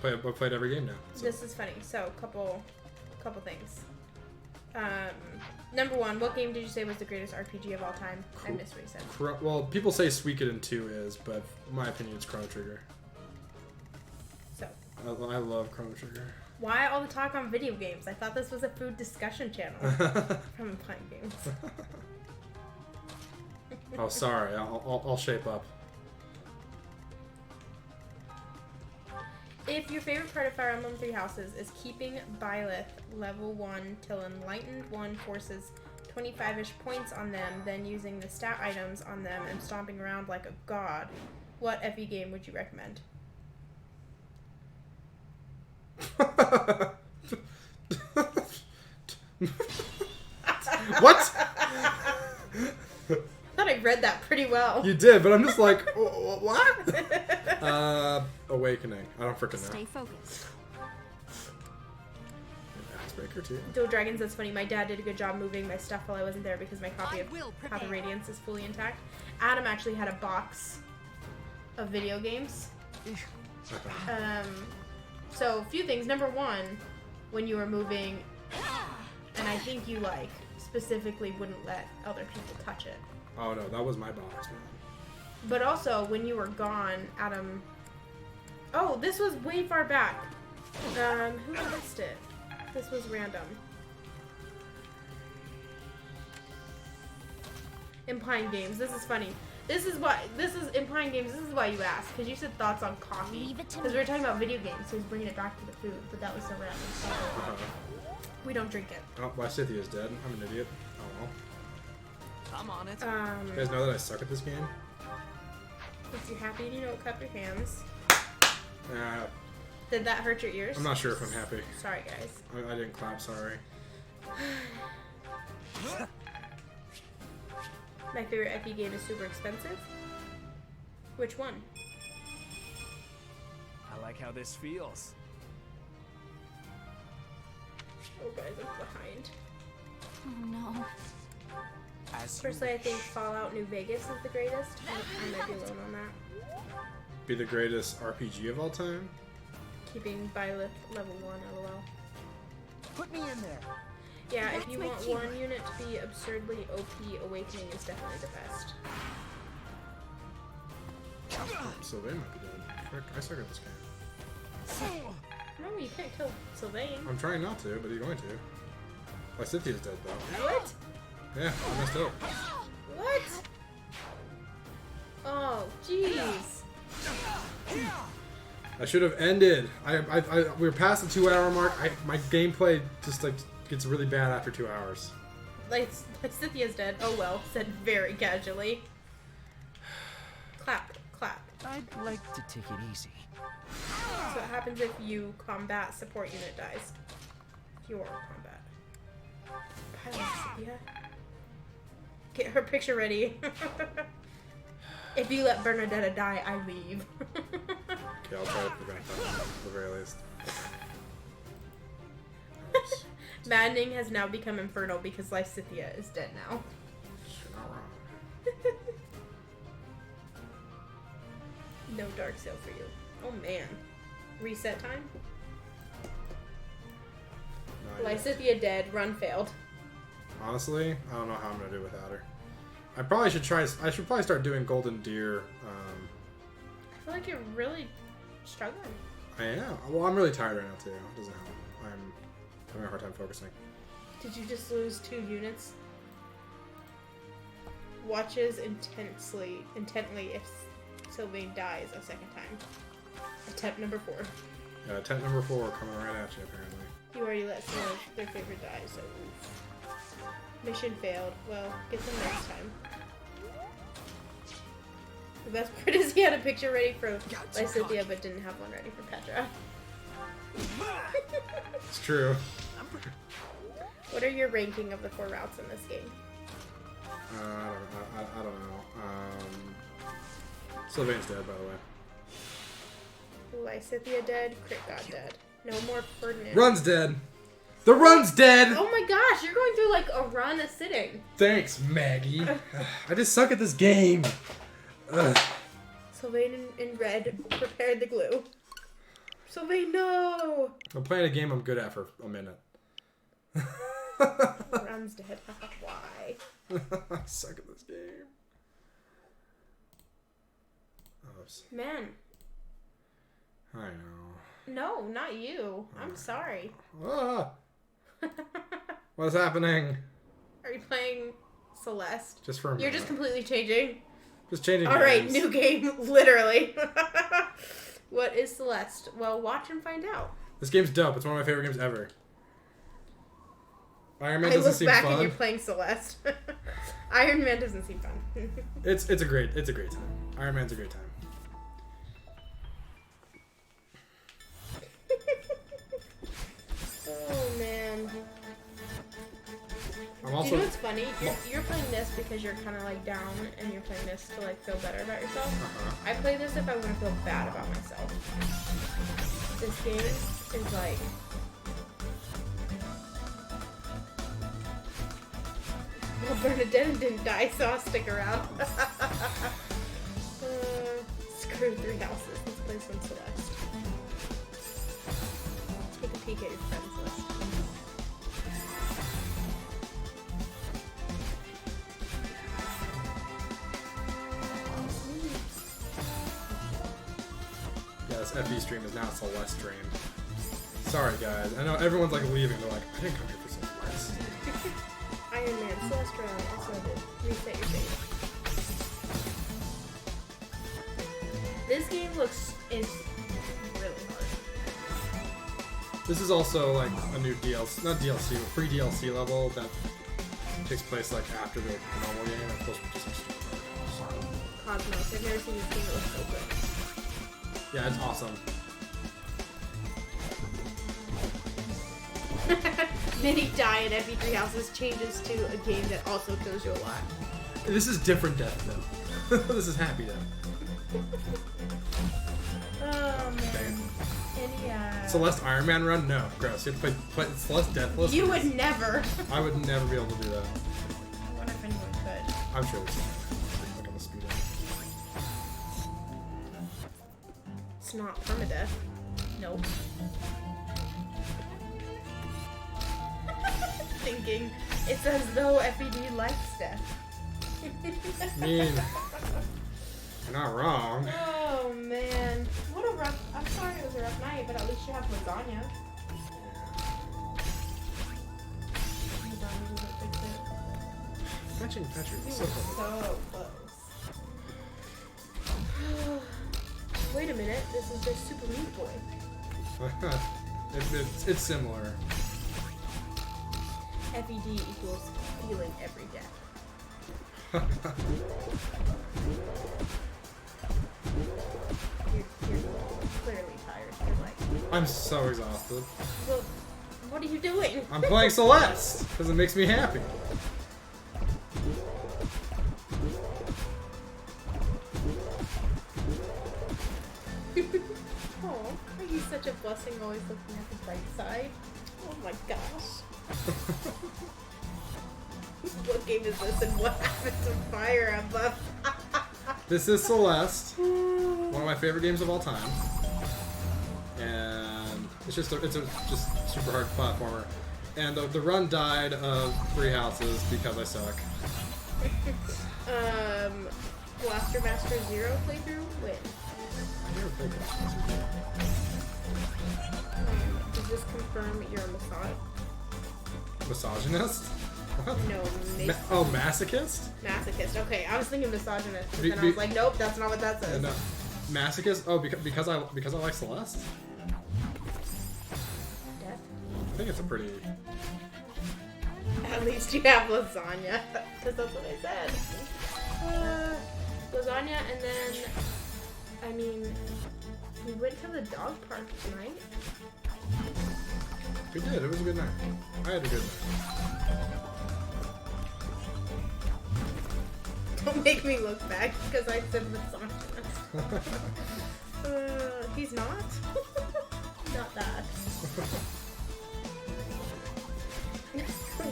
I played every game now. So. This is funny. So, couple things. Number one, what game did you say was the greatest RPG of all time? I missed what you said. Well, people say Suikoden 2 is, but in my opinion, it's Chrono Trigger. So. I love Chrono Trigger. Why all the talk on video games? I thought this was a food discussion channel. From playing games. Oh, sorry. I'll shape up. If your favorite part of Fire Emblem Three Houses is keeping Byleth level 1 till Enlightened 1 forces 25-ish points on them, then using the stat items on them and stomping around like a god, what FE game would you recommend? What? I thought I read that pretty well. You did, but I'm just like, what? Awakening. I don't freaking know. Stay focused. Icebreaker too. Dual Dragons, that's funny. My dad did a good job moving my stuff while I wasn't there because my copy of Path of Radiance is fully intact. Adam actually had a box of video games. So a few things. Number one, when you were moving, and I think you like specifically wouldn't let other people touch it. Oh no, that was my box, man. But also, when you were gone, Adam... Oh, this was way far back. Who missed it? This was random. Implying Games. This is funny. This is Implying Games. This is why you asked. Because you said thoughts on coffee. Leave it to Because me. we were talking about video games, so he's bringing it back to the food. But that was so random. So we don't drink it. Oh, my Scythia's dead. I'm an idiot. Oh well. I'm on it. You guys know that I suck at this game? Makes you happy and you don't cup your hands. Uh, Did that hurt your ears? I'm not sure if I'm happy. Sorry, guys. I didn't clap, sorry. My favorite FE game is super expensive. Which one? I like how this feels. Oh, guys, I'm behind. Oh no. As you Personally, I think Fallout New Vegas is the greatest. I might be alone on that. Be the greatest RPG of all time? Keeping Byleth level 1, lol. Put me in there. Yeah, if That's you my want keyword. one unit to be absurdly OP, Awakening is definitely the best. Sylvain might be dead. Frick, I suck at this game. No, you can't kill Sylvain. I'm trying not to, but he's going to. My Scythia's dead, though. What? Yeah, I messed up. What? Oh, jeez. I should have ended. We were past the 2-hour mark. My gameplay just like gets really bad after 2 hours. Like Scythia's dead. Oh well, said very casually. Clap, clap. I'd like to take it easy. So what happens if you combat support unit dies? Your combat. Pilot Scythia. Get her picture ready. If you let Bernadetta die, I leave. Okay, I'll try to prevent that at the very least. Maddening has now become infernal because Lysithia is dead now. You're not wrong. No Dark Sail for you. Oh man. Reset time? No, Lysithia dead, run failed. honestly, I don't know how I'm gonna do without her. I probably should try. I should probably start doing Golden Deer. I feel like you're really struggling. I am. Well, I'm really tired right now too. It doesn't help. I'm having a hard time focusing. Did you just lose 2 units? Watches intently if Sylvain dies a second time. Attempt number 4. Attempt number 4 coming right at you apparently. You already let some of their favorite die, so oof. Mission failed. Well, get them next time. The best part is he had a picture ready for Lysithia, but didn't have one ready for Petra. It's true. What are your ranking of the 4 routes in this game? I don't know. Sylvain's dead, by the way. Lysithia dead, Crit God dead. No more Ferdinand. Run's dead. The run's dead. Oh my gosh, you're going through like a run a sitting. Thanks, Maggie. I just suck at this game. Ugh. Sylvain in red prepared the glue. Sylvain, no! I'm playing a game I'm good at for a minute. Run's dead. Why? I suck at this game. Oops. Man, I know. no, not you. I'm sorry. Ah, what's happening? Are you playing Celeste? Just for a You're minute. just completely changing. Just changing. Alright, games. new game, literally. What is Celeste? Well, watch and find out. This game's dope. It's one of my favorite games ever. Iron Man I doesn't look seem back and fun. you're playing Celeste. Iron Man doesn't seem fun. It's a great time. Iron Man's a great time. Oh man. I'm Do also. you know what's funny? You're playing this because you're kind of like down and you're playing this to like feel better about yourself. I play this if I want to feel bad about myself. This game is like... Well, Bernadette didn't die, so I'll stick around. Screw 3 houses. Let's play some Celeste. Take a peek at your friends list. Yeah, this FE stream is now Celeste stream. Sorry guys, I know everyone's like leaving. They're like, I didn't come here for Celeste. Iron Man, Celeste Row, also did. Reset your save. This game is really hard. This is also like a new DLC, not DLC, but free DLC level that takes place like after the normal game. It's supposed to be just super hard. Cosmos, I've never seen this game, it looks so good. Yeah, it's awesome. Many die in FE3 houses changes to a game that also kills you a lot. This is different death though. This is happy death. Oh man. Dang. Any Celeste Iron Man run? No, gross. You have to play Celeste Deathless. You would never. I would never be able to do that. I wonder if anyone could. I'm sure it's like on the speed up. It's not permadeath. Nope. Thinking it's as though FED likes death. I mean, you're not wrong. Oh man. What a rough. I'm sorry it was a rough night, but at least you have lasagna. Lasagna doesn't fix it. Fetching Fetcher You is were so close. so close. Wait a minute. This is just Super Meat Boy. It's similar. FED equals feeling every death. You're clearly tired. You're like, I'm so exhausted. well, what are you doing? I'm playing Celeste because it makes me happy. Oh, he's such a blessing, always looking at the bright side. Oh my gosh. What game is this and what happened to Fire Emblem? This is Celeste, one of my favorite games of all time, and it's just just super hard platformer. And the run died of 3 houses because I suck. Blaster Master Zero playthrough win. I never played that. Does this confirm you're a Misogynist? What? No, Masochist? masochist. Okay, I was thinking misogynist, but Be- then I be- was like, nope, that's not what that says. No. Masochist? Oh, because I like Celeste? Death. I think it's a pretty... At least you have lasagna, because that's what I said. Lasagna, and then, I mean, we went to the dog park tonight. We did. It was a good night. I had a good night. Don't make me look back because I said misogynist. He's not? Not that.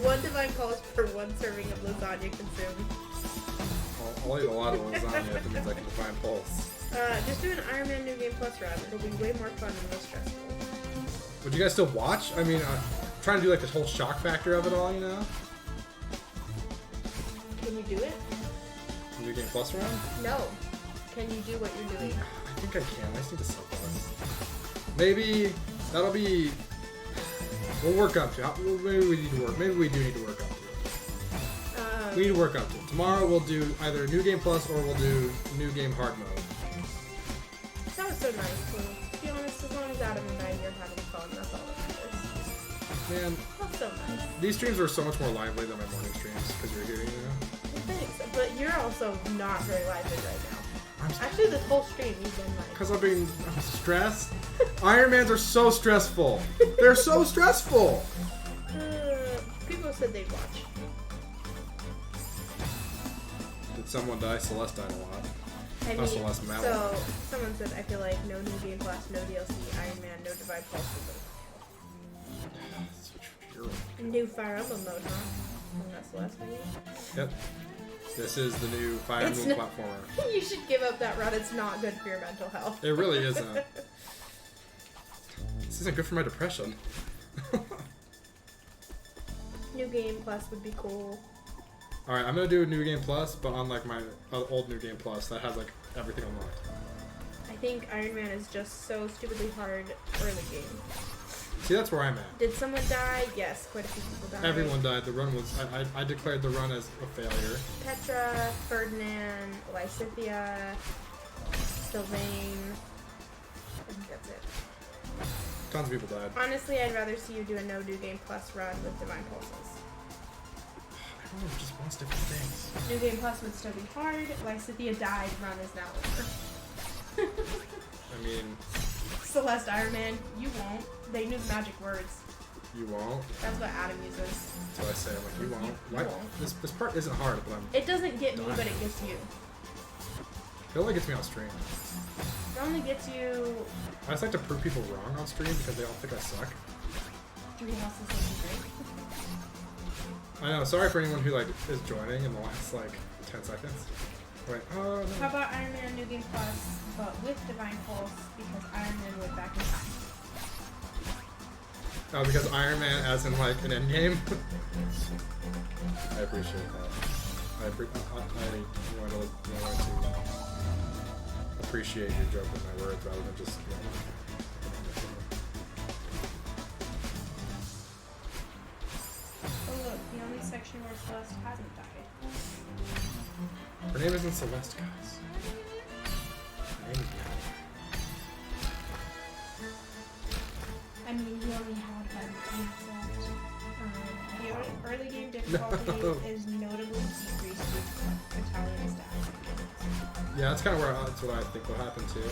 One divine calls for 1 serving of lasagna consumed. I'll eat a lot of lasagna if it means I can define pulse. Just do an Iron Man New Game Plus run. It'll be way more fun and less stressful. Would you guys still watch? I mean, trying to do like this whole shock factor of it all, you know? Can you do it? New Game Plus round? No. Can you do what you're doing? I think I can. I just need to sell this. Maybe that'll be... We'll work up to it. Maybe we need to work. Maybe we do need to work up to it. We need to work up to it. Tomorrow we'll do either New Game Plus or we'll do New Game Hard Mode. That was so nice, too. To be honest, as long as Adam and I are having fun, that's all that matters. Man, That's so nice. these streams are so much more lively than my morning streams because you're here, you know? Well, thanks. But you're also not very lively right now. Actually, this whole stream, you've been like... Because I'm stressed. Iron Mans are so stressful. They're so stressful. People said they'd watch. Did someone die? Celeste died a lot. I Not mean, Celeste, Mallow. so someone said, I feel like no new game plus, no DLC, Iron Man, no Divide Pulse. New Fire Emblem mode, huh? Oh, that's the last one. Yep. This is the new Fire It's Emblem not- platformer. You should give up that run. It's not good for your mental health. It really isn't. This isn't good for my depression. New game plus would be cool. Alright, I'm gonna do a New Game Plus, but on like my old New Game Plus that has like everything unlocked. I think Iron Man is just so stupidly hard early game. See, that's where I'm at. Did someone die? Yes, quite a few people died. Everyone died. The run was. I declared the run as a failure. Petra, Ferdinand, Lysithia, Sylvain. I think that's it. Tons of people died. Honestly, I'd rather see you do a no new game plus run with Divine Pulses. Everyone just wants different things. New game plus would still be hard. Lysithia died, run is now over. I mean, Celeste Iron Man, you won't. They knew the magic words. you won't. That's what Adam uses. That's what I say. I'm like, you won't. You Why? won't. This part isn't hard, but I'm. It doesn't get me, Darn. but it gets you. It only gets me on stream. It only gets you I just like to prove people wrong on stream because they all think I suck. 3 houses and great. I know. Sorry for anyone who like is joining in the last like 10 seconds. Wait. Oh How no. about Iron Man New Game Plus, but with Divine Pulse, because Iron Man went back in time? Oh, because Iron Man, as in like an end game. I appreciate that. I wanted to appreciate your joke with my words rather than just. Oh look, the only section where Celeste hasn't died. Her name isn't Celeste, guys. Her name is Mallow. I mean, you only had 5 games left. The early game difficulty is notably decreased with Italian stats. Yeah, that's kind of that's what I think will happen too.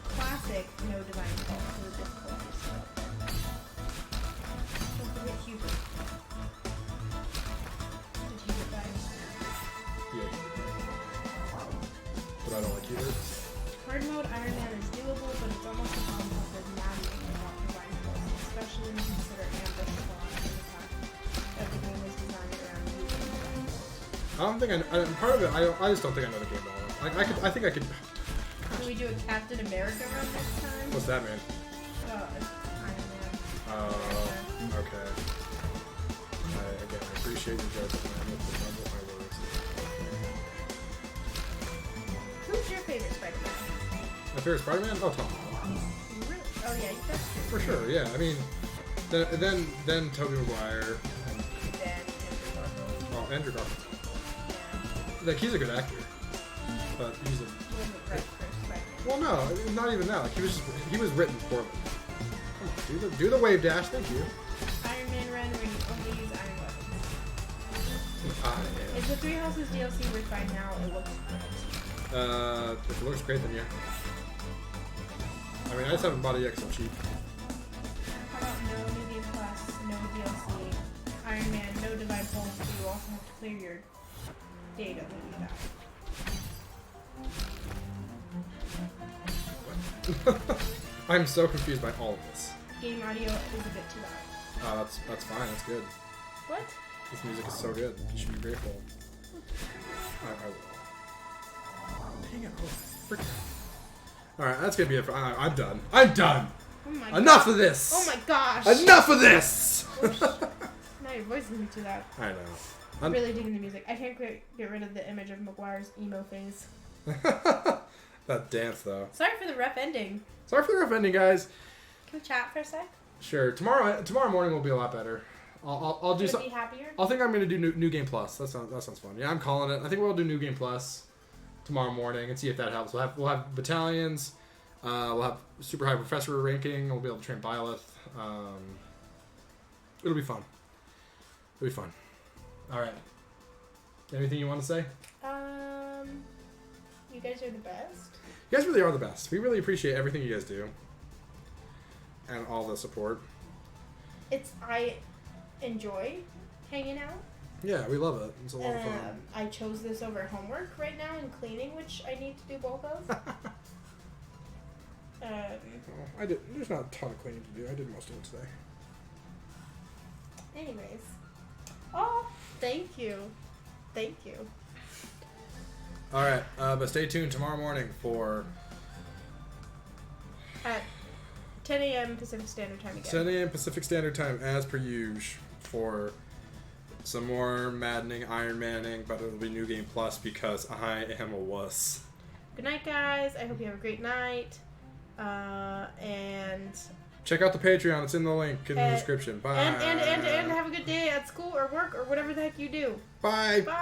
Classic, no Divine Pulse for the difficulty. Don't forget Hubert. Did Hubert die? Yeah. But I don't like either. Hard mode Iron Man is doable, but it's almost as complex as Maddening without Divine Pulse, especially when you consider ambush spawn and the fact that the game was designed around using Divine Pulse. I don't think part of it. I just don't think I know the game well. Like I think I could. Can we do a Captain America run next time? What's that mean? It's Iron Man. Oh, okay. Again, I appreciate your jokes, and I look with my words. Who's your favorite Spider-Man? My favorite Spider-Man? Oh, Tom. Really? Oh yeah, that's true. For sure, yeah. I mean, then Tobey Maguire and Then Andrew Garfield. Andrew Garfield. Yeah. Like he's a good actor, but he's a Wasn't right for Spider-Man. well, no, not even that. Like he was written poorly. Come on, do the wave dash. Thank you. Iron Man run where you only use iron weapons. Yeah. Is the Three Houses DLC worth buying now? It looks great. If it looks great, then yeah. I mean, I just haven't bought it yet because I'm cheap. How about no New Game Plus, no DLC, Iron Man, no Divine Pulse, but you also have to clear your data when you die. I'm so confused by all of this. Game audio is a bit too loud. That's fine. That's good. What? This music is so good. You should be grateful. I will. Dang it! Oh, frick. All right, that's gonna be it. I'm done. I'm done. Oh my Enough god. of this. Oh my gosh. Enough of this. Now your voice is gonna be too loud. I know. I'm really digging the music. I can't get rid of the image of Maguire's emo phase. That dance though. Sorry for the rough ending. Sorry for the rough ending, guys. Can we chat for a sec? Sure. Tomorrow morning will be a lot better. I'll do Could some. it be happier? I think I'm gonna do new Game Plus. That sounds fun. Yeah, I'm calling it. I think we'll do New Game Plus tomorrow morning and see if that helps. We'll have battalions. We'll have super high professor ranking. We'll be able to train Byleth. It'll be fun. It'll be fun. All right. Anything you want to say? You guys are the best. You guys really are the best. We really appreciate everything you guys do and all the support. I enjoy hanging out. Yeah, we love it. It's a lot of fun. I chose this over homework right now and cleaning, which I need to do both of. I did. There's not a ton of cleaning to do. I did most of it today. Anyways. Oh, thank you. Thank you. All right, but stay tuned tomorrow morning for At 10 a.m. Pacific Standard Time again. 10 a.m. Pacific Standard Time, as per usual, for some more Maddening, Iron Manning, but it'll be New Game Plus because I am a wuss. Good night, guys. I hope you have a great night. And check out the Patreon. It's in the link in the description. Bye. And have a good day at school or work or whatever the heck you do. Bye. Bye.